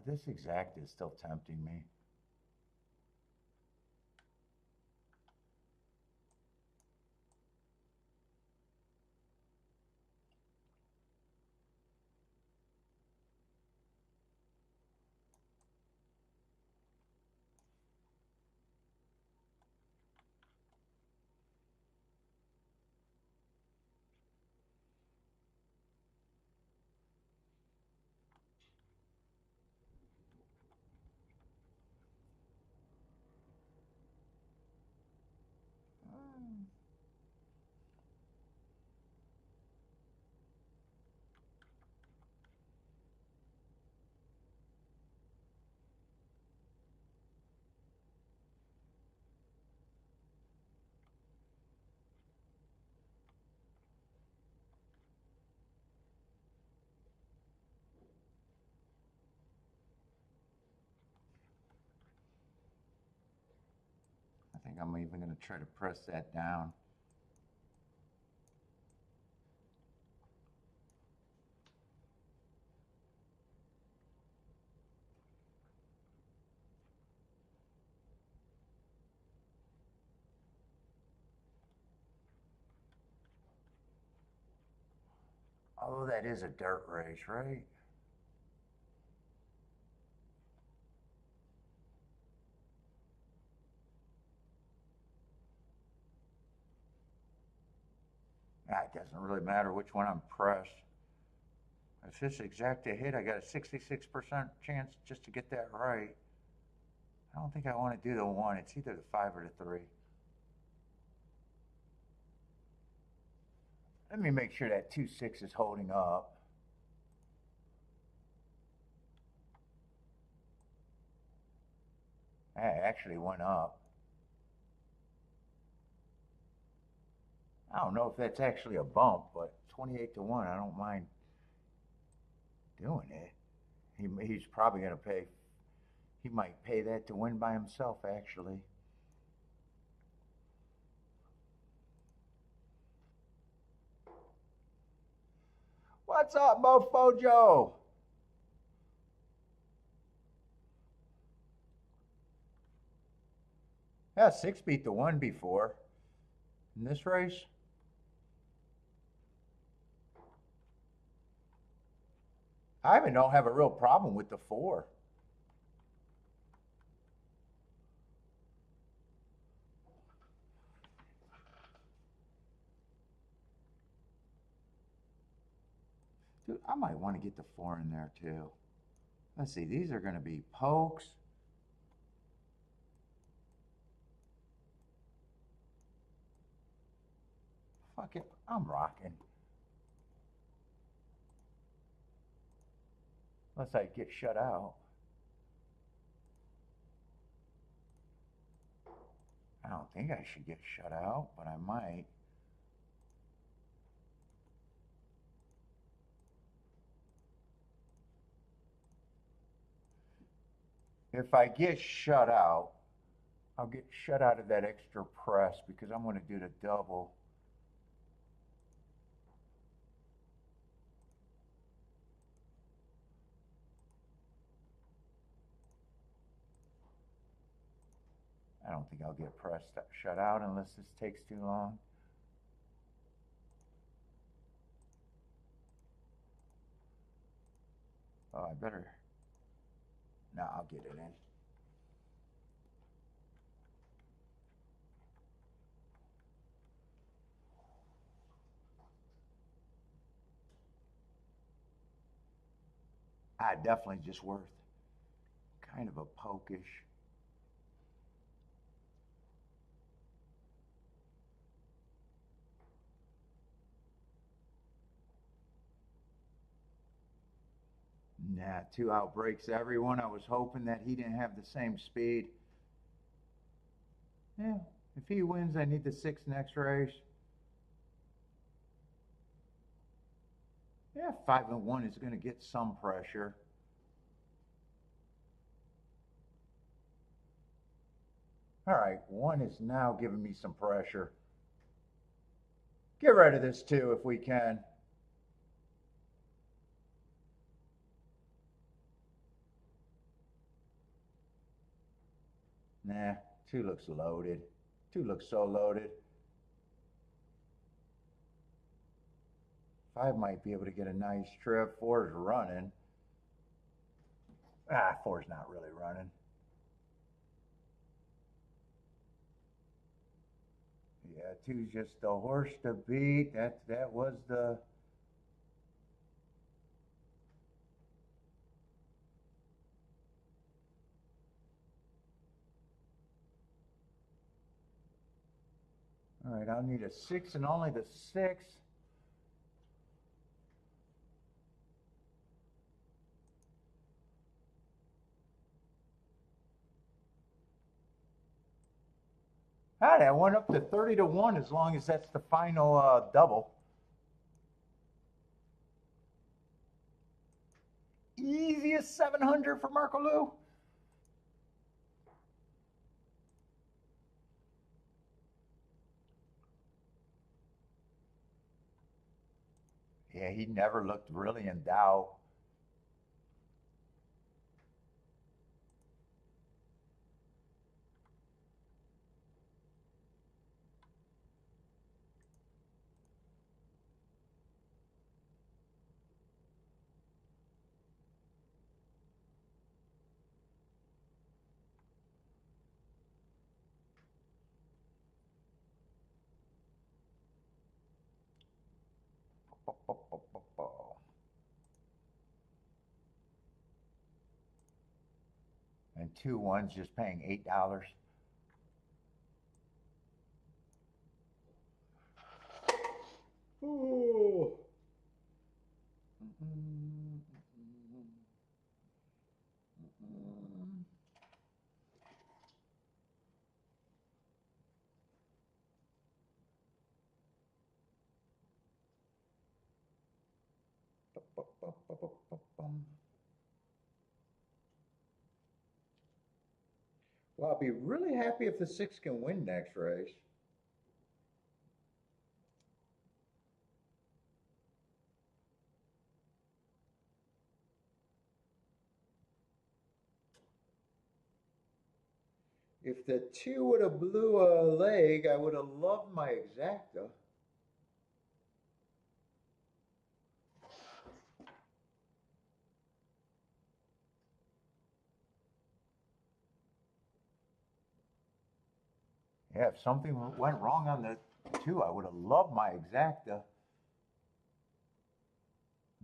This exact is still tempting me. I think I'm even going to try to press that down. Although that is a dirt race, right? It doesn't really matter which one I'm pressed. If this exact a hit, I got a 66% chance just to get that right. I don't think I want to do the 1. It's either the 5 or the 3. Let me make sure that 2-6 is holding up. That actually went up. I don't know if that's actually a bump, but 28 to 1, I don't mind doing it. He's probably going to pay. He might pay that to win by himself, actually. What's up, Mofo Joe? Yeah, 6 beat the 1 before. In this race? I even don't have a real problem with the 4. Dude, I might want to get the 4 in there too. Let's see, these are going to be pokes. Fuck it, I'm rocking. Unless I get shut out. I don't think I should get shut out, but I might. If I get shut out, I'll get shut out of that extra press because I'm going to do the double. I don't think I'll get shut out unless this takes too long. Oh, I better. No, I'll get it in. Definitely just worth kind of a pokish. Nah, 2 outbreaks everyone. I was hoping that he didn't have the same speed. Yeah, if he wins, I need the 6 next race. Yeah, 5 and 1 is going to get some pressure. All right, 1 is now giving me some pressure. Get rid of this 2 if we can. Nah, 2 looks loaded. 2 looks so loaded. 5 might be able to get a nice trip. 4's running. 4's not really running. Yeah, 2's just the horse to beat. That was the. All right, I'll need a 6 and only the 6. That went up to 30 to 1 as long as that's the final double. Easiest 700 for Marco Lou. Yeah, he never looked really in doubt. And 2-1's just paying $8. Ooh. Well, I'll be really happy if the 6 can win next race. If the 2 would have blew a leg, I would have loved my exacta. Yeah, if something went wrong on the 2, I would have loved my exacta.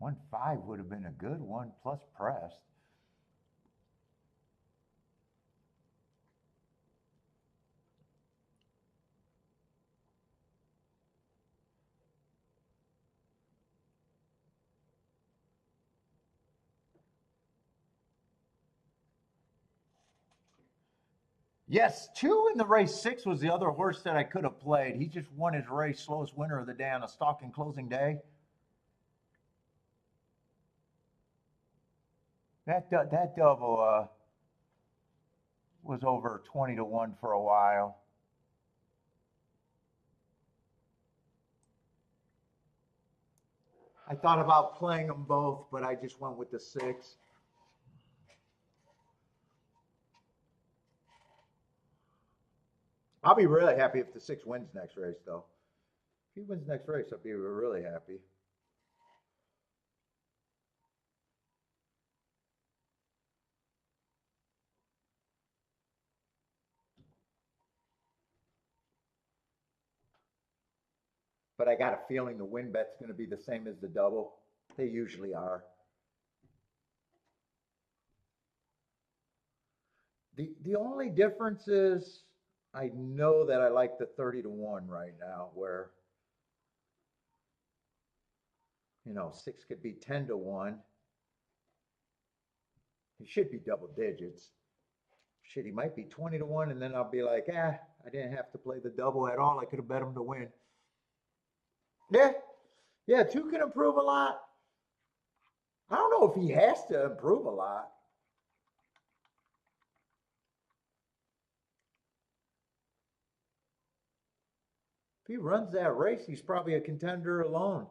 1-5 would have been a good one, plus pressed. Yes, 2 in the race. 6 was the other horse that I could have played. He just won his race, slowest winner of the day on a stalking closing day. That double was over 20-1 for a while. I thought about playing them both, but I just went with the 6. I'll be really happy if the 6 wins next race, though. If he wins next race, I'll be really happy. But I got a feeling the win bet's going to be the same as the double. They usually are. The only difference is I know that I like the 30-1 right now, where 6 could be 10-1. He should be double digits. Shit, he might be 20-1, and then I'll be like, I didn't have to play the double at all. I could have bet him to win. Yeah, 2 can improve a lot. I don't know if he has to improve a lot. If he runs that race, he's probably a contender alone.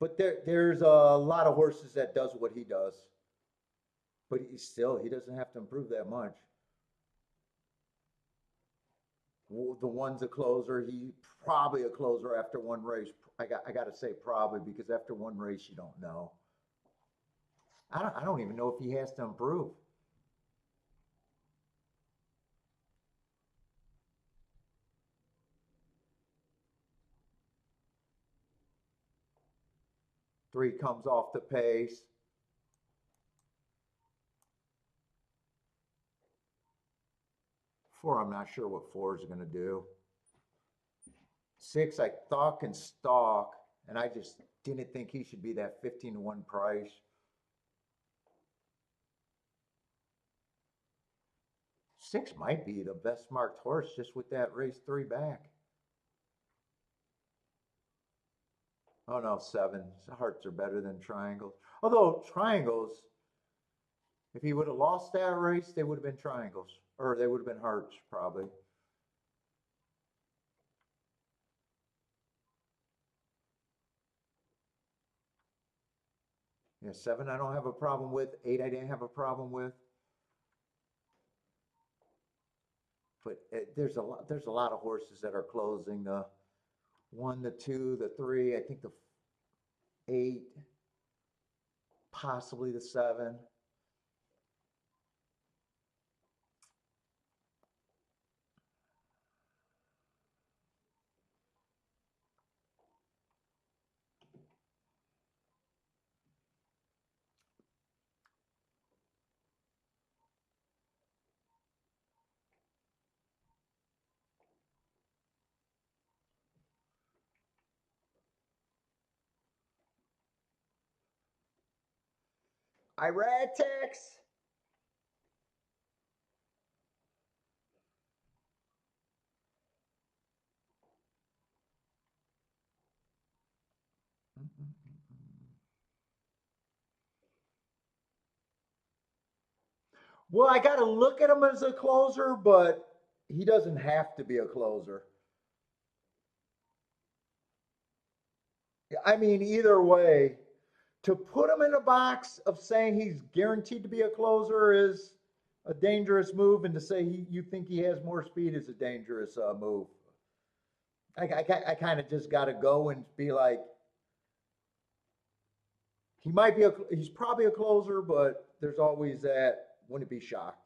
But there's a lot of horses that does what he does. But he doesn't have to improve that much. The one's a closer. He probably a closer after one race. I got to say probably, because after one race you don't know. I don't even know if he has to improve. Three comes off the pace. Four, I'm not sure what four is going to do. Six, I thought can stalk, and I just didn't think he should be that 15-1 price. Six might be the best marked horse just with that race 3 back. Oh no, 7. Hearts are better than triangles. Although triangles, if he would have lost that race, they would have been triangles. Or they would have been hearts, probably. Yeah, 7 I don't have a problem with. 8 I didn't have a problem with. But there's a lot of horses that are closing. The 1, the 2, the 3, I think the 8, possibly the 7. Iratics. Well, I got to look at him as a closer, but he doesn't have to be a closer. I mean, either way, to put him in a box of saying he's guaranteed to be a closer is a dangerous move, and to say you think he has more speed is a dangerous move. I kind of just got to go and be like, he's probably a closer, but there's always that. Wouldn't be shocked.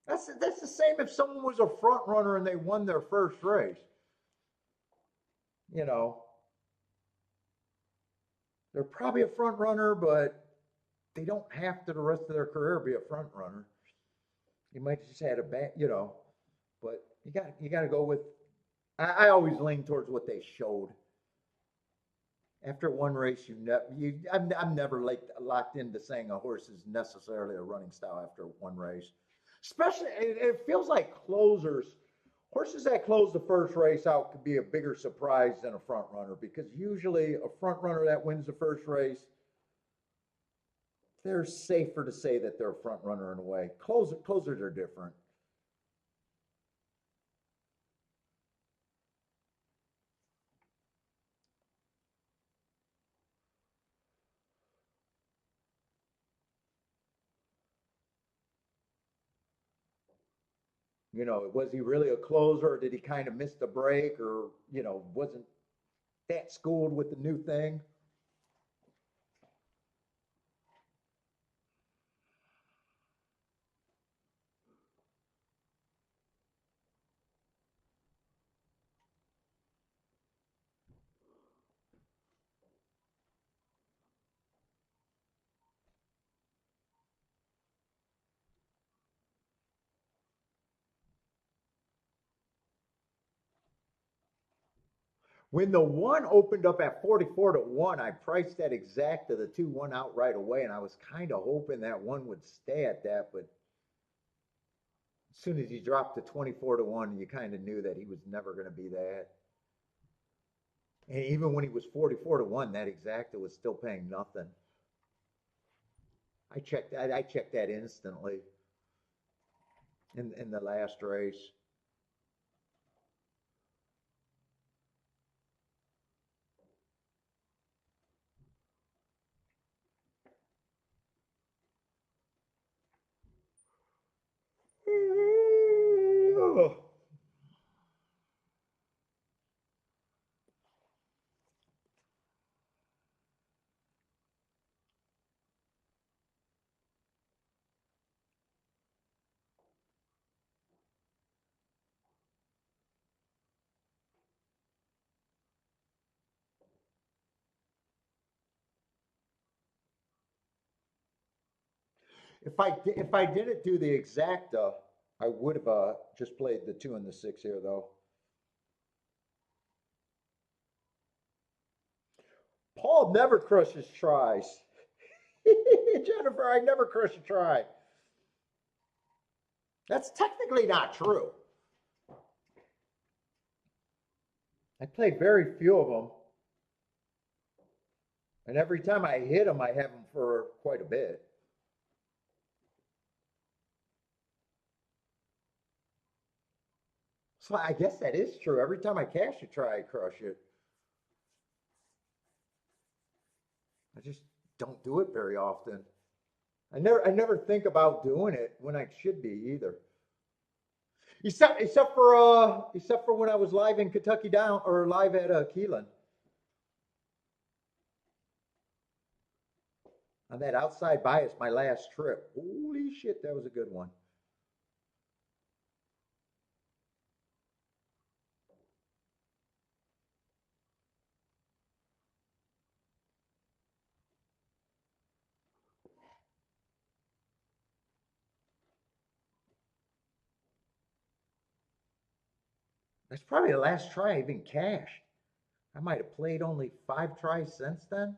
That's the same if someone was a front runner and they won their first race. You know, they're probably a front runner, but they don't have to the rest of their career be a front runner. You might just had a bad, but you got to go with. I always lean towards what they showed. After one race, I'm never like locked into saying a horse is necessarily a running style after one race. Especially, it feels like horses that close the first race out could be a bigger surprise than a front runner, because usually a front runner that wins the first race, they're safer to say that they're a front runner in a way. Closers are different. Was he really a closer, or did he kind of miss the break, or wasn't that schooled with the new thing? When the one opened up at 44-1, I priced that exact to the 2-1 out right away, and I was kind of hoping that one would stay at that. But as soon as he dropped to 24-1, you kind of knew that he was never going to be that. And even when he was 44-1, that exacta was still paying nothing. I checked that instantly in the last race. If I didn't do the exacta, I would have just played the 2 and the 6 here though. Paul never crushes tries. Jennifer, I never crush a try. That's technically not true. I play very few of them, and every time I hit them, I have them for quite a bit. So I guess that is true. Every time I cash a try, I crush it. I just don't do it very often. I never think about doing it when I should be either. Except for when I was live in Kentucky Down, or live at Keelan on that outside bias, my last trip. Holy shit, that was a good one. That's probably the last try I even cashed. I might have played only 5 tries since then.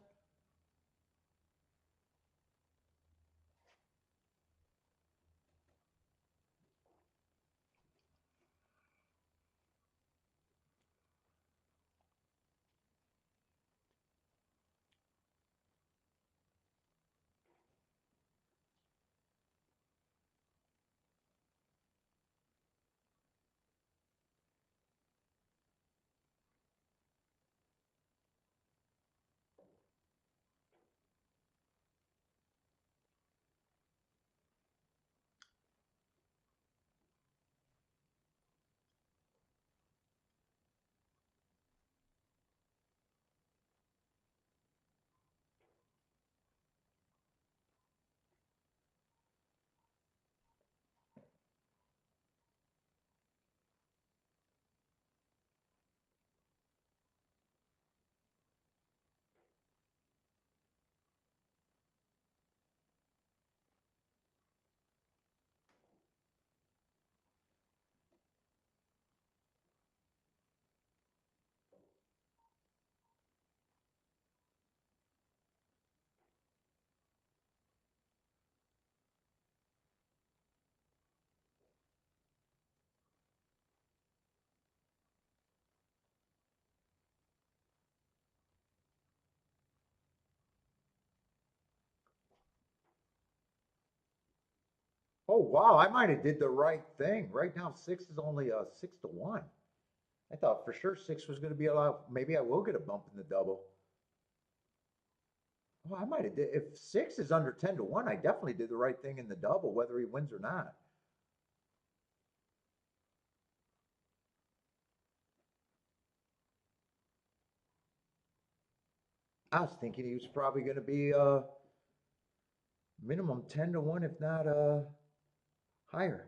Oh wow, I might have did the right thing. Right now, six is only 6 to 1. I thought for sure six was going to be a lot. Maybe I will get a bump in the double. Oh, I might have did. If six is under 10 to 1, I definitely did the right thing in the double, whether he wins or not. I was thinking he was probably going to be minimum 10 to 1, if not higher.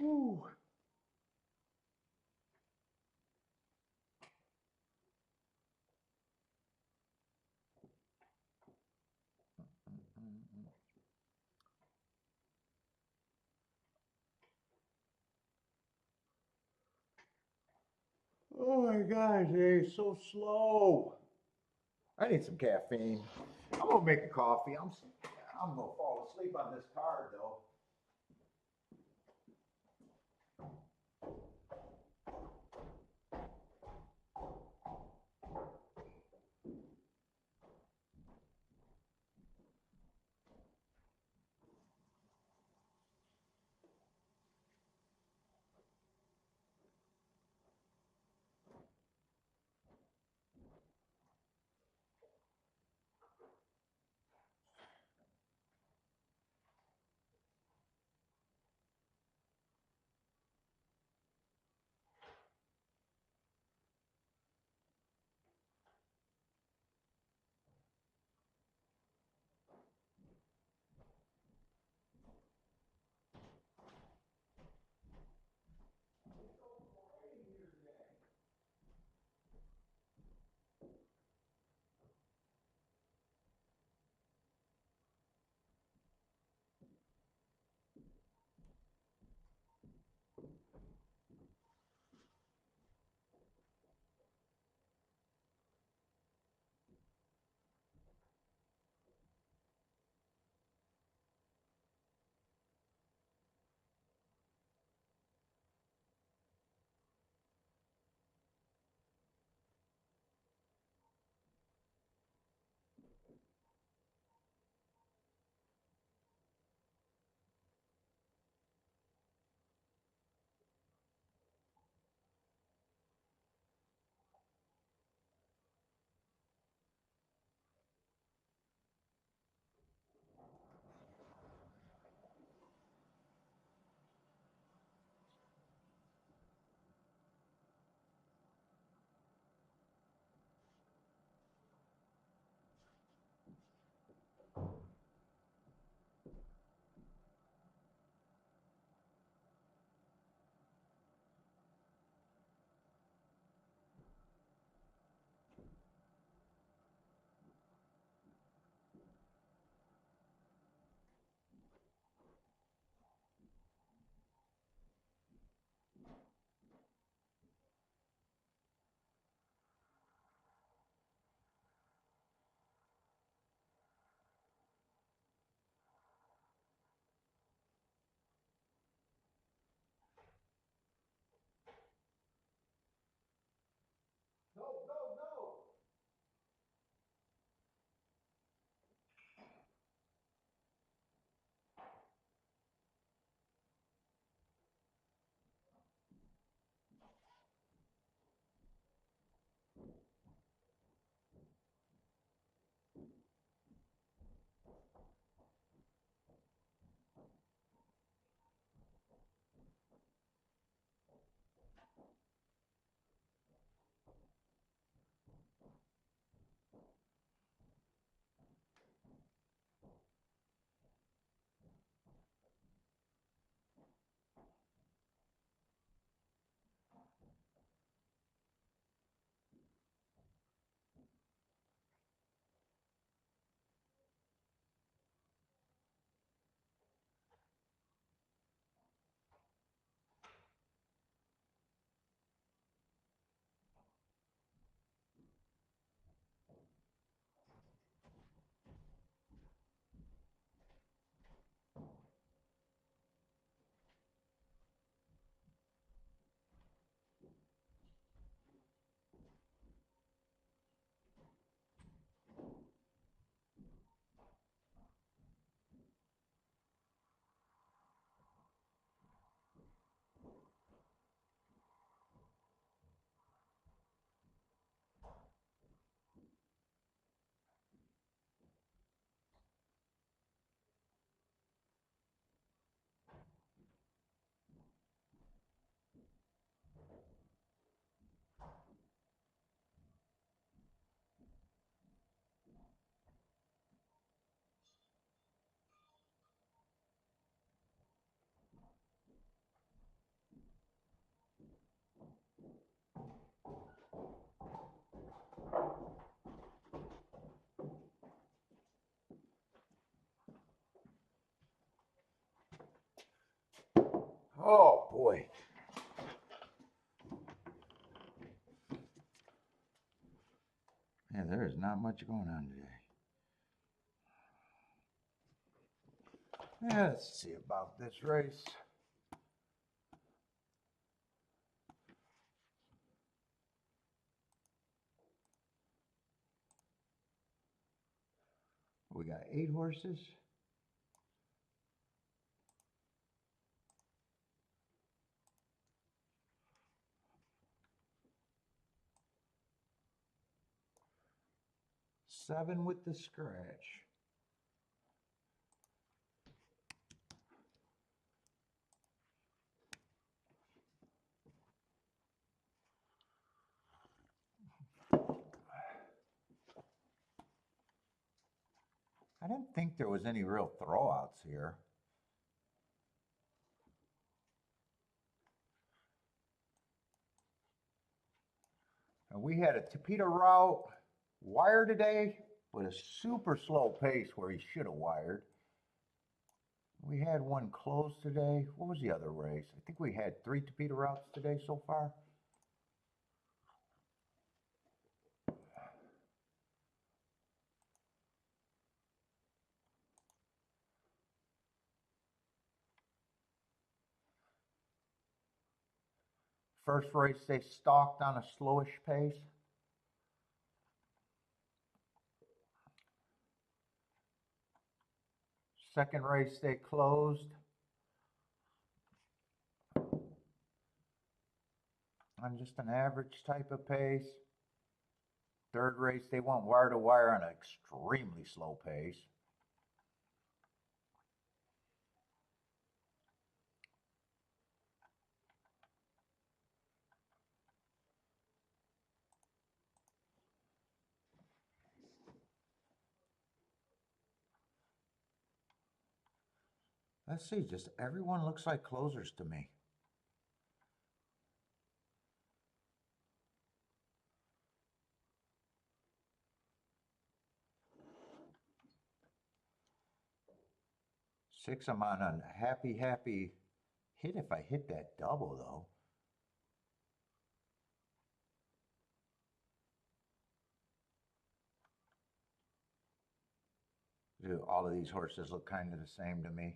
Ooh. Oh my gosh, it's so slow. I need some caffeine. I'm gonna make a coffee. I'm gonna fall asleep on this card though. Oh boy. Yeah, there is not much going on today. Yeah, let's see about this race. We got 8 horses. Seven with the scratch. I didn't think there was any real throwouts here. And we had a Tapeta route wire today with a super slow pace where he should have wired. We had one closed today. What was the other race? I think we had 3 Tapeta routes today so far. First race they stalked on a slowish pace. Second race they closed on just an average type of pace. Third race they went wire to wire on an extremely slow pace. Let's see, just everyone looks like closers to me. Six, I'm on a happy hit if I hit that double though. Dude, all of these horses look kind of the same to me.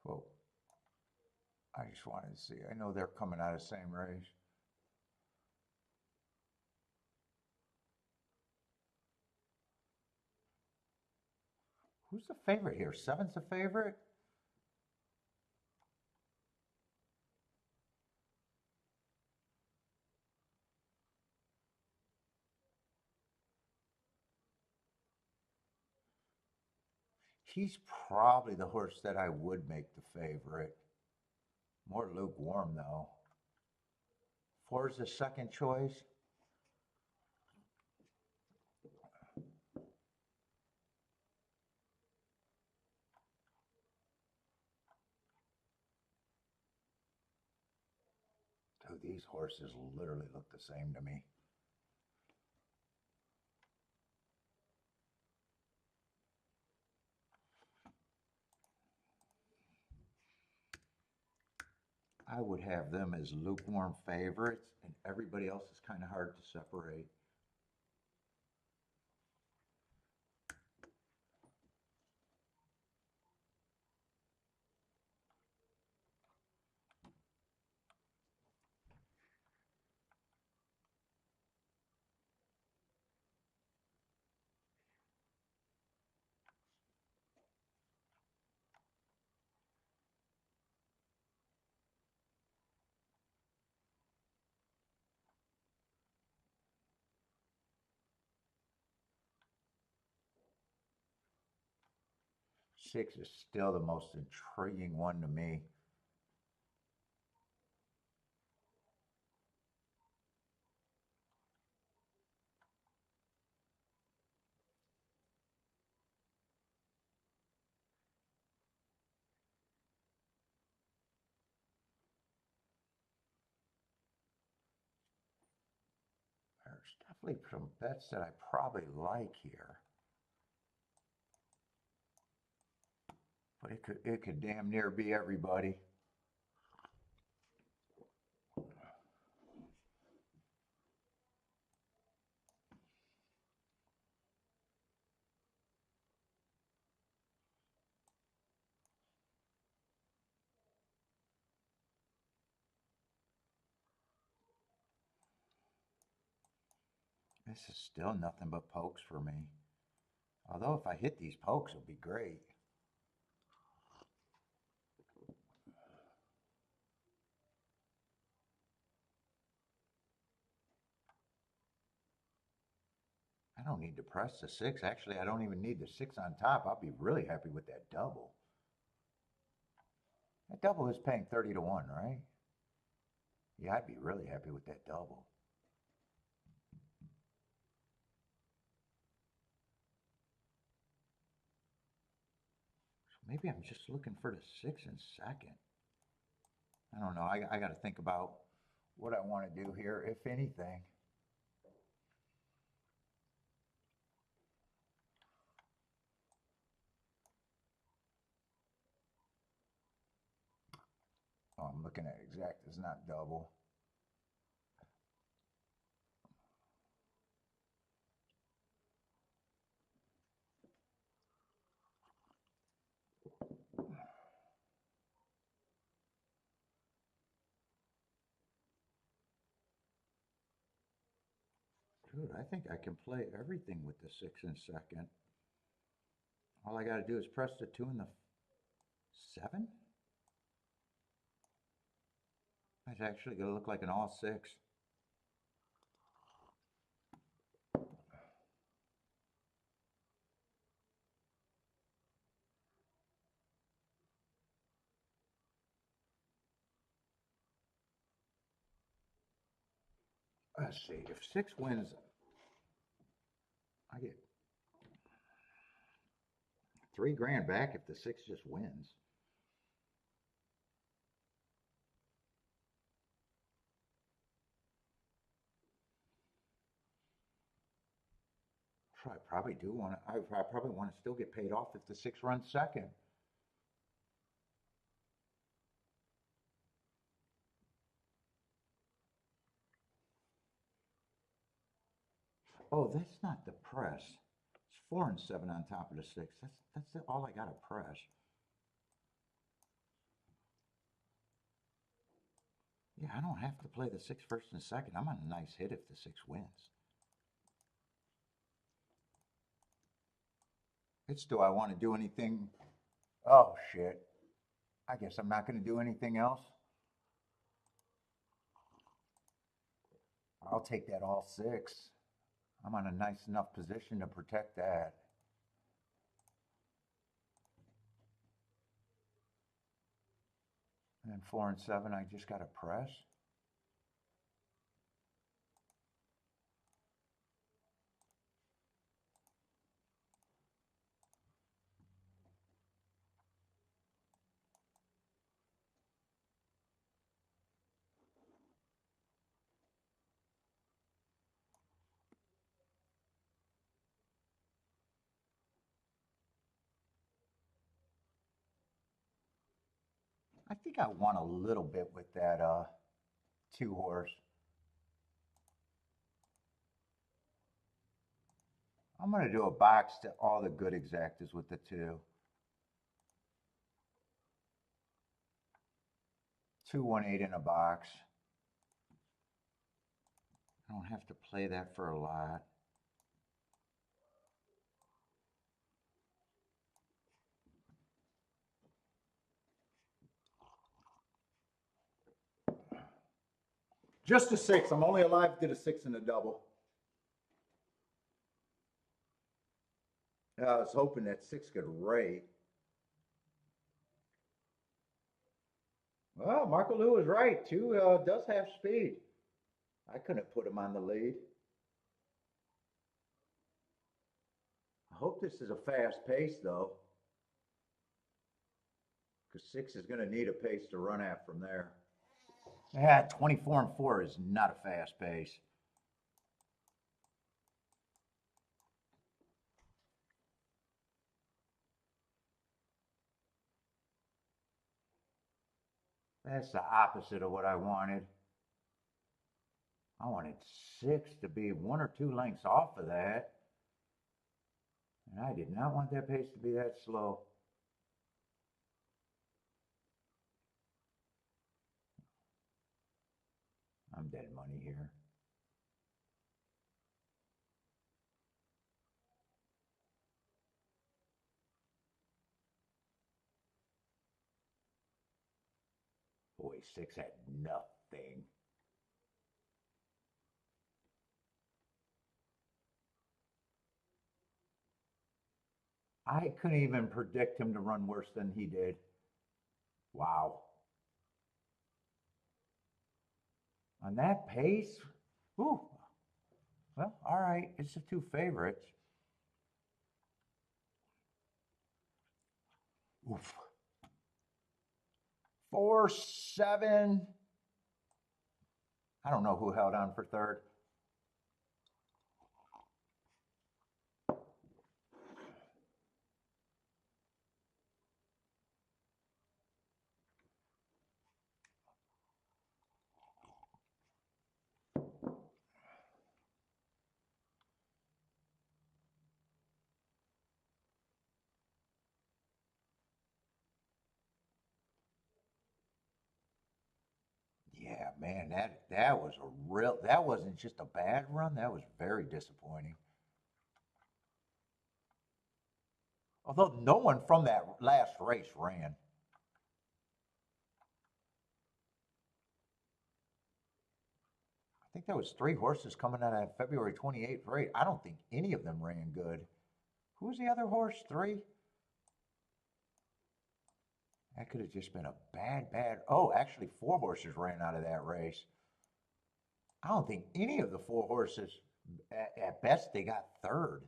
Well, I just wanted to see. I know they're coming out of the same race. Who's the favorite here? Seven's the favorite? He's probably the horse that I would make the favorite. More lukewarm though. Four's the second choice. Dude, these horses literally look the same to me. I would have them as lukewarm favorites, and everybody else is kind of hard to separate. Six is still the most intriguing one to me. There's definitely some bets that I probably like here. But it could damn near be everybody. This is still nothing but pokes for me. Although if I hit these pokes, it'll be great. I don't need to press the six. Actually, I don't even need the six on top. I'll be really happy with that double. That double is paying 30 to 1, right? Yeah, I'd be really happy with that double. So maybe I'm just looking for the six and second. I don't know. I got to think about what I want to do here, if anything. Oh, I'm looking at exact. It's not double. Dude, I think I can play everything with the six and second. All I got to do is press the two and the seven. That's actually going to look like an all six. Let's see. If six wins, I get $3 grand back if the six just wins. I probably do want to. I probably want to still get paid off if the six runs second. Oh, that's not the press. It's 4 and 7 on top of the six. That's all I got to press. Yeah, I don't have to play the six first and second. I'm on a nice hit if the six wins. It's do I want to do anything? Oh shit. I guess I'm not going to do anything else. I'll take that all six. I'm on a nice enough position to protect that. And then 4 and 7, I just got to press. I think I won a little bit with that two horse. I'm going to do a box to all the good exactas with the two. 2 1 8 in a box. I don't have to play that for a lot. Just a six. I'm only alive to the six and a double. I was hoping that six could rate. Well, Marco Lou was right. Two does have speed. I couldn't put him on the lead. I hope this is a fast pace, though, because 6 is going to need a pace to run at from there. Yeah, 24 and 4 is not a fast pace. That's the opposite of what I wanted. I wanted 6 to be 1 or 2 lengths off of that. And I did not want that pace to be that slow. I'm dead money here. Boy, 6 had nothing. I couldn't even predict him to run worse than he did. Wow. On that pace? Ooh. Well, all right. It's the 2 favorites. Oof. 4, 7. I don't know who held on for third. Yeah, man, that was a real, that wasn't just a bad run, that was very disappointing. Although no one from that last race ran. I think there was 3 horses coming out of February 28th race. I don't think any of them ran good. Who was the other horse? 3? That could have just been a bad. Oh, actually, 4 horses ran out of that race. I don't think any of the 4 horses, at best, they got third.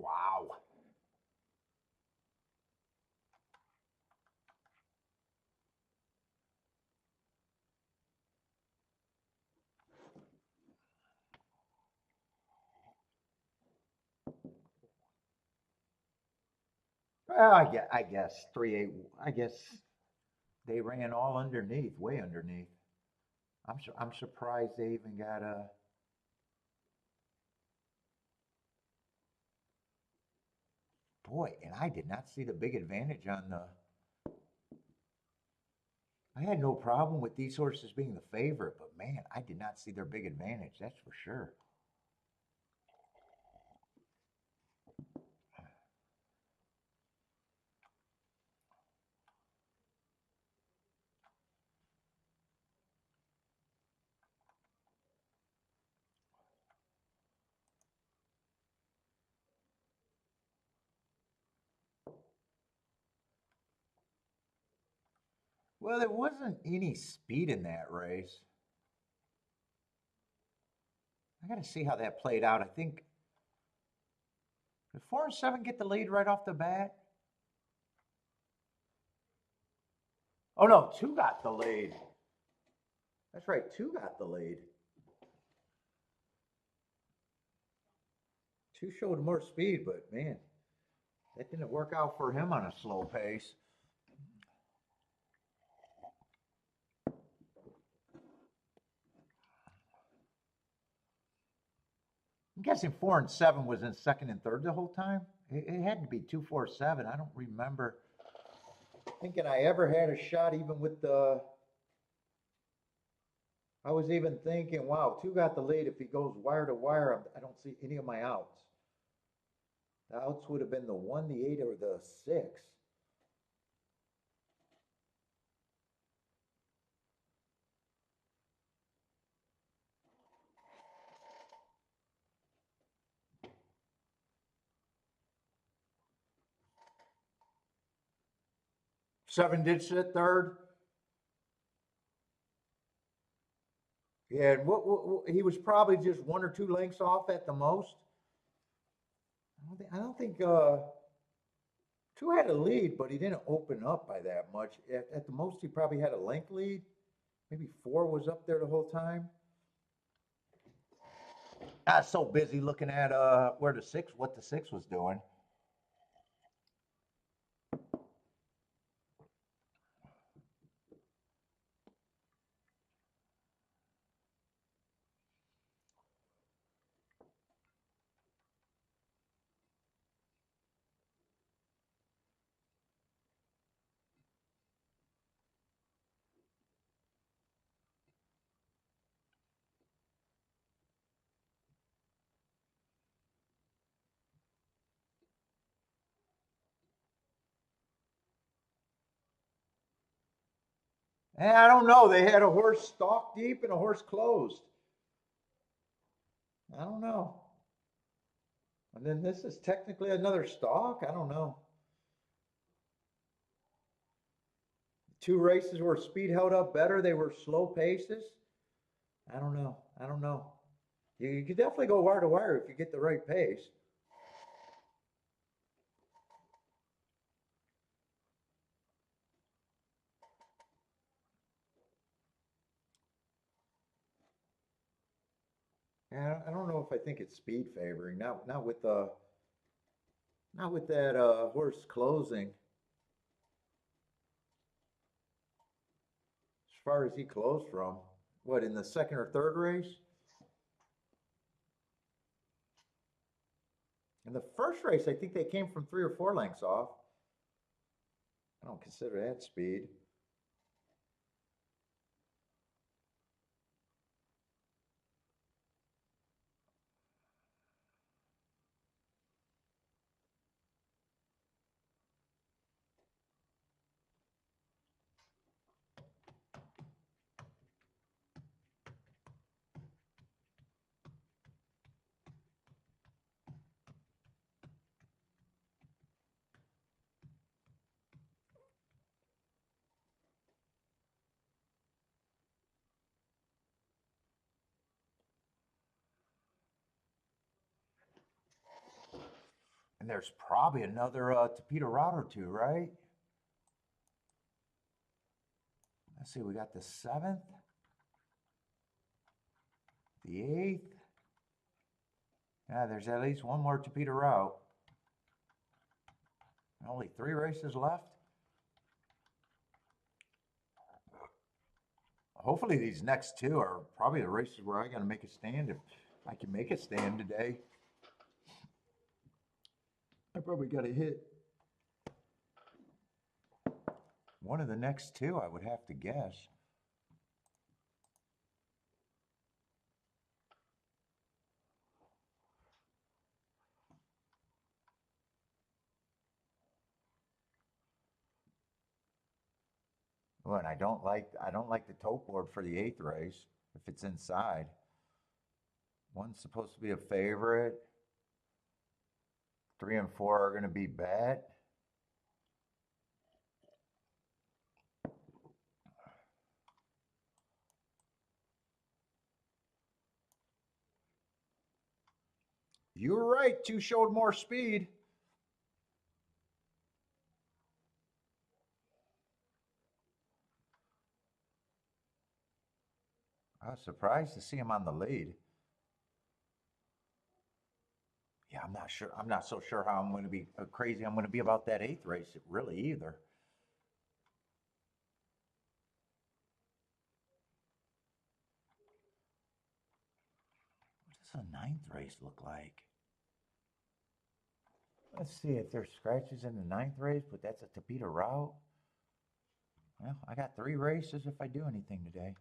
Wow. Well, I guess 3-8. I guess they ran all underneath, way underneath. I'm surprised they even got a. Boy, and I did not see the big advantage on the. I had no problem with these horses being the favorite, but man, I did not see their big advantage. That's for sure. Well, there wasn't any speed in that race. I got to see how that played out. I think did 4 and 7 get the lead right off the bat? Oh no, 2 got the lead. That's right, 2 got the lead. 2 showed more speed, but man, that didn't work out for him on a slow pace. I'm guessing 4 and 7 was in second and third the whole time. It had to be 2, 4, 7. I don't remember thinking I ever had a shot even with the. I was even thinking, wow, 2 got the lead. If he goes wire to wire, I don't see any of my outs. The outs would have been the 1, the 8, or the 6. 7 did sit third. Yeah, and he was probably just 1 or 2 lengths off at the most. I don't think 2 had a lead, but he didn't open up by that much. At the most, he probably had a length lead. Maybe 4 was up there the whole time. I was so busy looking at what the 6 was doing. And I don't know. They had a horse stalk deep and a horse closed. I don't know. And then this is technically another stalk. I don't know. 2 races where speed held up better. They were slow paces. I don't know. I don't know. You could definitely go wire to wire if you get the right pace. Yeah, I don't know if I think it's speed favoring. Not with that horse closing. As far as he closed from, what, in the second or third race? In the first race, I think they came from 3 or 4 lengths off. I don't consider that speed. And there's probably another Tapeta route or 2, right? Let's see, we got the 7th, the 8th. Yeah, there's at least one more Tapeta route. Only 3 races left. Hopefully these next 2 are probably the races where I got to make a stand if I can make a stand today. I probably got to hit one of the next 2, I would have to guess. Well, and I don't like the tote board for the 8th race if it's inside. One's supposed to be a favorite. 3 and 4 are going to be bet. You were right. 2 showed more speed. I was surprised to see him on the lead. Yeah, I'm not sure. I'm not so sure how I'm going to be crazy. I'm going to be about that 8th race really either. What does the 9th race look like? Let's see if there's scratches in the 9th race, but that's a Tapeta route. Well, I got 3 races if I do anything today.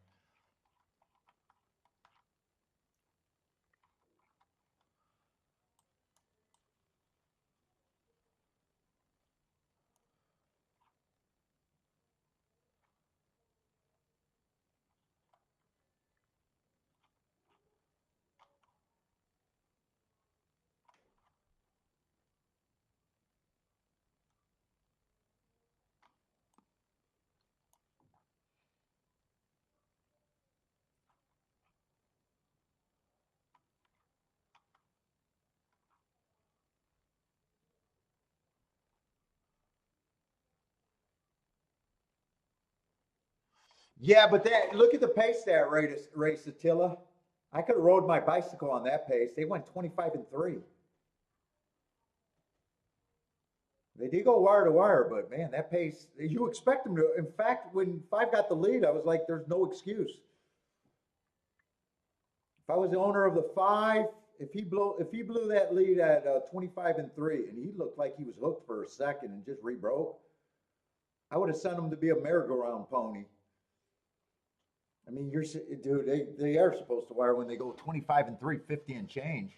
Yeah, but that look at the pace that race Attila. I could have rode my bicycle on that pace. They went 25 and 3. They did go wire to wire, but man, that pace, you expect them to. In fact, when Five got the lead, I was like, there's no excuse. If I was the owner of the Five, if he blew that lead at 25 and 3, and he looked like he was hooked for a second and just rebroke, I would have sent him to be a merry-go-round pony. I mean, dude, they are supposed to wire when they go 25 and 3, 50 and change.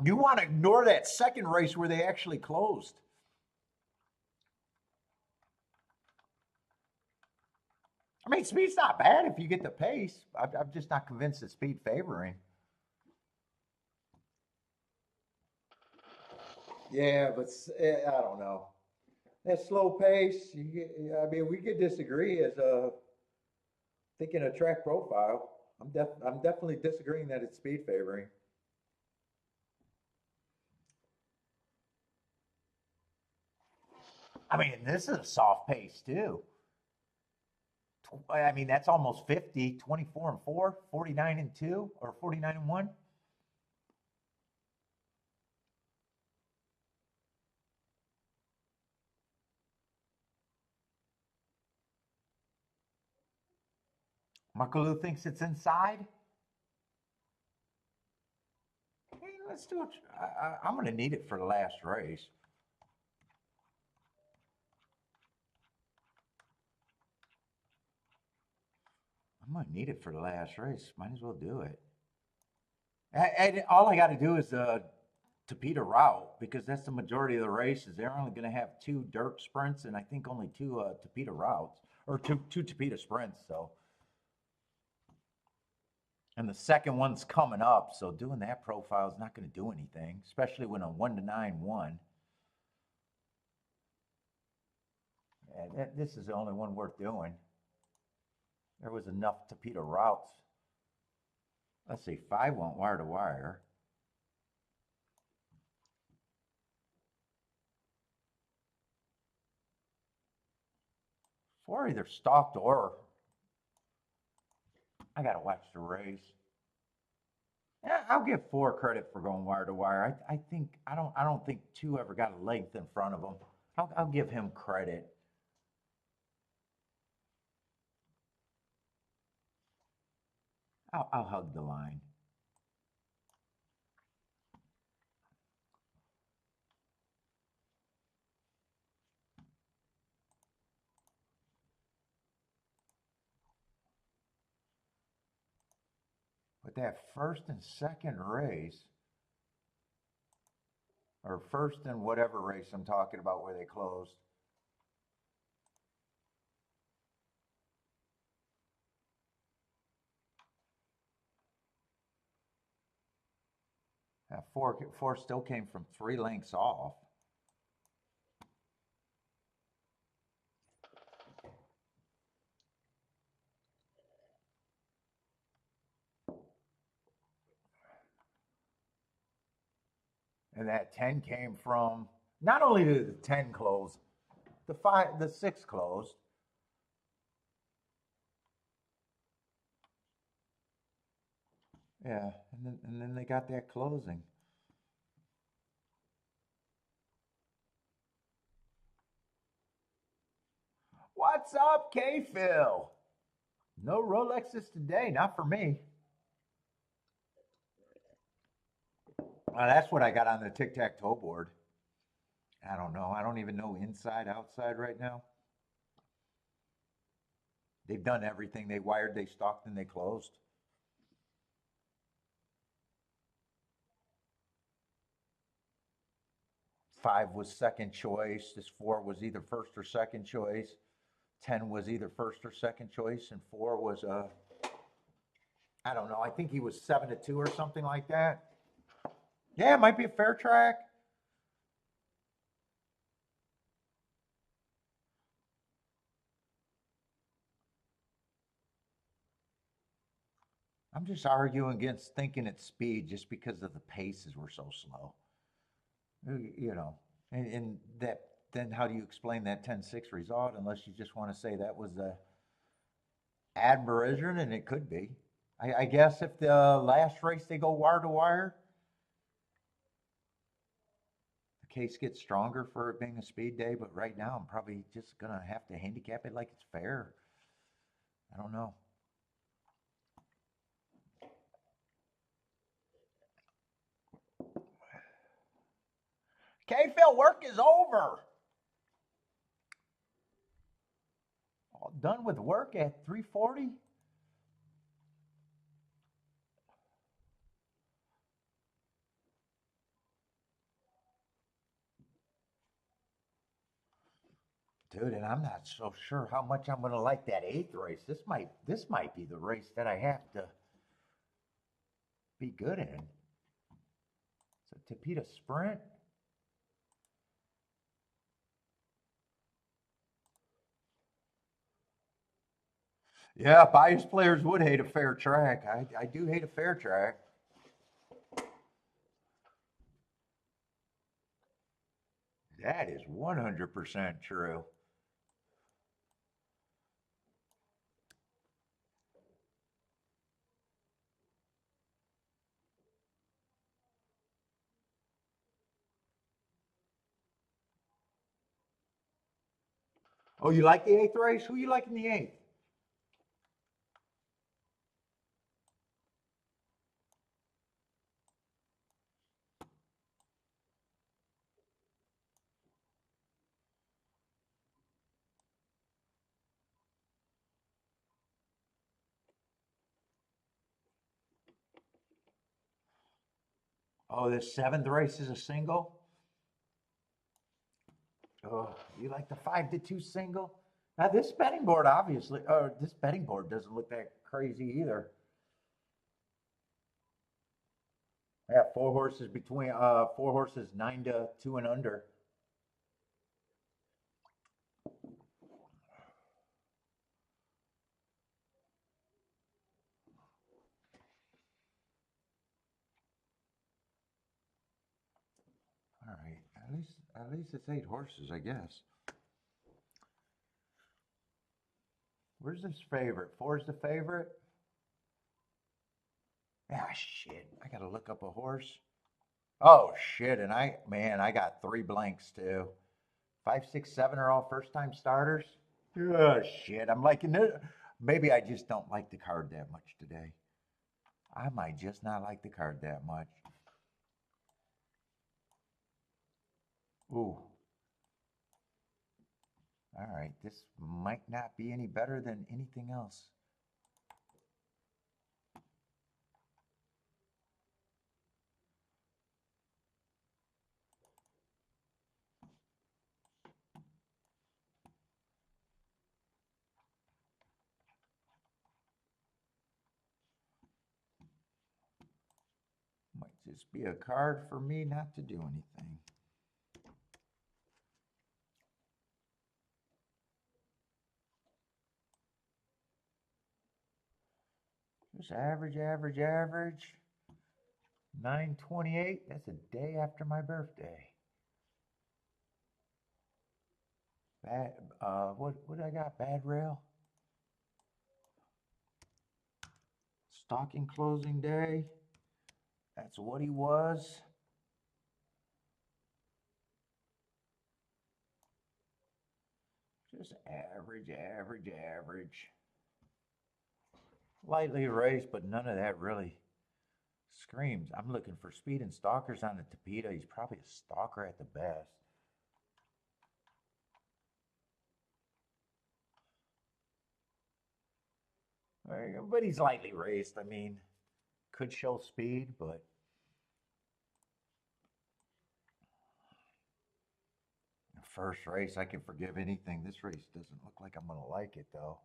You want to ignore that second race where they actually closed. I mean, speed's not bad if you get the pace. I'm just not convinced that speed favoring. Yeah, but I don't know. That slow pace, I mean, we could disagree as thinking a track profile. I'm definitely disagreeing that it's speed favoring. I mean, this is a soft pace too. I mean, that's almost 50, 24 and 4, 49 and 2, or 49 and 1. Markaloo thinks it's inside. Hey, let's do it. I'm going to need it for the last race. I'm going to need it for the last race. Might as well do it. And all I got to do is Tapeta route because that's the majority of the races. They're only going to have 2 dirt sprints and I think only 2 Tapeta routes or two Tapeta sprints. So, and the second one's coming up. So doing that profile is not going to do anything, especially when a 1 to 9 1. This is the only one worth doing. There was enough Tapeta routes. Let's see, 5 went wire to wire. 4 either stalked or I gotta watch the race. Yeah, I'll give 4 credit for going wire to wire. I think I don't think 2 ever got a length in front of him. I'll give him credit. I'll hug the line. But that first and second race, or first and whatever race I'm talking about where they closed, four still came from 3 lengths off. And that 10 came from, not only did the 10 close, the 6 closed. Yeah, and then they got that closing. What's up, K-Phil? No Rolexes today, not for me. That's what I got on the tic-tac-toe board. I don't know. I don't even know inside, outside right now. They've done everything. They wired, they stalked, and they closed. Five was second choice. This 4 was either first or second choice. 10 was either first or second choice, and 4 was I don't know. I think he was 7 to 2 or something like that. Yeah, it might be a fair track. I'm just arguing against thinking it's speed just because of the paces were so slow. You know, and then how do you explain that 10-6 result unless you just want to say that was a admiration, and it could be. I guess if the last race they go wire to wire, the case gets stronger for it being a speed day. But right now, I'm probably just gonna have to handicap it like it's fair. I don't know. K-Phil, work is over. All done with work at 3:40. Dude, and I'm not so sure how much I'm gonna like that 8th race. This might be the race that I have to be good in. It's a Tapeta Sprint. Yeah, biased players would hate a fair track. I do hate a fair track. That is 100% true. Oh, you like the 8th race? Who you like in the 8th? Oh, this 7th race is a single? Oh, you like the 5-2 single? Now this betting board obviously, this betting board doesn't look that crazy either. I have 4 horses 9-2 and under. All right, at least it's 8 horses, I guess. Where's this favorite? 4 is the favorite. Ah, shit! I gotta look up a horse. Oh shit! And I got 3 blanks too. 5, 6, 7 are all first time starters. Oh shit! I'm liking it. Maybe I just don't like the card that much today. I might just not like the card that much. Ooh. All right, this might not be any better than anything else. Might just be a card for me not to do anything. Just average, average, average. 928. That's a day after my birthday. Bad. What I got? Bad rail. Stocking closing day. That's what he was. Just average, average, average. Lightly raced, but none of that really screams. I'm looking for speed and stalkers on the Tapeta. He's probably a stalker at the best. But he's lightly raced. I mean, could show speed, but first race, I can forgive anything. This race doesn't look like I'm going to like it, though.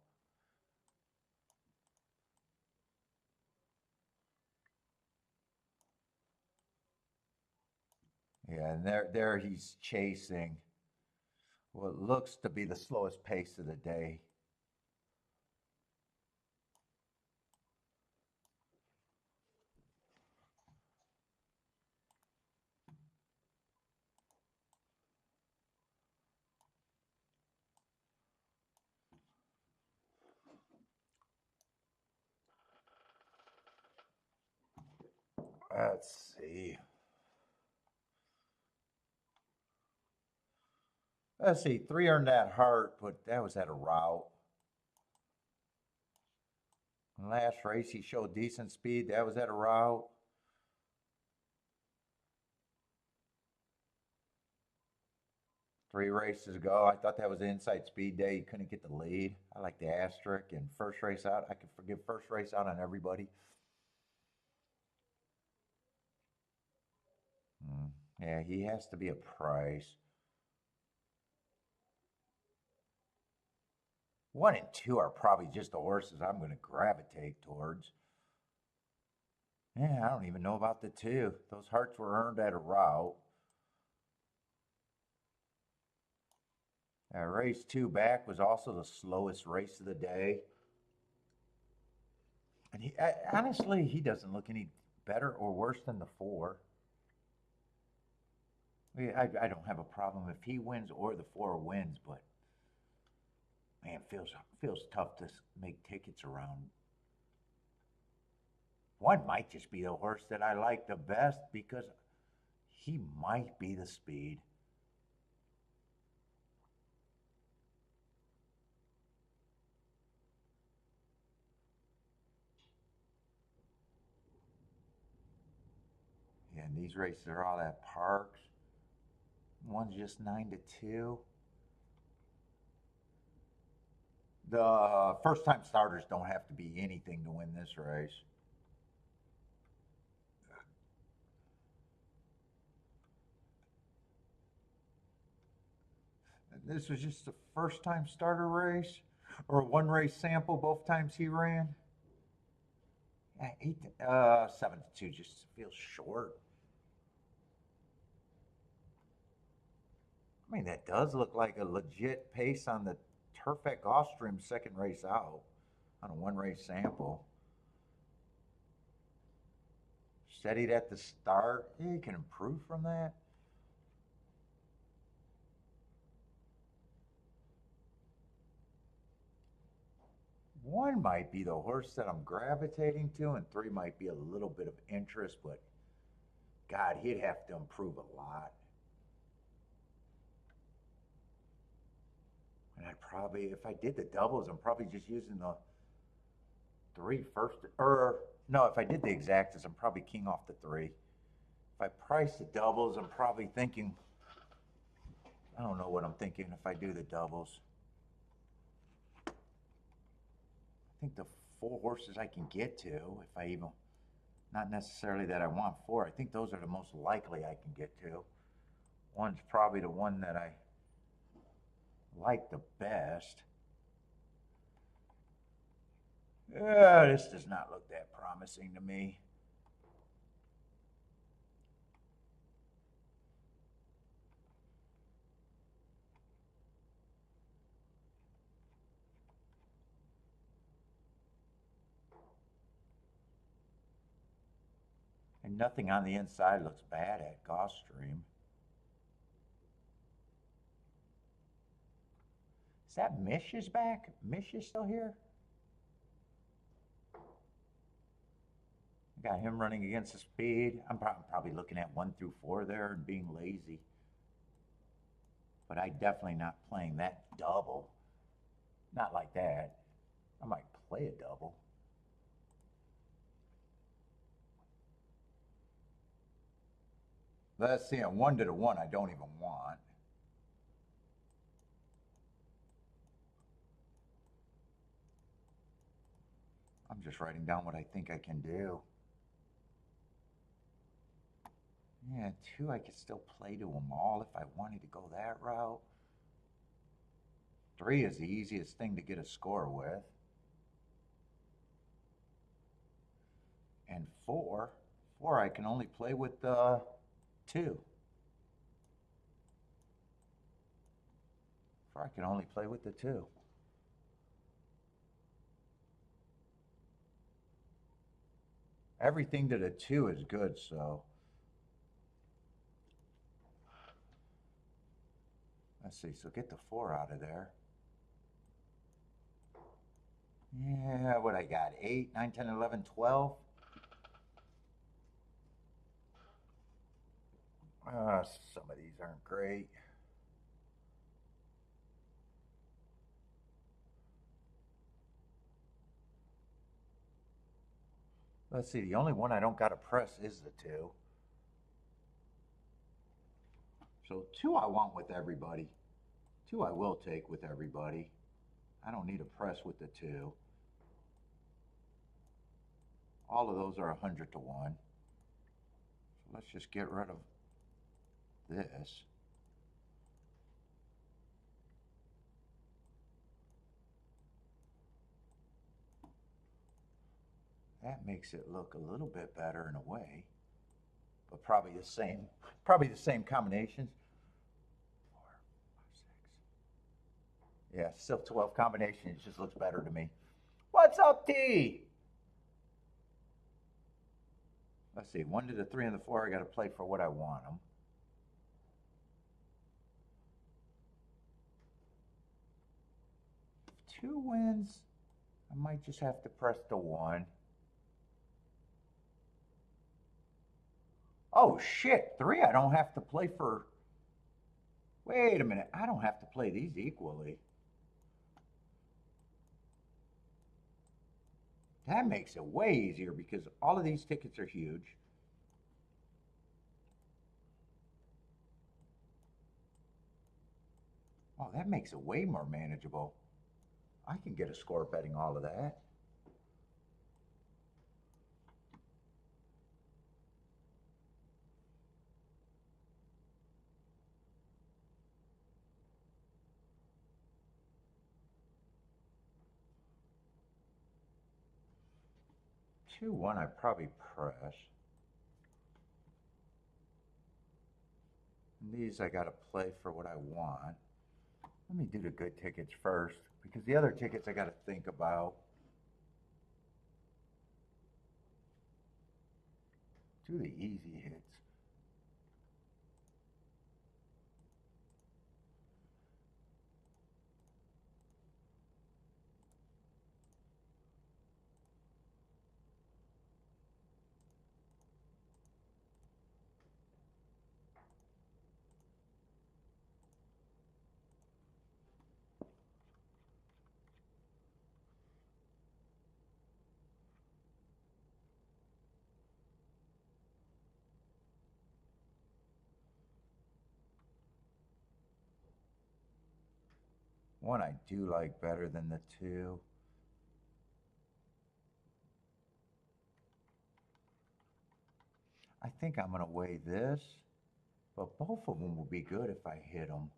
Yeah, and there he's chasing what looks to be the slowest pace of the day. Let's see. Let's see. 3 earned that heart, but that was at a route. Last race, he showed decent speed. That was at a route. Three races ago, I thought that was the inside speed day. You couldn't get the lead. I like the asterisk. And first race out, I could forgive first race out on everybody. Yeah, he has to be a price. 1 and 2 are probably just the horses I'm going to gravitate towards. Yeah, I don't even know about the 2. Those hearts were earned at a route. Race 2 back was also the slowest race of the day. And honestly, he doesn't look any better or worse than the 4. I don't have a problem if he wins or the 4 wins, but man, feels tough to make tickets around. 1 might just be the horse that I like the best because he might be the speed. Yeah, and these races are all at parks. One's just 9 to 2. The first time starters don't have to be anything to win this race. This was just the first time starter race or 1 race sample both times he ran. 7 to 2 just feels short. I mean, that does look like a legit pace on the turf at Gulfstream second race out on a 1 race sample. Steadied at the start. Yeah, you can improve from that. One might be the horse that I'm gravitating to, and 3 might be a little bit of interest, but God, he'd have to improve a lot. And I'd probably, if I did the doubles, I'm probably just using the 3 first, or no, if I did the exactas, I'm probably king off the 3. If I price the doubles, I'm probably thinking, I don't know what I'm thinking if I do the doubles. I think the 4 horses I can get to, if I even, not necessarily that I want 4, I think those are the most likely I can get to. 1's probably the one that I like the best. This does not look that promising to me. And nothing on the inside looks bad at Gulfstream. Is that Mish is back? Mish is still here? Got him running against the speed. I'm probably looking at 1 through 4 there and being lazy. But I definitely not playing that double. Not like that. I might play a double. Let's see, a 1 to the 1 I don't even want. I'm just writing down what I think I can do. Yeah, 2 I could still play to them all if I wanted to go that route. 3 is the easiest thing to get a score with. And 4 I can only play with 2. 4 I can only play with the 2. Everything to the 2 is good, so. Let's see, so get the 4 out of there. Yeah, what I got, 8, 9, 10, 11, 12. Some of these aren't great. Let's see, the only one I don't got to press is the 2. So 2 I want with everybody. 2 I will take with everybody. I don't need a press with the 2. All of those are 100 to 1. So let's just get rid of this. That makes it look a little bit better in a way, but probably the same combinations. 4, 5, 6. Yeah, still 12 combinations. It just looks better to me. What's up, T? Let's see, 1 to the 3 and the 4. I got to play for what I want them. If 2 wins, I might just have to press the 1. Oh shit, 3 I don't have to play for. Wait a minute, I don't have to play these equally. That makes it way easier because all of these tickets are huge. Oh, that makes it way more manageable. I can get a score betting all of that. Two, one, I probably press. And these I gotta play for what I want. Let me do the good tickets first, because the other tickets I gotta think about. Do the easy hits. One I do like better than the 2. I think I'm gonna weigh this, but both of them will be good if I hit them.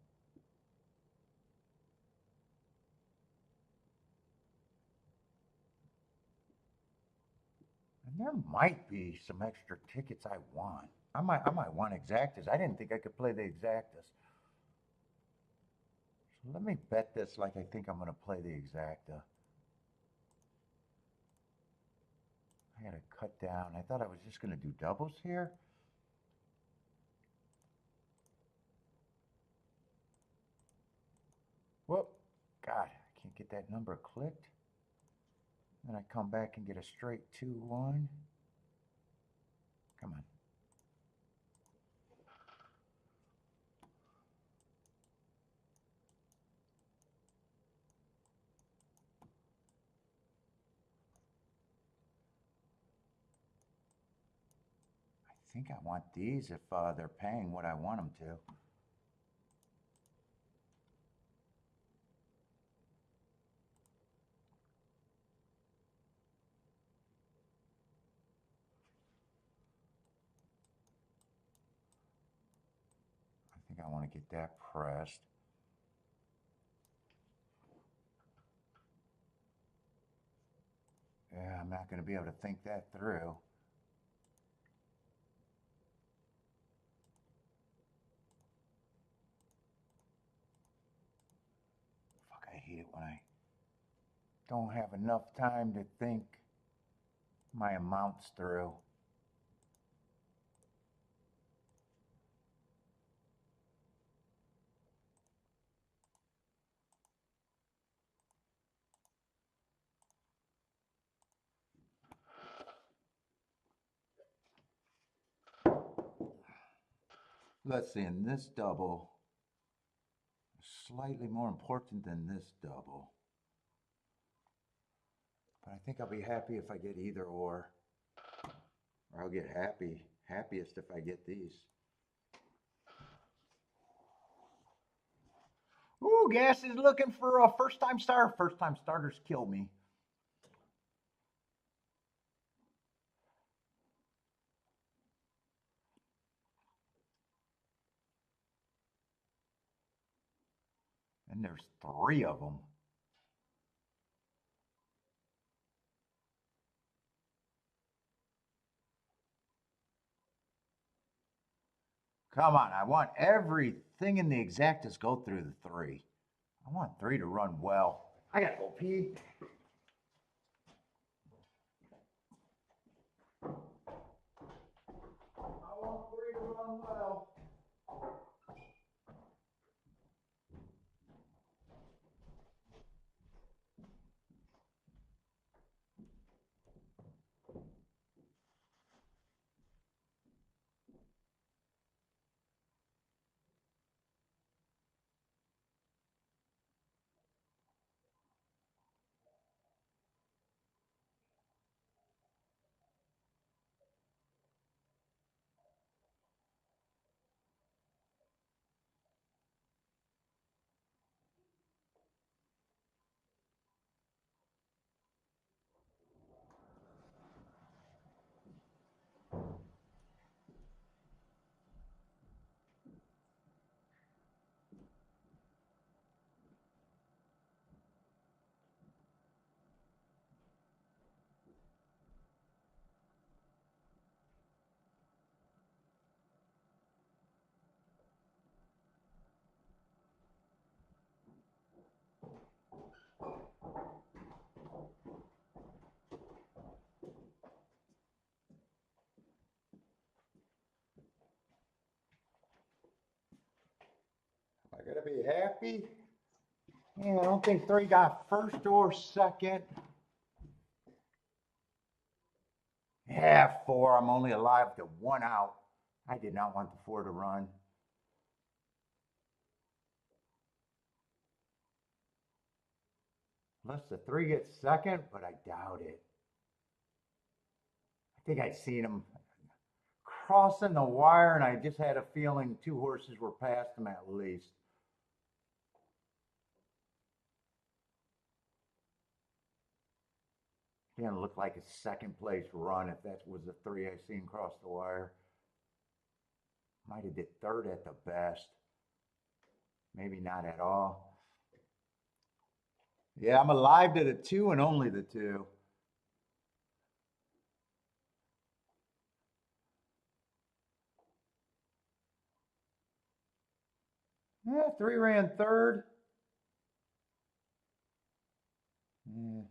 And there might be some extra tickets I want. I might want exactas. I didn't think I could play the exactas. So let me bet this like I think I'm gonna play the exacta. I gotta cut down. I thought I was just gonna do doubles here. Whoop, God, I can't get that number clicked. Then I come back and get a straight 2-1. Come on. I think I want these if they're paying what I want them to. I think I want to get that pressed. Yeah, I'm not going to be able to think that through. Fuck, I hate it when I don't have enough time to think my amounts through. let's see, in this double, slightly more important than this double. But I think I'll be happy if I get either or I'll get happiest if I get these. Ooh, Gas is looking for a first-time star. First-time starters kill me. And there's 3 of them. Come on, I want everything in the exactas go through the 3. I want 3 to run well. I gotta go pee. I want 3 to run well. I gotta be happy. Yeah, I don't think 3 got first or second. Yeah, 4. I'm only alive to 1 out. I did not want the 4 to run. Unless the 3 gets second, but I doubt it. I think I seen him crossing the wire, and I just had a feeling 2 horses were past him at least. Didn't look like a second place run if that was the 3 I seen cross the wire. Might have did 3rd at the best. Maybe not at all. Yeah, I'm alive to the 2 and only the 2. Yeah, 3 ran 3rd. Yeah.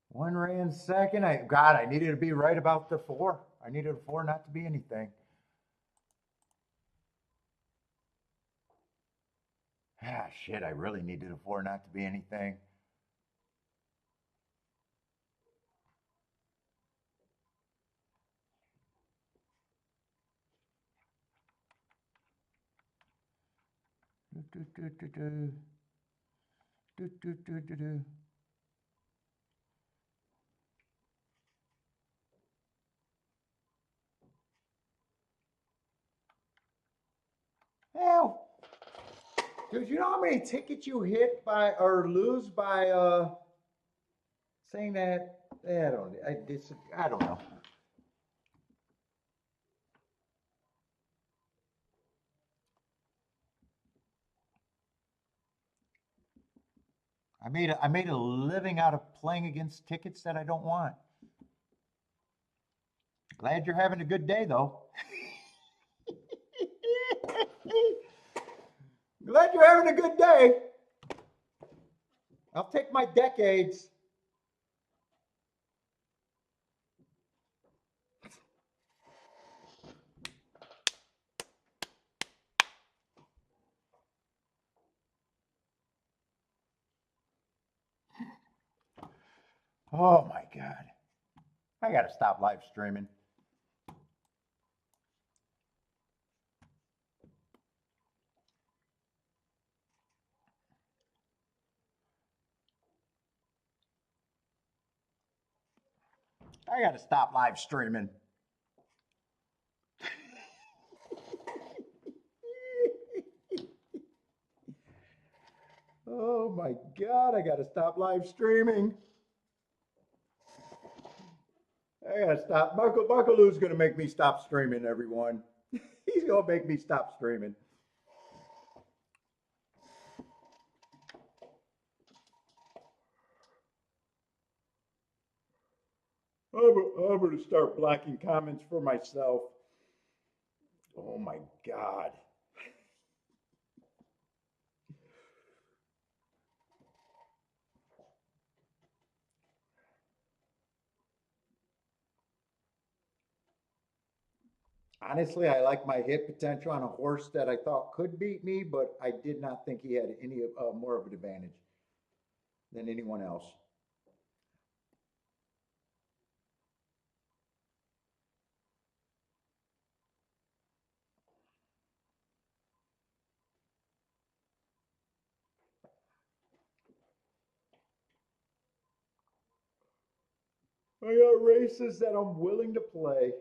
1 ran 2nd. I needed to be right about the 4. I needed a 4 not to be anything. Ah, shit, I really needed a 4 not to be anything. Hell, dude, you know how many tickets you hit by or lose by saying that? I don't know. I made a living out of playing against tickets that I don't want. Glad you're having a good day though. Glad you're having a good day. I'll take my decades. Oh my God. I got to stop live streaming. I gotta stop live streaming. Oh my God, I gotta stop live streaming. I gotta stop. Buckaloo's gonna make me stop streaming, everyone. He's gonna make me stop streaming. I'm gonna start blocking comments for myself. Oh my God. Honestly, I like my hit potential on a horse that I thought could beat me, but I did not think he had any more of an advantage than anyone else. I got races that I'm willing to play.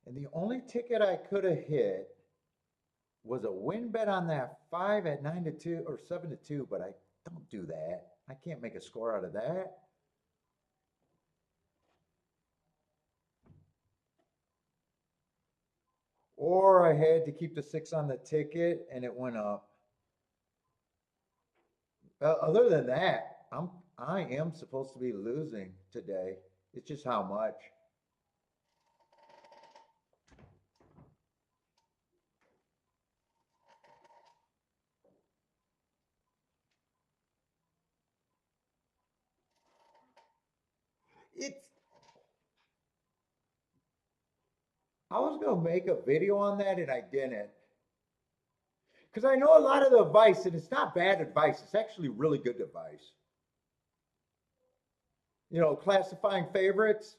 And the only ticket I could have hit was a win bet on that 5 at 9-2 or 7-2, but I don't do that. I can't make a score out of that. Or I had to keep the 6 on the ticket and it went up. Other than that, I am supposed to be losing today. It's just how much. It's I was gonna make a video on that and I didn't. Because I know a lot of the advice, and it's not bad advice, it's actually really good advice. Classifying favorites,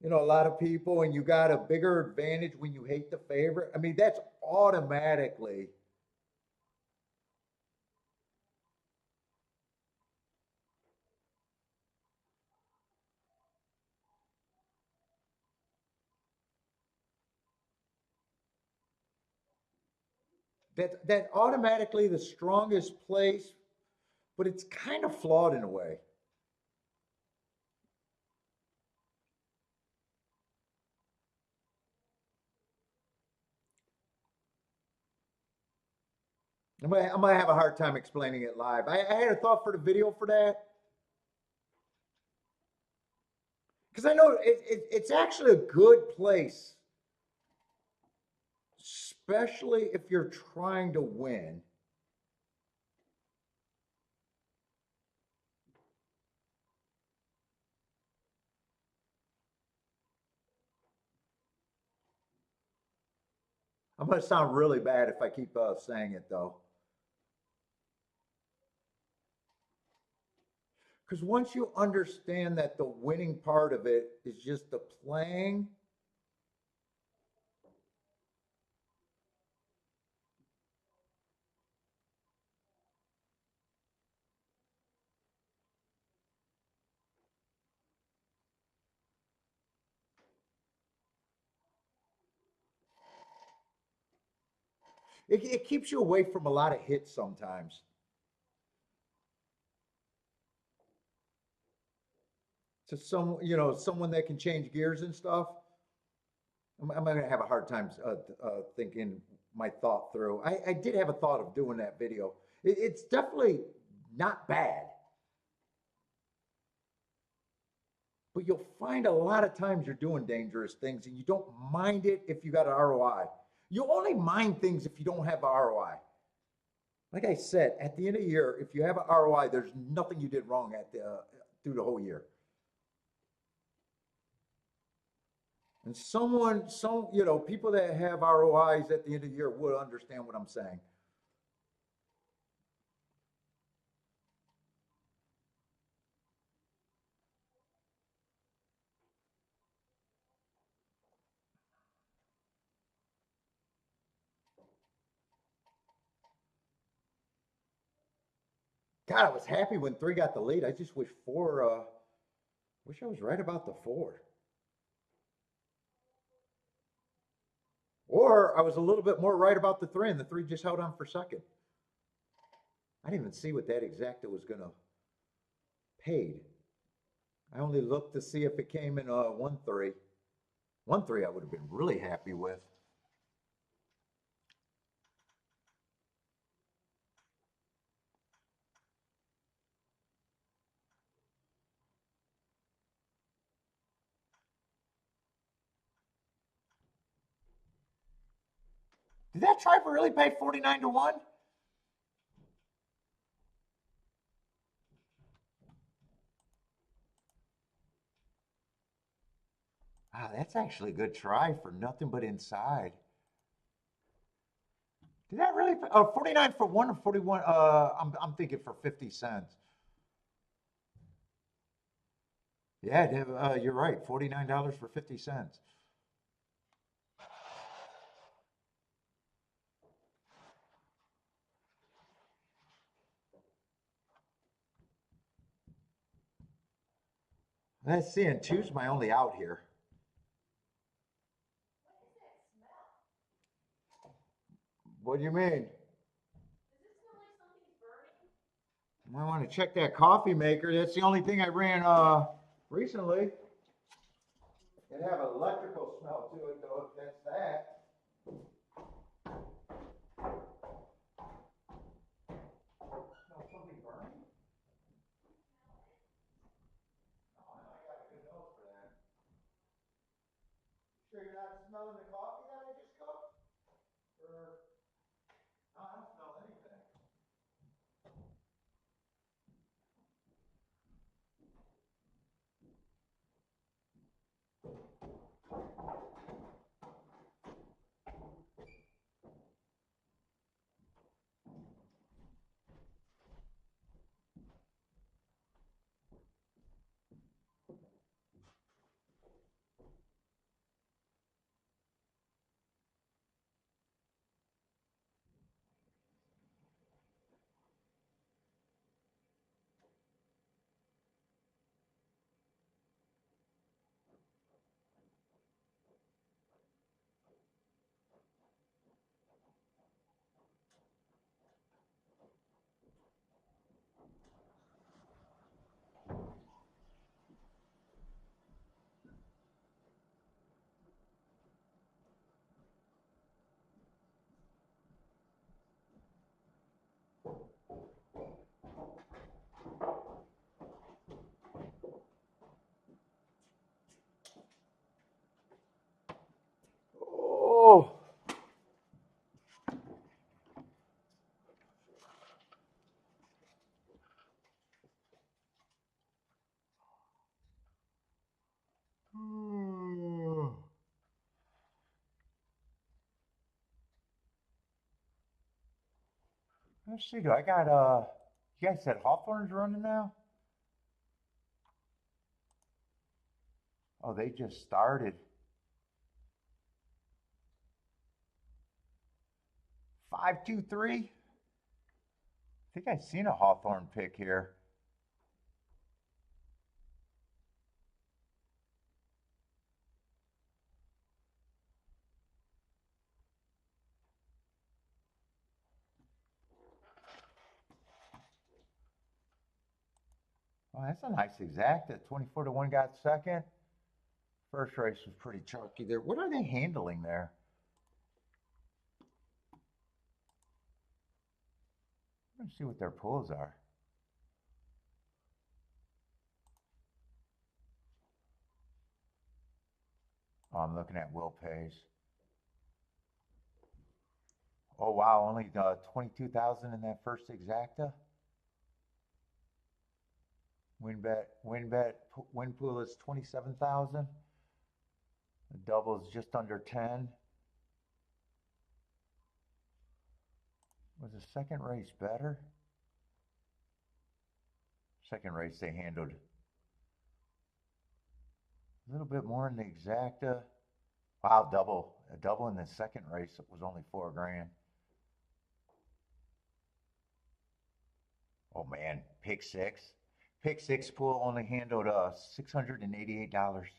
a lot of people, and you got a bigger advantage when you hate the favorite. I mean, that's automatically that automatically the strongest place, but it's kind of flawed in a way. I'm gonna have a hard time explaining it live. I had a thought for the video for that because I know it's actually a good place, especially if you're trying to win. I'm gonna sound really bad if I keep saying it though, because once you understand that the winning part of it is just the playing, it keeps you away from a lot of hits sometimes. To someone that can change gears and stuff. I'm gonna have a hard time thinking my thought through. I did have a thought of doing that video. It's definitely not bad. But you'll find a lot of times you're doing dangerous things and you don't mind it if you got an ROI. You only mind things if you don't have an ROI. Like I said, at the end of the year, if you have an ROI, there's nothing you did wrong through the whole year. And people that have ROIs at the end of the year will understand what I'm saying. God, I was happy when 3 got the lead. I just wish I was right about the 4. Or I was a little bit more right about the 3, and the 3 just held on for second. I didn't even see what that exacta was gonna paid. I only looked to see if it came in 1-3. 1-3 I would have been really happy with. Did that driver really pay 49 to 1? Ah, that's actually a good try for nothing but inside. Did that really? 49 for 1 or 41? I'm thinking for 50 cents. Yeah, you're right. $49 for 50 cents. Let's see, and two's my only out here. What do you mean? I want to check that coffee maker. That's the only thing I ran recently. It have an electrical smell to it though, if that's that. Smell something burning? No, I got a good nose for that. Sure you're not smelling the coffee that I just cooked? Or no, I don't smell anything. Oh. Let's see, do I got you guys said Hawthorne's running now? Oh, they just started. 5-2-3. I think I've seen a Hawthorne pick here. Oh, that's a nice exact. That 24 to 1 got second. First race was pretty chalky there. What are they handling there? Let's see what their pulls are. I'm looking at Will Pays. Oh wow, only 22,000 in that first exacta. Win pool is 27,000. The double is just under 10. Was the second race better? Second race they handled a little bit more in the exacta. Wow, double. A double in the second race was only 4 grand. Oh man, pick six. Pick six pool only handled $688.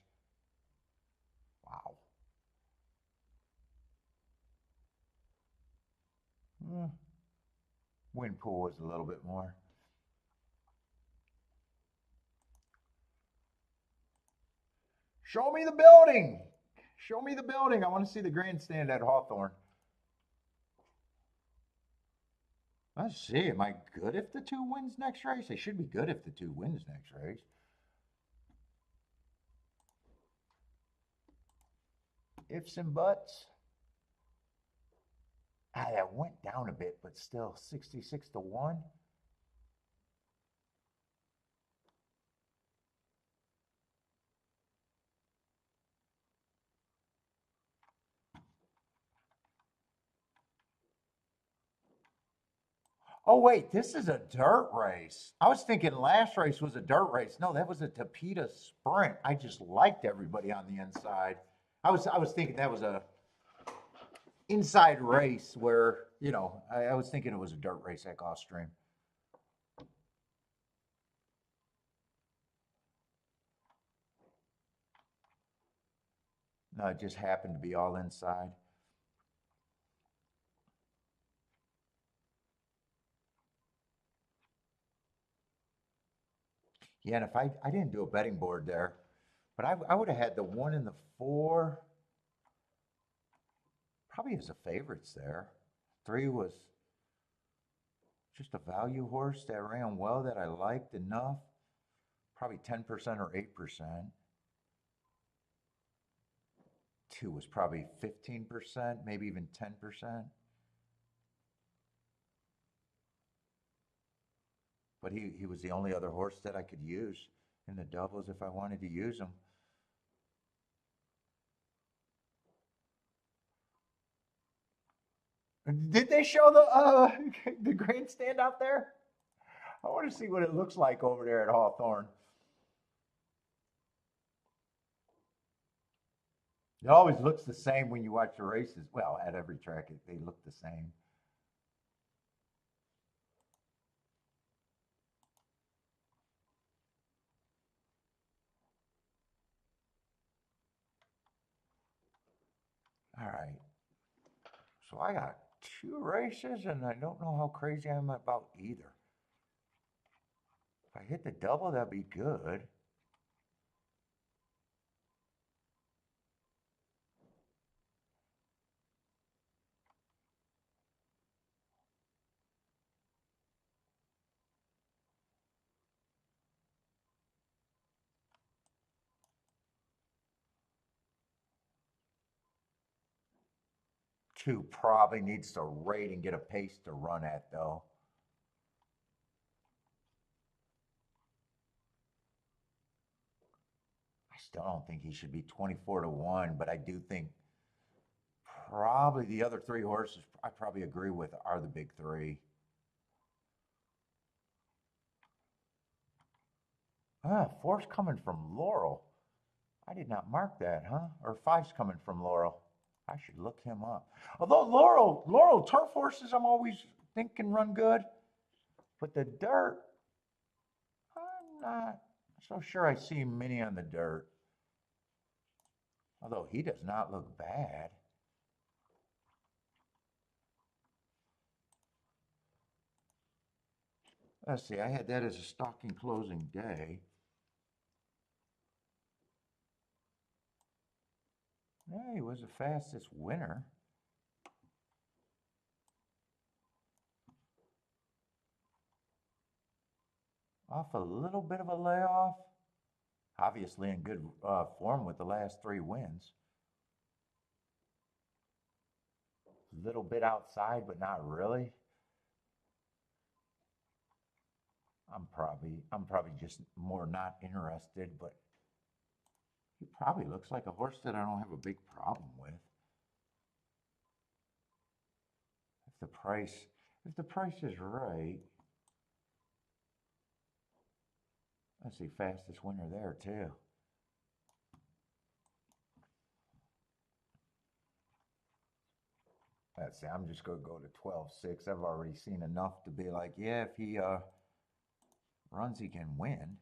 Wow. Win pool was a little bit more. Show me the building. Show me the building. I want to see the grandstand at Hawthorne. Let's see. Am I good if the 2 wins next race? They should be good if the 2 wins next race. Ifs and buts. That went down a bit, but still 66 to 1. Oh, wait, this is a dirt race. I was thinking last race was a dirt race. No, that was a Tapeta sprint. I just liked everybody on the inside. I was thinking that was a inside race where, you know, I was thinking it was a dirt race at Gulfstream. No, it just happened to be all inside. Yeah, and if I didn't do a betting board there, but I would have had the 1 and the 4 probably as the favorites there. 3 was just a value horse that ran well that I liked enough. Probably 10% or 8%. 2 was probably 15%, maybe even 10%. But he was the only other horse that I could use in the doubles if I wanted to use him. Did they show the grandstand out there? I want to see what it looks like over there at Hawthorne. It always looks the same when you watch the races. Well, at every track, they look the same. All right. So I got 2 races, and I don't know how crazy I am about either. If I hit the double, that'd be good. Two probably needs to rate and get a pace to run at, though. I still don't think he should be 24 to 1, but I do think probably the other 3 horses I probably agree with are the big 3. Four's coming from Laurel. I did not mark that, huh? Or 5's coming from Laurel. I should look him up. Although Laurel turf horses, I'm always thinking run good, but the dirt, I'm not so sure I see many on the dirt. Although he does not look bad. Let's see, I had that as a stocking closing day. Yeah, he was the fastest winner. Off a little bit of a layoff. Obviously in good form with the last 3 wins. little bit outside, but not really. I'm probably just more not interested, but he probably looks like a horse that I don't have a big problem with. If the price, if the price is right, let's see, fastest winner there too. Let's see, I'm just gonna go to 12.6. I've already seen enough to be like, yeah, if he runs, he can win.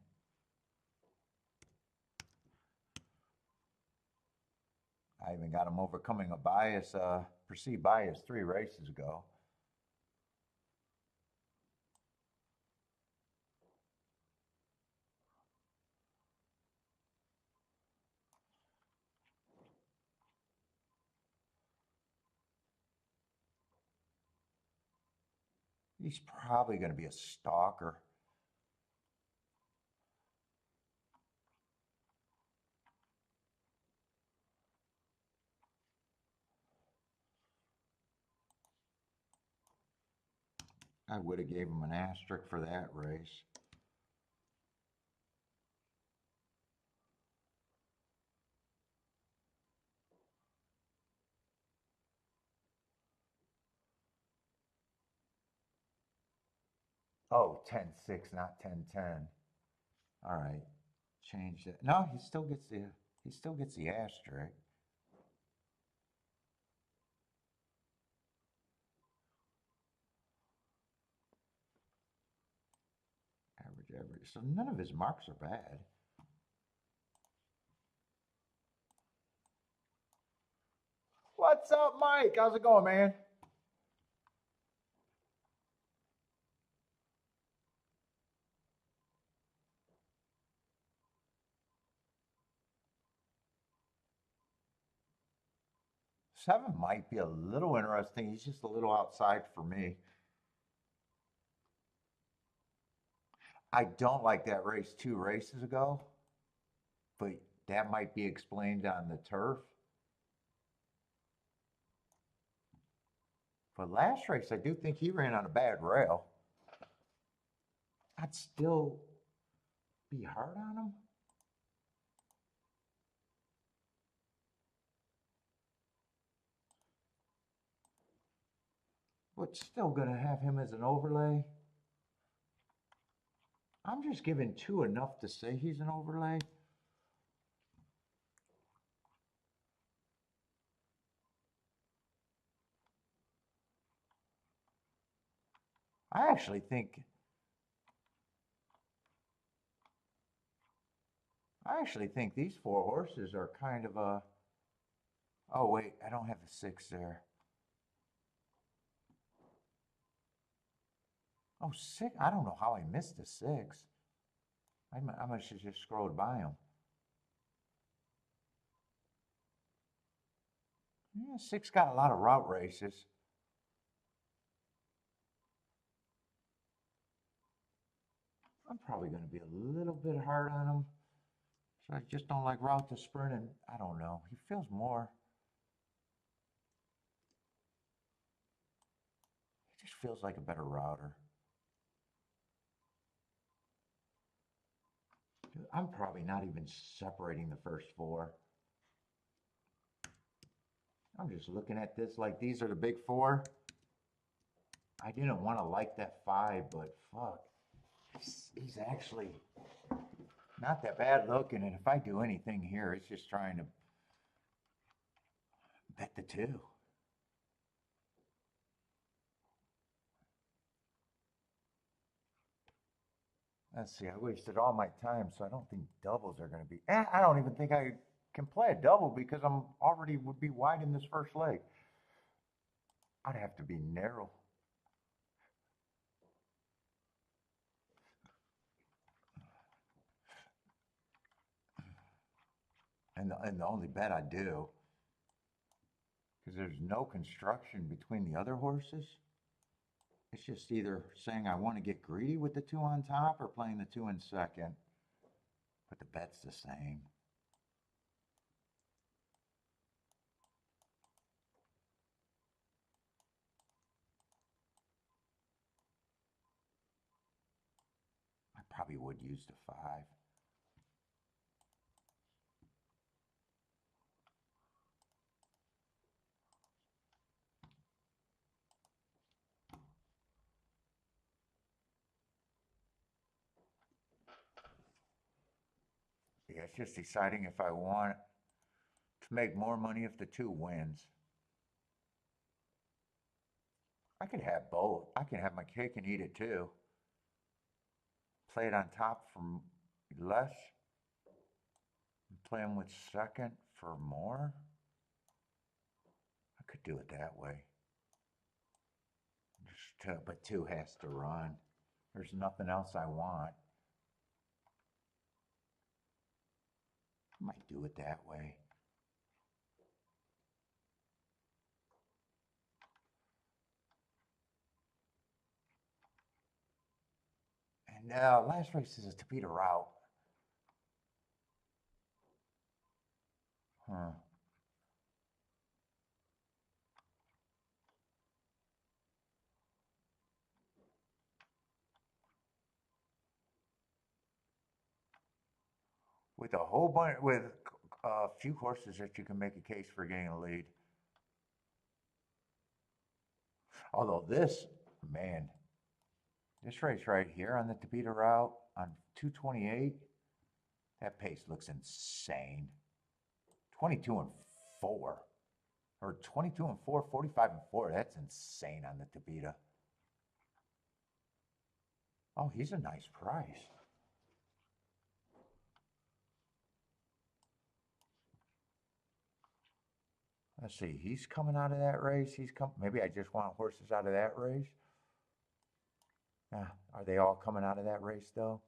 I even got him overcoming a bias, perceived bias 3 races ago. He's probably going to be a stalker. I would have gave him an asterisk for that race. Oh, 10.6, not 10.10. All right, change it. No, he still gets the asterisk. Average. So none of his marks are bad. What's up, Mike? How's it going, man? Seven might be a little interesting. He's just a little outside for me. I don't like that race 2 races ago, but that might be explained on the turf. But last race, I do think he ran on a bad rail. I'd still be hard on him. But still going to have him as an overlay. I'm just giving 2 enough to say he's an overlay. I actually think these 4 horses are kind of a. Oh wait, I don't have the 6 there. Oh, 6. I don't know how I missed the 6. I must have just scrolled by him. Yeah, 6 got a lot of route races. I'm probably going to be a little bit hard on him. So I just don't like route to sprint, and I don't know. He feels more. He just feels like a better router. I'm probably not even separating the first 4. I'm just looking at this like these are the big 4. I didn't want to like that 5, but fuck. He's actually not that bad looking, and if I do anything here, it's just trying to bet the 2. Let's see, I wasted all my time, so I don't think doubles are going to be. I don't even think I can play a double because I'm already would be wide in this first leg. I'd have to be narrow. And the only bet I do, because there's no construction between the other horses, it's just either saying I want to get greedy with the 2 on top or playing the 2 in second. But the bet's the same. Probably would use the 5. Yeah, it's just deciding if I want to make more money if the 2 wins. I could have both. I can have my cake and eat it too. Play it on top for less. And play them with second for more. I could do it that way. But 2 has to run. There's nothing else I want. I might do it that way. And last race is a Topita route. Huh. With a whole bunch, with a few horses that you can make a case for getting a lead. Although this, man, this race right here on the Topita route on 228, that pace looks insane. 22 and 4, or 22 and 4, 45 and 4. That's insane on the Topita. Oh, he's a nice price. Let's see, he's coming out of that race. Maybe I just want horses out of that race. Are they all coming out of that race though?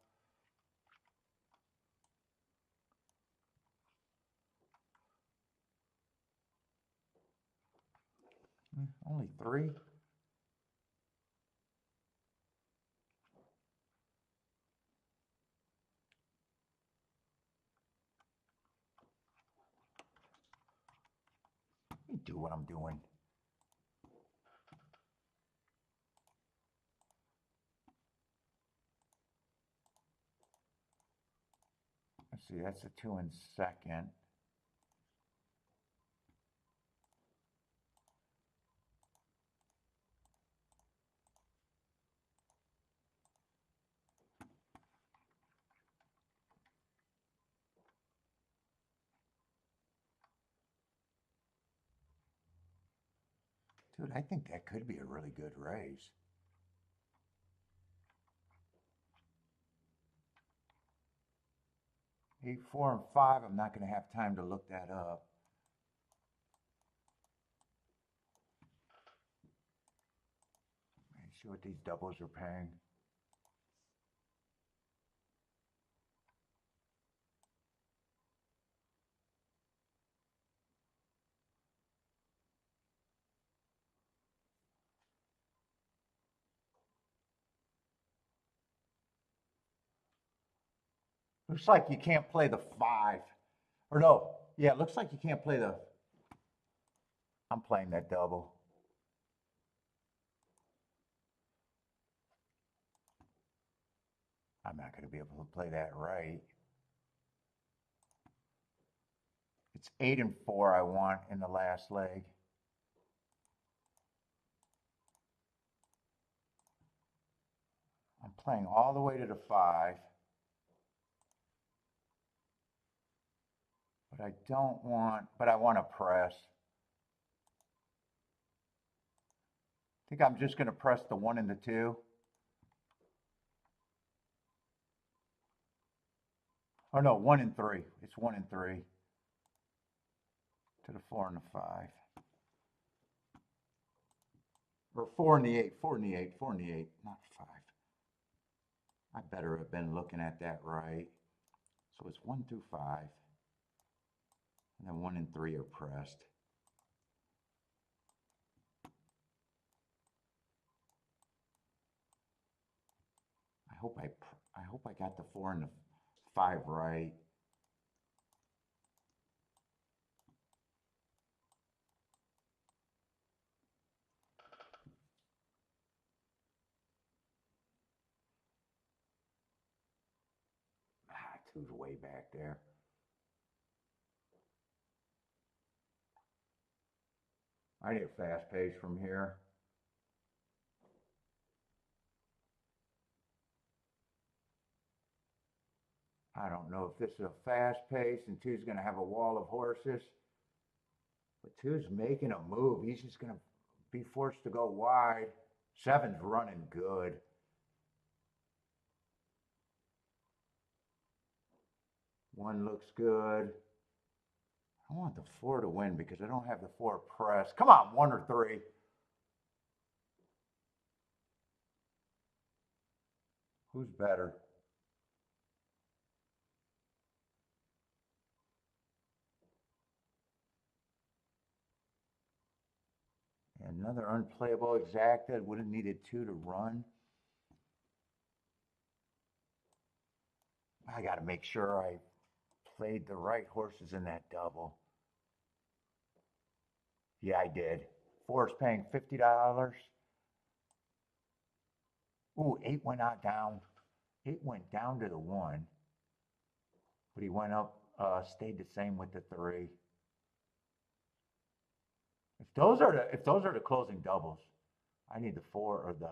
Only 3. Let me do what I'm doing. Let's see, that's a 2 in second. Dude, I think that could be a really good race. Eight, 4, and 5, I'm not going to have time to look that up. Let's see what these doubles are paying. Looks like you can't play the 5. Or no, yeah, it looks like you can't play the... I'm playing that double. I'm not going to be able to play that right. It's 8 and 4 I want in the last leg. I'm playing all the way to the 5. But I want to press. I think I'm just going to press the 1 and the 2. Oh no, 1 and 3. It's 1 and 3. To the 4 and the 5. Or 4 and the 8, 4 and the 8, 4 and the 8, not 5. I better have been looking at that right. So it's 1 through 5. And then 1 and 3 are pressed. I hope I got the 4 and the 5 right. two's way back there. I need a fast pace from here. I don't know if this is a fast pace and two's going to have a wall of horses. But two's making a move. He's just going to be forced to go wide. Seven's running good. One looks good. I want the four to win because I don't have the four pressed. Come on, one or three. Who's better? Another unplayable exacta. Would have needed two to run. I got to make sure I played the right horses in that double. Yeah, I did. Four is paying $50. Ooh, eight went out down. Eight went down to the one. But he went up, stayed the same with the three. If those are the closing doubles, I need the four or the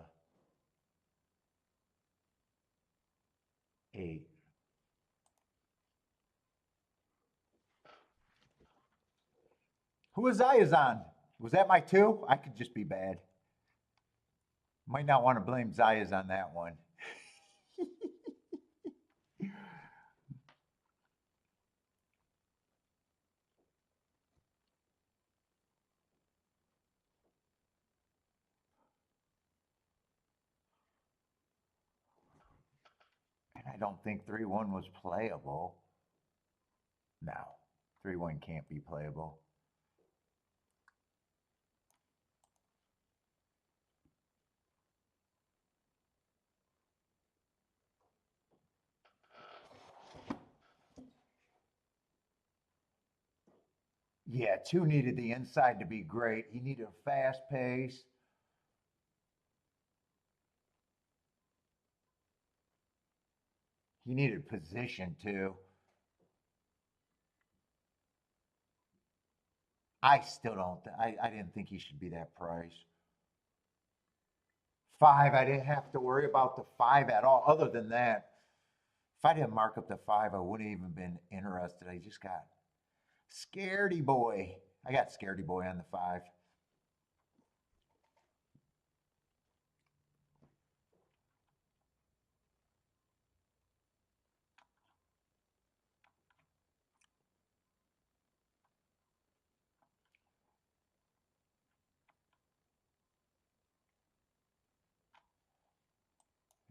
eight. Who was Zayas on? Was that my two? I could just be bad. Might not want to blame Zayas on that one. And I don't think 3-1 was playable. No, 3-1 can't be playable. Yeah, two needed the inside to be great. He needed a fast pace. He needed position too. I still don't. I didn't think he should be that price. Five, I didn't have to worry about the five at all. Other than that, if I didn't mark up the five, I wouldn't even been interested. I just got scaredy boy. I got scaredy boy on the five.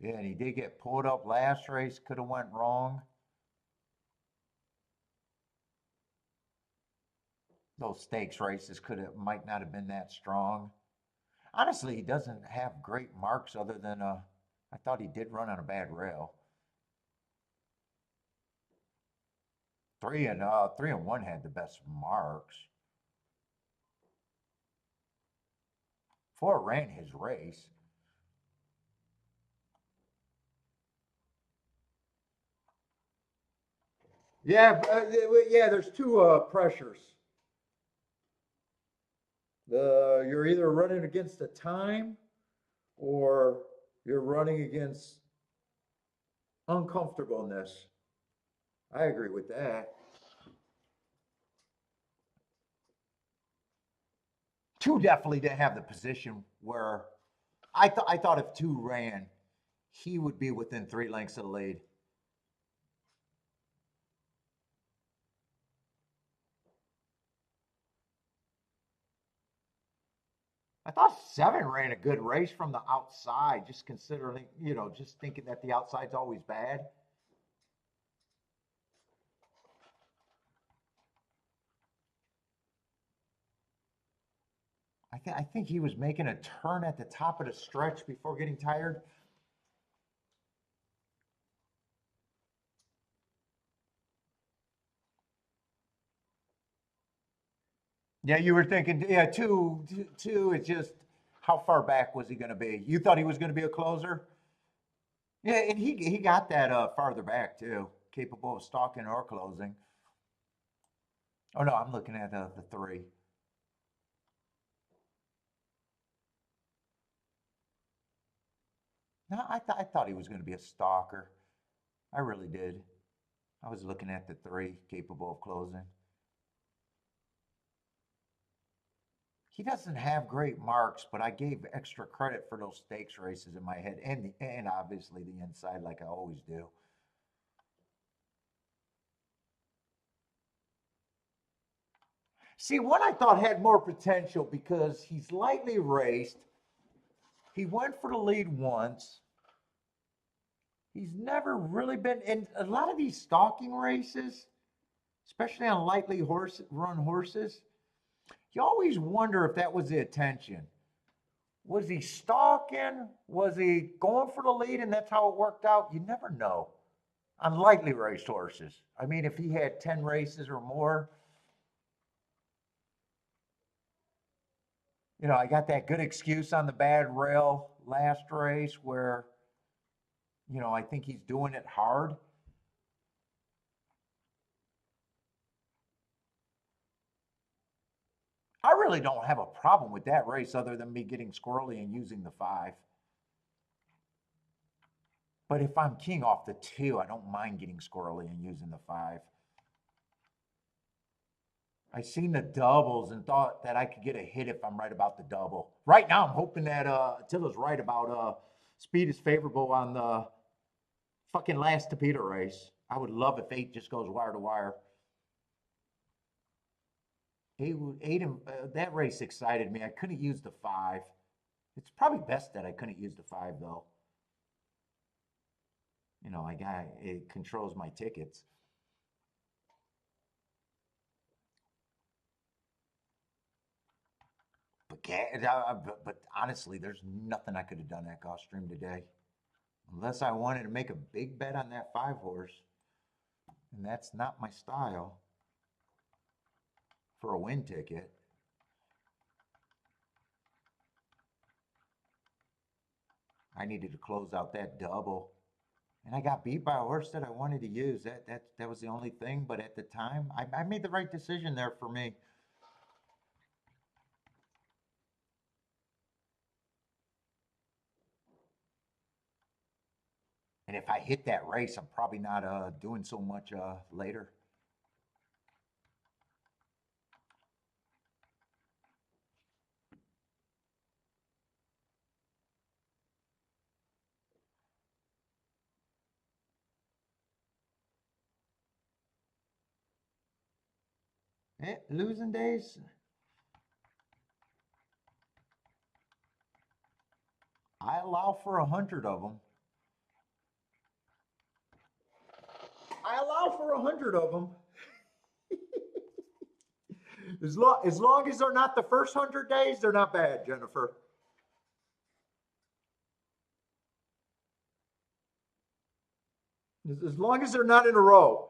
Yeah, and he did get pulled up last race. Could have went wrong. Those stakes races might not have been that strong. Honestly, he doesn't have great marks other than I thought he did run on a bad rail. Three and one had the best marks. Four ran his race. Yeah, yeah. There's two pressures. You're either running against the time, or you're running against uncomfortableness. I agree with that. Two definitely didn't have the position where I thought if two ran, he would be within 3 lengths of the lead. I thought seven ran a good race from the outside, just considering, just thinking that the outside's always bad. I think he was making a turn at the top of the stretch before getting tired. Yeah, you were thinking, yeah, two. It's just how far back was he going to be? You thought he was going to be a closer? Yeah, and he got that farther back too. capable of stalking or closing. Oh no, I'm looking at the 3. No, I thought he was going to be a stalker. I really did. I was looking at the 3 capable of closing. He doesn't have great marks, but I gave extra credit for those stakes races in my head, and obviously the inside, like I always do. See, one I thought had more potential because he's lightly raced. He went for the lead once. He's never really been in a lot of these stalking races, especially on lightly run horses. You always wonder if that was the intention. Was he stalking? Was he going for the lead and that's how it worked out? You never know on lightly raced horses. I mean, if he had 10 races or more, I got that good excuse on the bad rail last race where, I think he's doing it hard. I really don't have a problem with that race other than me getting squirrely and using the 5. But if I'm king off the 2, I don't mind getting squirrely and using the 5. I seen the doubles and thought that I could get a hit if I'm right about the double. Right now, I'm hoping that Attila's right about speed is favorable on the fucking last Tapeta race. I would love if 8 just goes wire to wire. 8 that race excited me. I couldn't use the 5. It's probably best that I couldn't use the 5 though. It controls my tickets. But honestly, there's nothing I could have done at Gulfstream today, unless I wanted to make a big bet on that 5 horse, and that's not my style for a win ticket. I needed to close out that double, and I got beat by a horse that I wanted to use. That was the only thing. But at the time, I made the right decision there for me. And if I hit that race, I'm probably not doing so much later. Losing days, I allow for 100 of them. I allow for 100 of them. As long as they're not the first 100 days, they're not bad, Jennifer. As long as they're not in a row.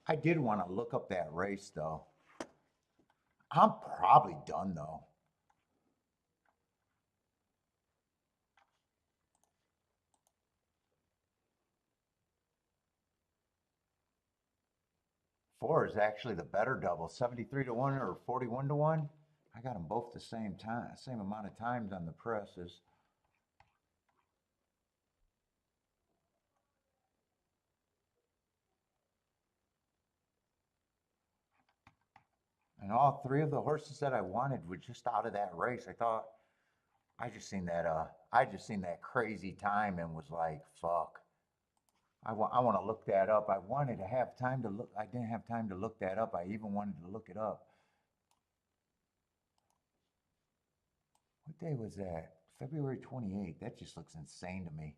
I did want to look up that race though. I'm probably done though. 4 is actually the better double, 73 to 1 or 41 to 1. I got them both the same time, same amount of times on the presses. And all 3 of the horses that I wanted were just out of that race. I just seen that crazy time and was like, fuck. I want to look that up. I wanted to have time to look. I didn't have time to look that up. I even wanted to look it up. What day was that? February 28th. That just looks insane to me.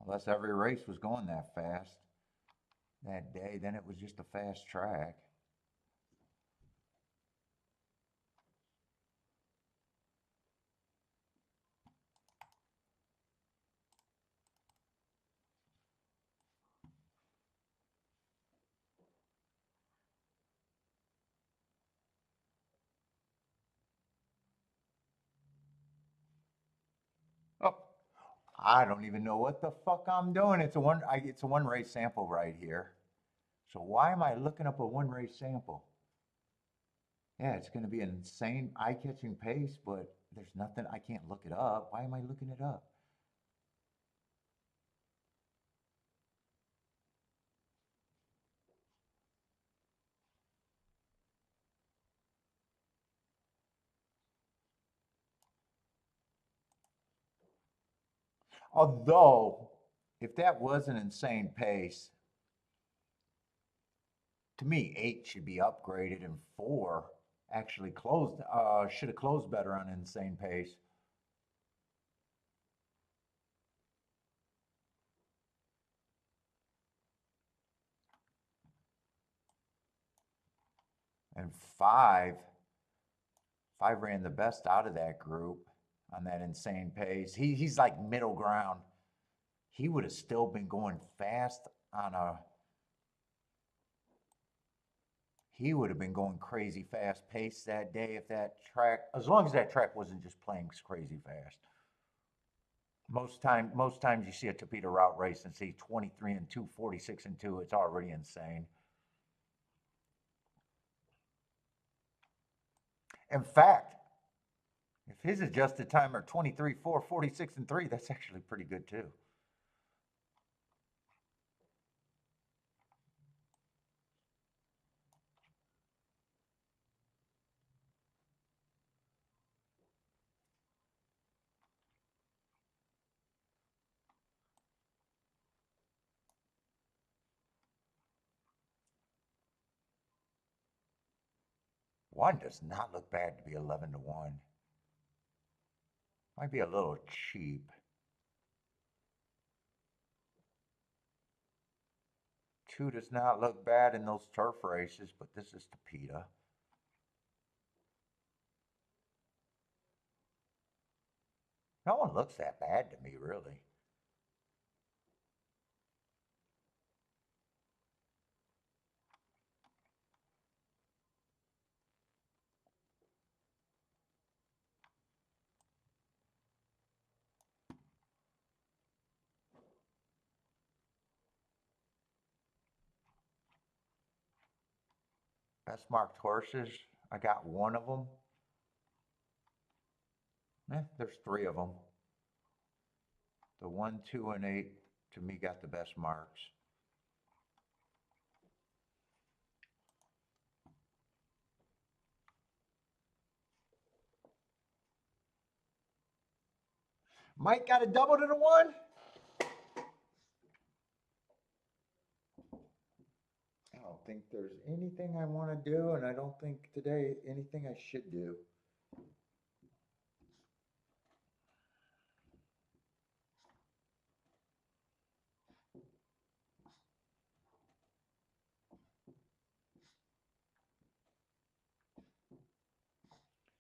Unless every race was going that fast that day, then it was just a fast track. Oh, I don't even know what the fuck I'm doing. It's a one race sample right here. So why am I looking up a one race sample? Yeah, it's going to be an insane eye-catching pace, but there's nothing, I can't look it up. Why am I looking it up? Although, if that was an insane pace, to me, 8 should be upgraded and 4 actually should have closed better on insane pace. And 5 ran the best out of that group on that insane pace. He's like middle ground. He would have still been going fast on a he would have been going crazy fast pace that day if that track, as long as that track wasn't just playing crazy fast. Most times you see a Tapeta route race and see 23 and 2, 46 and 2, it's already insane. In fact, if his adjusted time are 23, 4, 46 and 3, that's actually pretty good too. One does not look bad to be 11 to 1. Might be a little cheap. 2 does not look bad in those turf races, but this is Tapeta. No one looks that bad to me, really. Best marked horses, I got one of them. There's 3 of them. The 1, 2, and 8 to me got the best marks. Mike got a double to the 1. I don't think there's anything I want to do, and I don't think today anything I should do.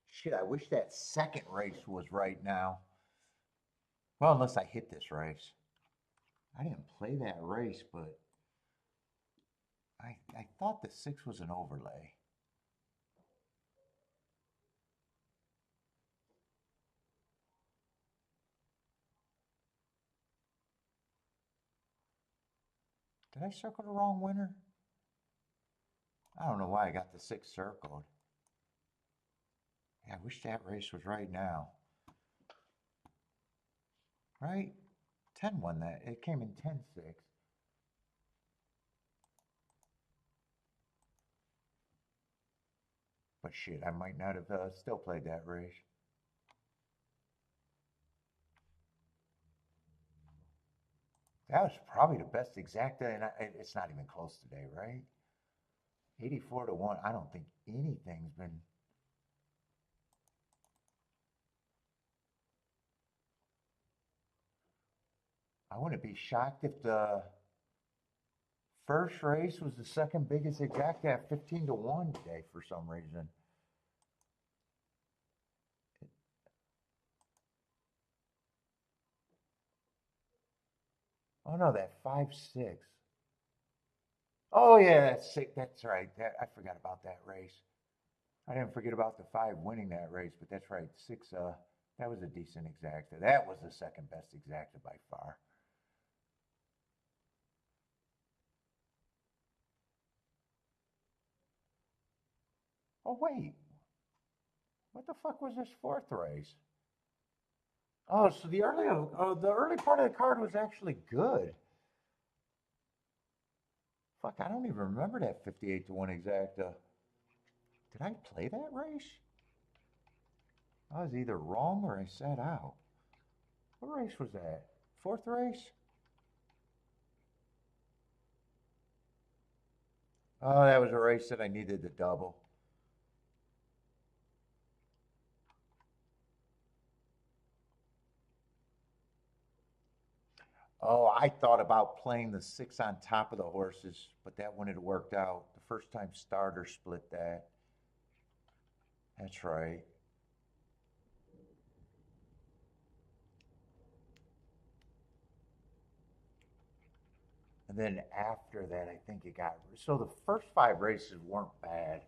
Shit, I wish that second race was right now. Well, unless I hit this race. I didn't play that race, but I thought the 6 was an overlay. Did I circle the wrong winner? I don't know why I got the 6 circled. Yeah, I wish that race was right now. Right? 10 won that. It came in 10-6. But shit, I might not have still played that race. That was probably the best exacta, and it's not even close today, right? 84 to 1. I don't think anything's been. I wouldn't be shocked if the first race was the second biggest exacta at 15 to 1 today for some reason. Oh no, that 5-6. Oh yeah, that's sick. That's right. I forgot about that race. I didn't forget about the 5 winning that race, but that's right. 6. That was a decent exacta. That was the second best exacta by far. Oh wait, what the fuck was this 4th race? Oh, so the early part of the card was actually good. Fuck, I don't even remember that 58 to 1 exacta. Did I play that race? I was either wrong or I sat out. What race was that? 4th race? Oh, that was a race that I needed to double. Oh, I thought about playing the 6 on top of the horses, but that wouldn't have worked out. The first time starter split that. That's right. And then after that, I think it got. So the first 5 races weren't bad.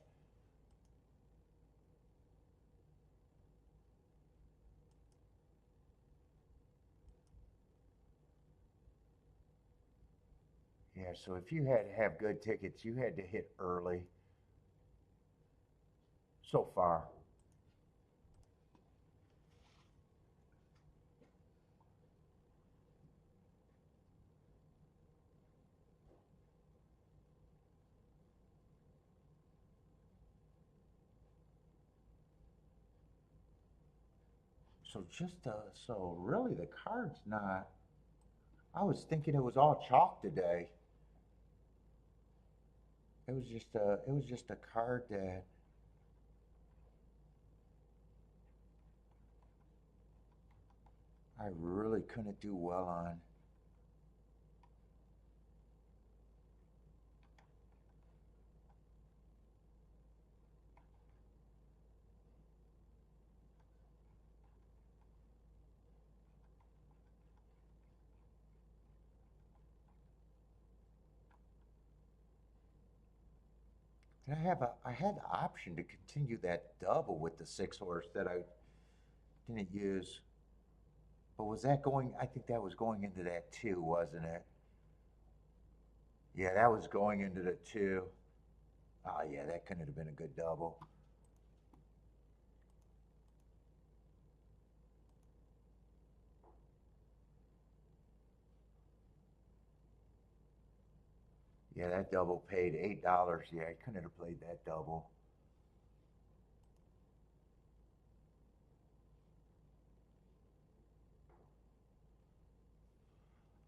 Yeah, so if you had to have good tickets, you had to hit early. So far. So really the card's not. I was thinking it was all chalk today. It was just a card that I really couldn't do well on. I had the option to continue that double with the 6 horse that I didn't use. But was that going, I think that was going into that 2, wasn't it? Yeah, that was going into the 2. Oh yeah, that couldn't have been a good double. Yeah, that double paid $8. Yeah, I couldn't have played that double.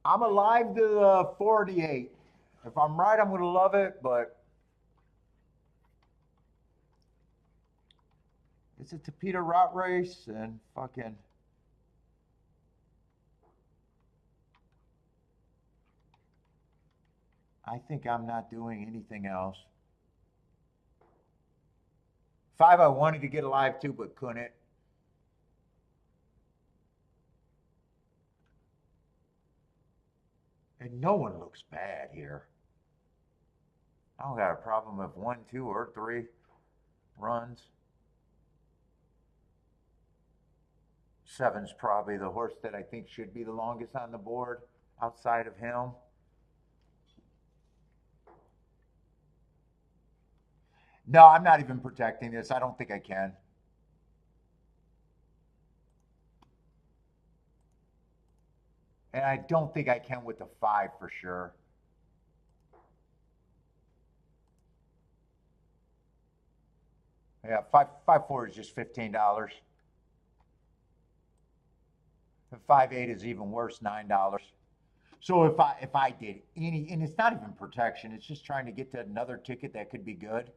I'm alive to 48. If I'm right, I'm gonna love it, but it's a Tapeta route race and fucking. I think I'm not doing anything else. 5, I wanted to get alive too, but couldn't. And no one looks bad here. I don't got a problem with 1, 2, or 3 runs. 7's probably the horse that I think should be the longest on the board outside of him. No, I'm not even protecting this. I don't think I can. And I don't think I can with the 5 for sure. Yeah, 5 4 is just $15. And 5 8 is even worse, $9. So if I did any, and it's not even protection, it's just trying to get to another ticket that could be good.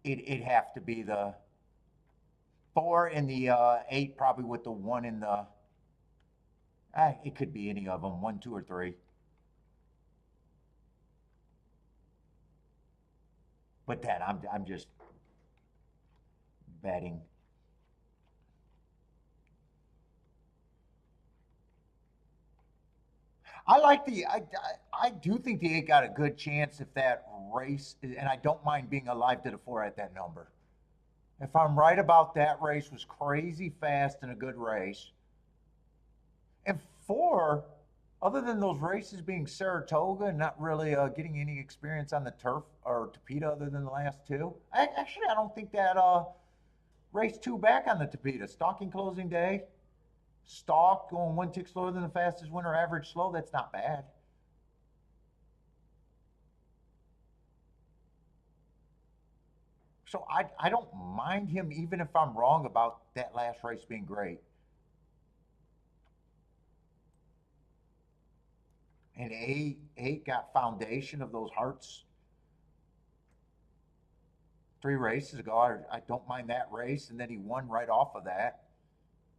It'd have to be the 4 and the 8, probably with the 1 in the. It could be any of them, 1, 2, or 3. But then I'm just betting. I like the I do think the 8 got a good chance if that race, and I don't mind being alive to the 4 at that number. If I'm right about that race was crazy fast and a good race, and 4, other than those races being Saratoga and not really getting any experience on the turf or Tapeta other than the last 2, I don't think that race 2 back on the Tapeta. Stalking closing day, stalk going 1 tick slower than the fastest winner, average slow. That's not bad. So I don't mind him even if I'm wrong about that last race being great. And eight got foundation of those hearts 3 races ago. I don't mind that race, and then he won right off of that.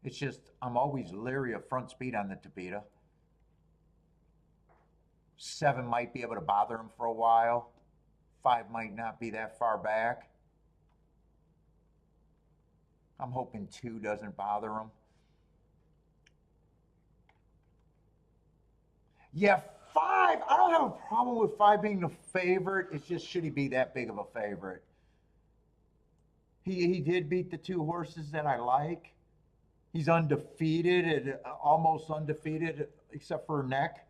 It's just I'm always leery of front speed on the Tapeta. 7 might be able to bother him for a while. 5 might not be that far back. I'm hoping 2 doesn't bother him. Yeah, 5. I don't have a problem with 5 being the favorite. It's just should he be that big of a favorite? He did beat the 2 horses that I like. He's undefeated and almost undefeated except for neck.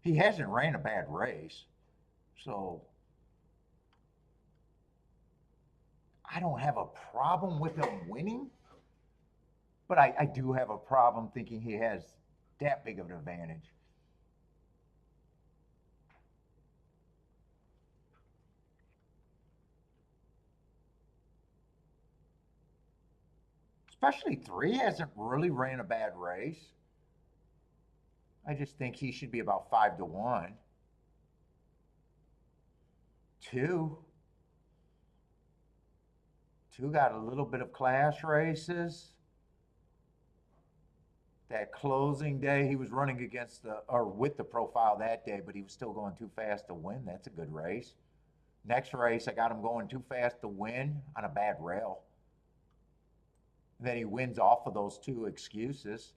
He hasn't ran a bad race. So I don't have a problem with him winning, but I do have a problem thinking he has that big of an advantage. Especially 3 hasn't really ran a bad race. I just think he should be about 5 to 1. 2, 2 got a little bit of class races. That closing day, he was running against the or with the profile that day, but he was still going too fast to win. That's a good race. Next race, I got him going too fast to win on a bad rail. Then he wins off of those 2 excuses.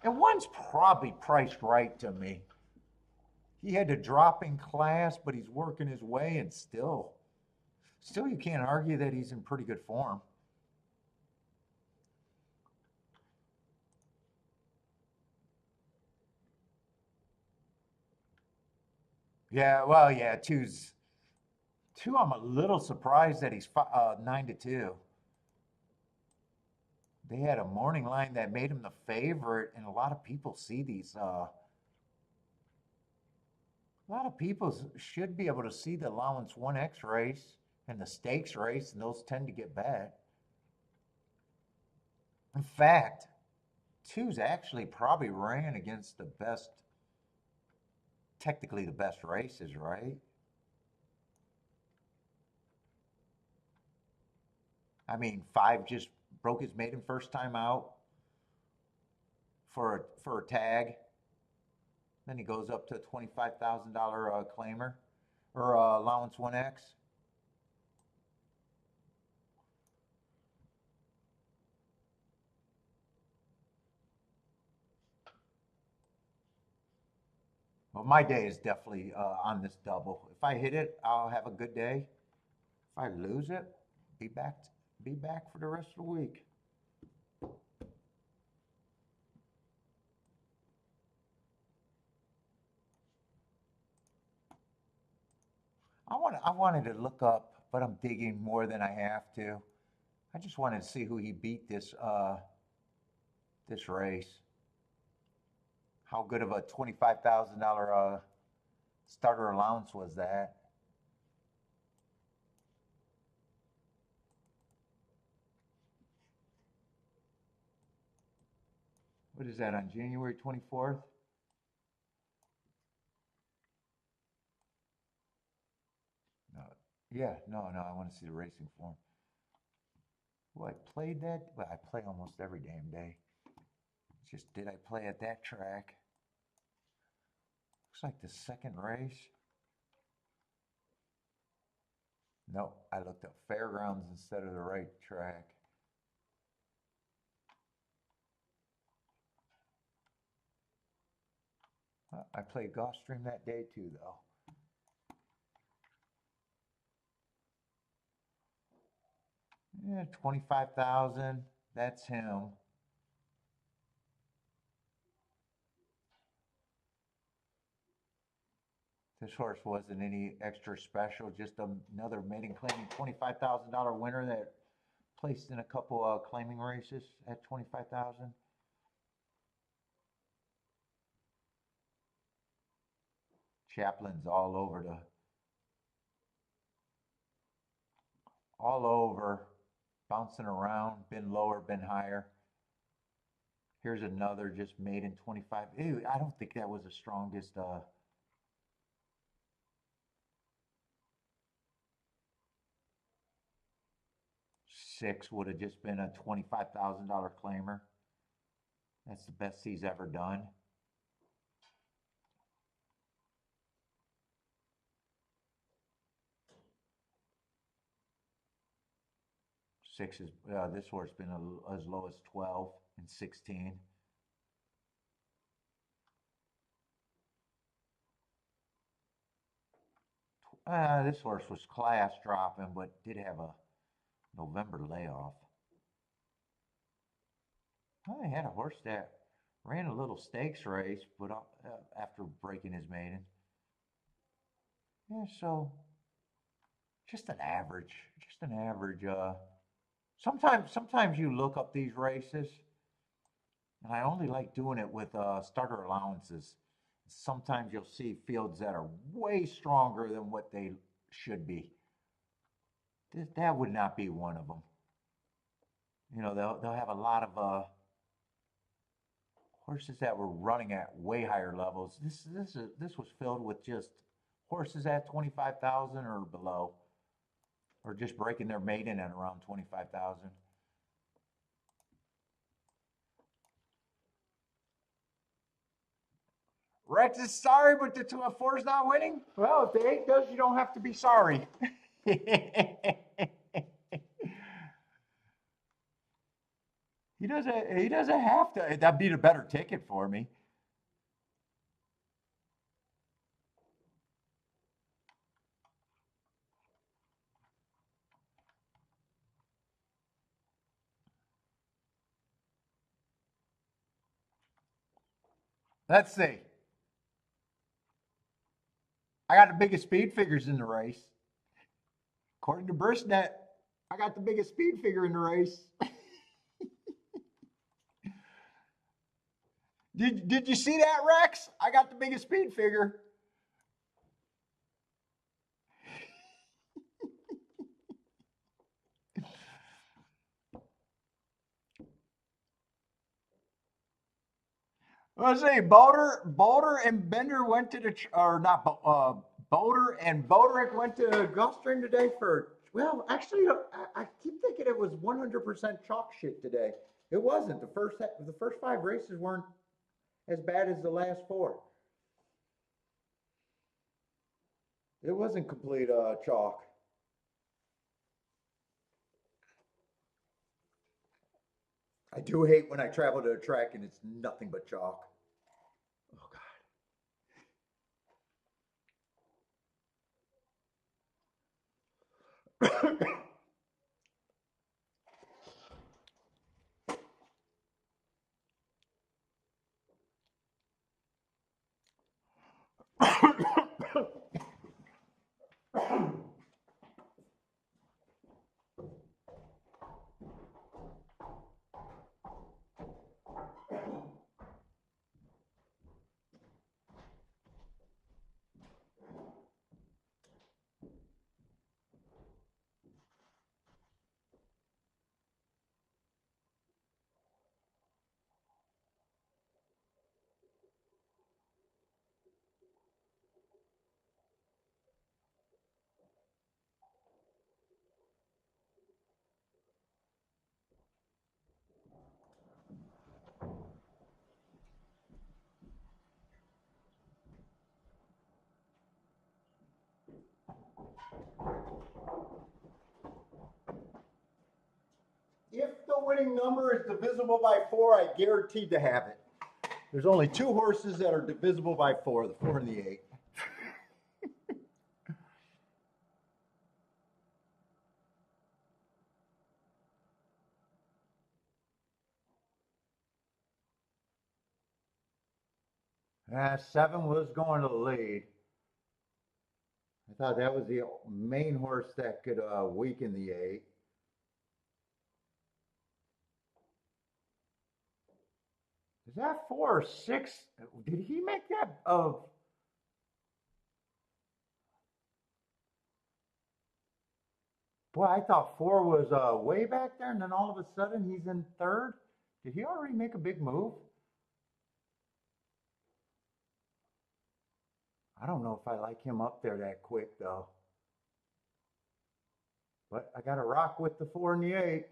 And 1's probably priced right to me. He had to drop in class, but he's working his way, and still you can't argue that he's in pretty good form. Yeah, well, yeah, 2. I'm a little surprised that he's 9 to 2. They had a morning line that made him the favorite, and a lot of people see these. A lot of people should be able to see the allowance 1X race and the stakes race, and those tend to get bet. In fact, 2's actually probably ran against the best, technically the best races, right? I mean, 5 just broke his maiden first time out for a tag. Then he goes up to a $25,000 claimer or allowance 1X. Well, my day is definitely on this double. If I hit it, I'll have a good day. If I lose it, be back be back for the rest of the week. I wanted to look up, but I'm digging more than I have to. I just wanted to see who he beat this race. How good of a $25,000 starter allowance was that? What is that, on January 24th? No. Yeah, no, I want to see the racing form. Well, I played that. Well, I play almost every damn day. Just did I play at that track? Looks like the second race. No, I looked up fairgrounds instead of the right track. I played Gulfstream that day too, though. Yeah, 25,000. That's him. This horse wasn't any extra special, just another maiden claiming $25,000 winner that placed in a couple of claiming races at 25,000. Chaplin's all over, bouncing around, been lower, been higher. Here's another just made in 25. Ew, I don't think that was the strongest. Six would have just been a $25,000 claimer. That's the best he's ever done. Six is this horse been as low as 12 and 16. This horse was class dropping, but did have a November layoff. I had a horse that ran a little stakes race, but after breaking his maiden. Yeah, so just an average, sometimes you look up these races, and I only like doing it with starter allowances. Sometimes you'll see fields that are way stronger than what they should be. That would not be one of them. You know, they'll have a lot of horses that were running at way higher levels. This was filled with just horses at 25,000 or below, or just breaking their maiden at around 25,000. Rex is sorry, but the 2-4 is not winning. Well, if the 8 does, you don't have to be sorry. He doesn't have to. That'd be the better ticket for me. Let's see. I got the biggest speed figures in the race. According to Brisnet, I got the biggest speed figure in the race. Did you see that, Rex? I got the biggest speed figure. Let's see. Boulder and Bender went to the or not. Boulder and Boderick went to Gulfstream today for. Well, actually, I keep thinking it was 100% chalk shit today. It wasn't. The first 5 races weren't as bad as the last 4. It wasn't complete chalk. I do hate when I travel to a track and it's nothing but chalk. Oh God. winning number is divisible by 4, I guaranteed to have it. There's only 2 horses that are divisible by 4, the 4 and the 8. Yeah, 7 was going to the lead. I thought that was the main horse that could weaken the 8. Is that 4 or 6? Did he make that of? Boy, I thought 4 was way back there, and then all of a sudden he's in 3rd. Did he already make a big move? I don't know if I like him up there that quick, though. But I got to rock with the 4 and the 8.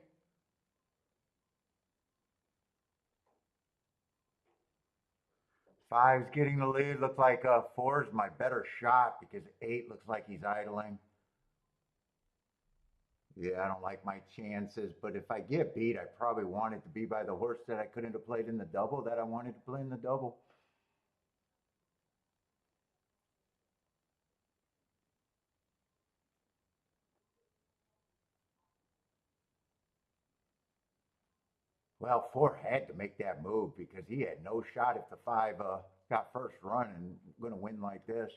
Five's getting the lead. Looks like 4 is my better shot because 8 looks like he's idling. Yeah, I don't like my chances, but if I get beat, I probably want it to be by the horse that I couldn't have played in the double that I wanted to play in the double. Well, 4 had to make that move because he had no shot if the 5 got first run and going to win like this.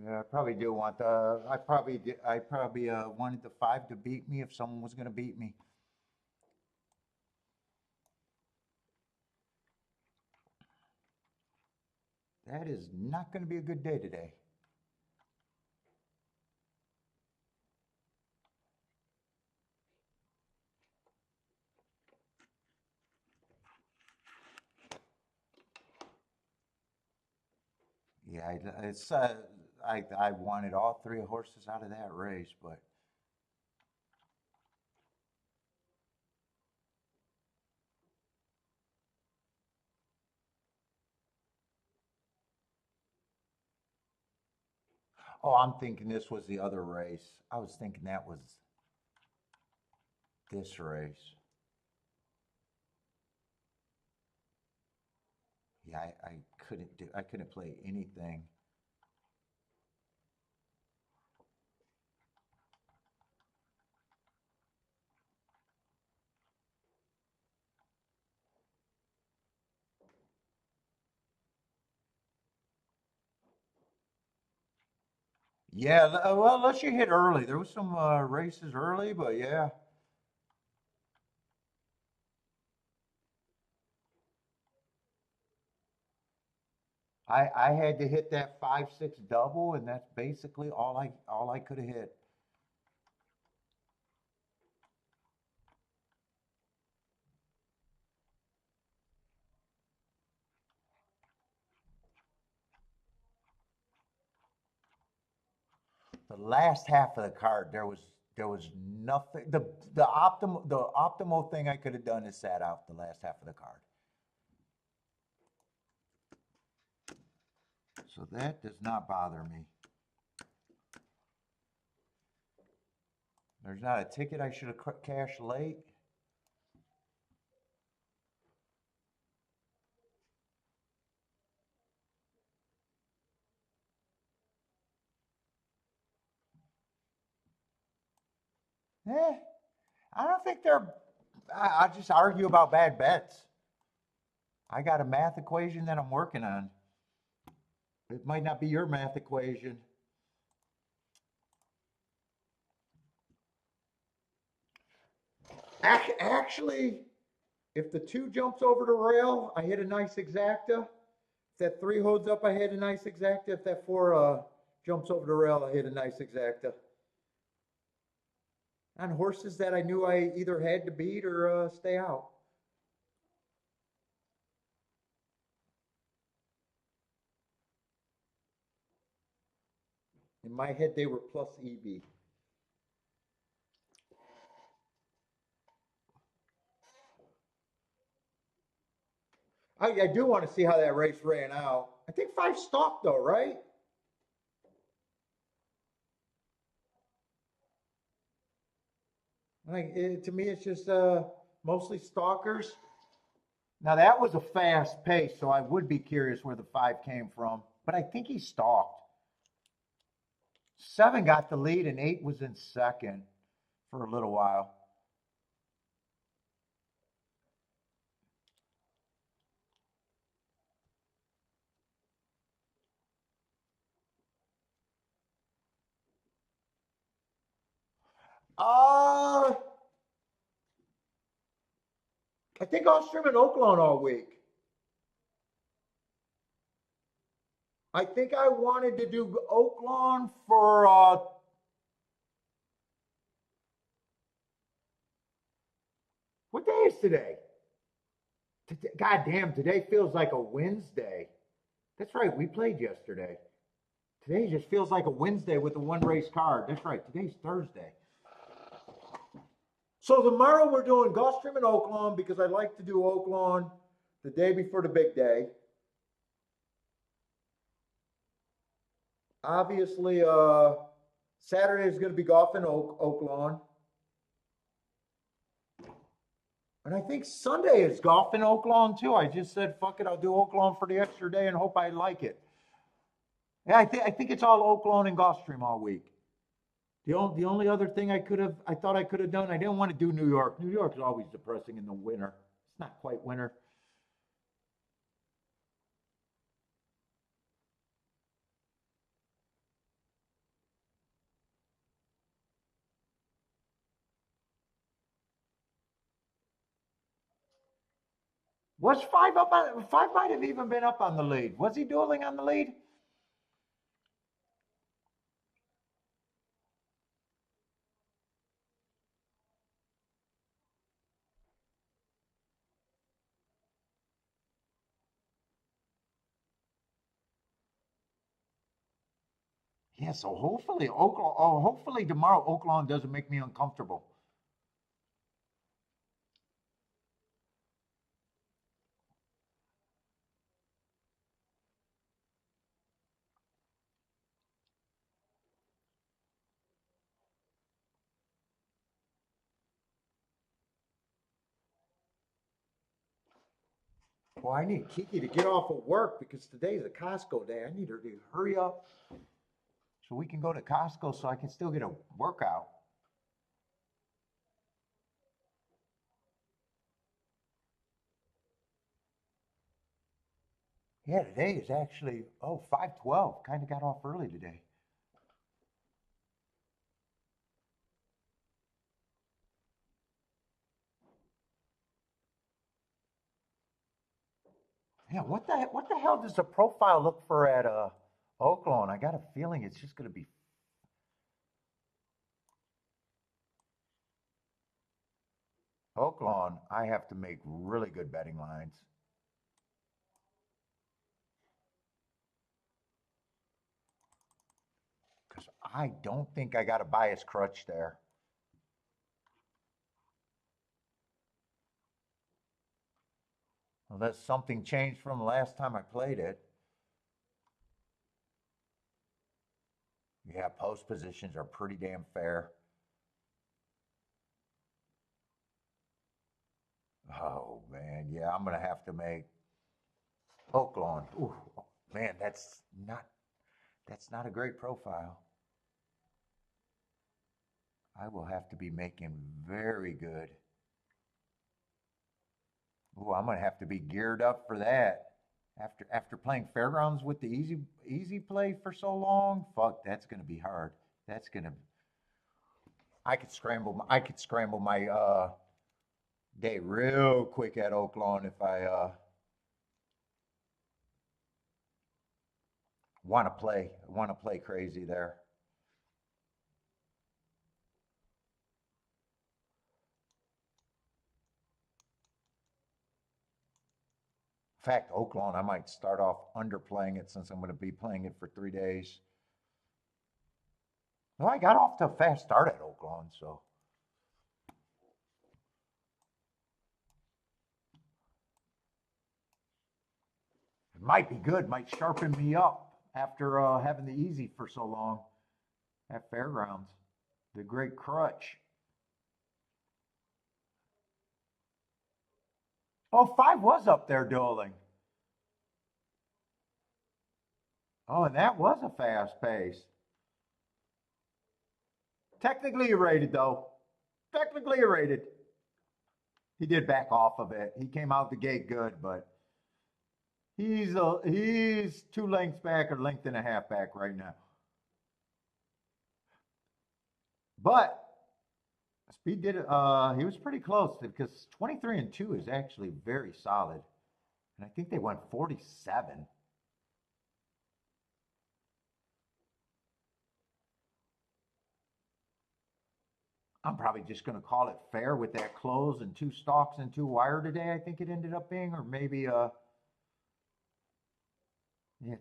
Yeah, I probably do want the. I probably wanted the 5 to beat me if someone was going to beat me. That is not going to be a good day today. Yeah, it's I wanted all 3 horses out of that race, but oh, I'm thinking this was the other race. I was thinking that was this race. Yeah, I couldn't play anything. Yeah, well, unless you hit early. There was some races early, but yeah. I had to hit that 5-6 double, and that's basically all I could have hit. The last half of the card, there was nothing. The optimal thing I could have done is sat out the last half of the card. So that does not bother me. There's not a ticket I should have cashed late. Eh, I don't think they're. I just argue about bad bets. I got a math equation that I'm working on. It might not be your math equation. Actually, if the 2 jumps over the rail, I hit a nice exacta. If that 3 holds up, I hit a nice exacta. If that 4 jumps over the rail, I hit a nice exacta. On horses that I knew I either had to beat or stay out. In my head, they were plus EV. I do want to see how that race ran out. I think 5 stalked though, right? To me, it's just mostly stalkers. Now that was a fast pace, so I would be curious where the 5 came from. But I think he stalked. 7 got the lead, and 8 was in second for a little while. Uh, I think Gulfstream and Oaklawn all week. I think I wanted to do Oaklawn for what day is today? God damn, today feels like a Wednesday. That's right, we played yesterday. Today just feels like a Wednesday with a one race card. That's right, today's Thursday. So tomorrow we're doing Gulfstream and Oaklawn because I like to do Oaklawn the day before the big day. Obviously, Saturday is going to be golf in Oaklawn. And I think Sunday is golf in Oaklawn too. I just said, fuck it, I'll do Oaklawn for the extra day and hope I like it. Yeah, I think it's all Oaklawn and Gulfstream all week. The only other thing I thought I could have done, I didn't want to do New York. New York is always depressing in the winter. It's not quite winter. Was 5 up on 5 might have even been up on the lead. Was he dueling on the lead? Yeah, so hopefully tomorrow Oaklawn doesn't make me uncomfortable. Well, I need Kiki to get off of work because today's a Costco day. I need her to hurry up so we can go to Costco so I can still get a workout. Yeah, today is actually 5:12. Kind of got off early today. Yeah, what the hell does the profile look for at Oaklawn? I got a feeling it's just going to be Oaklawn. I have to make really good betting lines because I don't think I got a bias crutch there. Unless something changed from the last time I played it. Yeah, post positions are pretty damn fair. Oh man, yeah, I'm gonna have to make Oaklawn. Ooh, man, that's not a great profile. I will have to be making very good. Ooh, I'm gonna have to be geared up for that. After playing fairgrounds with the easy play for so long, fuck, that's gonna be hard. That's gonna I could scramble my day real quick at Oaklawn if I want to play crazy there. In fact, Oaklawn, I might start off underplaying it since I'm going to be playing it for 3 days. Well, I got off to a fast start at Oaklawn, so it might be good. Might sharpen me up after having the easy for so long at Fairgrounds. The great crutch. Oh, 5 was up there dueling. Oh, and that was a fast pace. Technically rated though. Technically rated. He did back off of it. He came out the gate good, but he's 2 lengths back or length and a half back right now. But Speed did it. He was pretty close because 23-2 is actually very solid, and I think they went 47. I'm probably just going to call it fair with that close and 2 stalks and 2 wire today. I think it ended up being, or maybe yeah.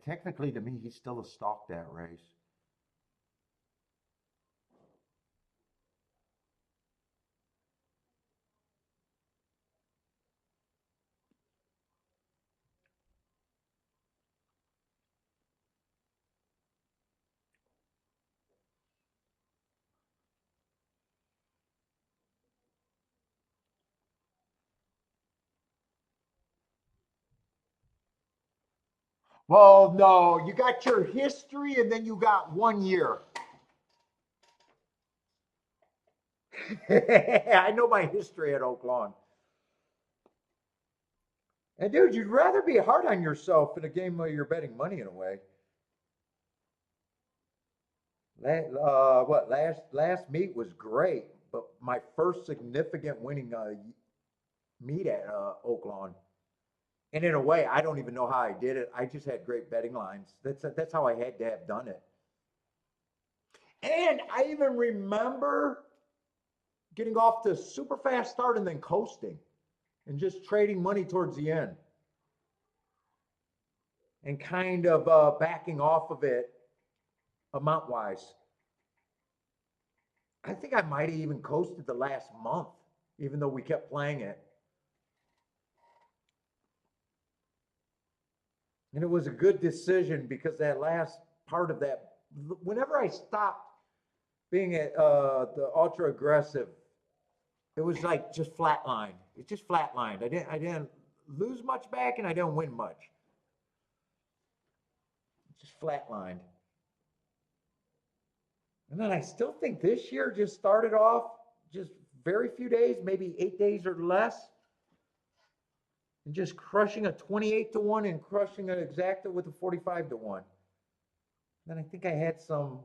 Technically, to me, he's still a stalk that race. Well, no, you got your history and then you got 1 year. I know my history at Oak Lawn. And dude, you'd rather be hard on yourself in a game where you're betting money in a way. What last meet was great, but my first significant winning meet at Oak Lawn. And in a way, I don't even know how I did it. I just had great betting lines. That's how I had to have done it. And I even remember getting off to a super fast start and then coasting and just trading money towards the end and kind of backing off of it amount wise. I think I might have even coasted the last month, even though we kept playing it. And it was a good decision because that last part of that, whenever I stopped being at the ultra aggressive, it was like just flatlined. It just flatlined. I didn't lose much back and I didn't win much. It just flatlined. And then I still think this year just started off just very few days, maybe 8 days or less, and just crushing a 28-1 and crushing an exacta with a 45-1. Then I think I had a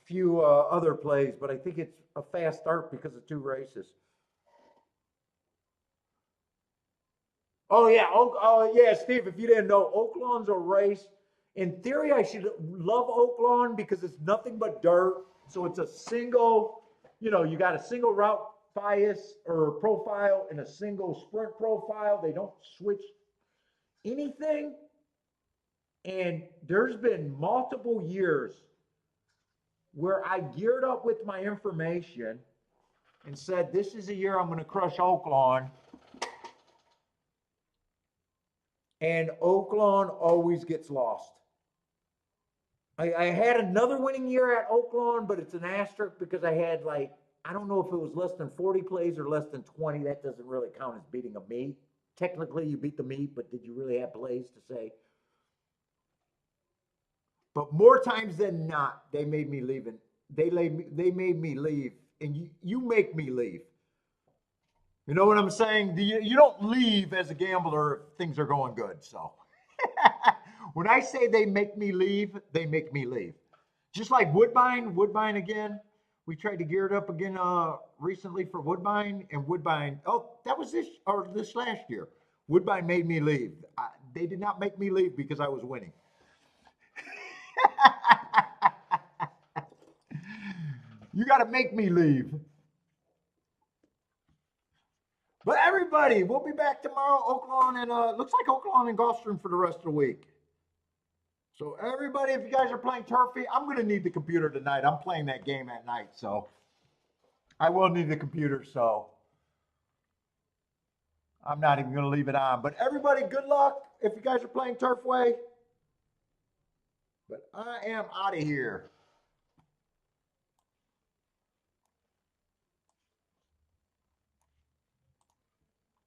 few other plays, but I think it's a fast start because of 2 races. Oh yeah, yeah, Steve. If you didn't know, Oaklawn's a race. In theory, I should love Oaklawn because it's nothing but dirt. So it's a single. You got a single route bias or profile and a single sprint profile. They don't switch anything. And there's been multiple years where I geared up with my information and said, this is a year I'm going to crush Oaklawn. And Oaklawn always gets lost. I had another winning year at Oaklawn, but it's an asterisk because I had I don't know if it was less than 40 plays or less than 20. That doesn't really count as beating a meet. Technically, you beat the meet, but did you really have plays to say? But more times than not, they made me leave. And they made me leave, and you make me leave. You know what I'm saying? You don't leave as a gambler if things are going good. So when I say they make me leave, they make me leave. Just like Woodbine again. We tried to gear it up again recently for Woodbine, and Woodbine. Oh, that was this last year. Woodbine made me leave. They did not make me leave because I was winning. You got to make me leave. But everybody, we'll be back tomorrow, Oaklawn, and looks like Oaklawn and Gulfstream for the rest of the week. So everybody, if you guys are playing Turfy, I'm going to need the computer tonight. I'm playing that game at night, so I will need the computer, so I'm not even going to leave it on. But everybody, good luck if you guys are playing Turfway. But I am out of here.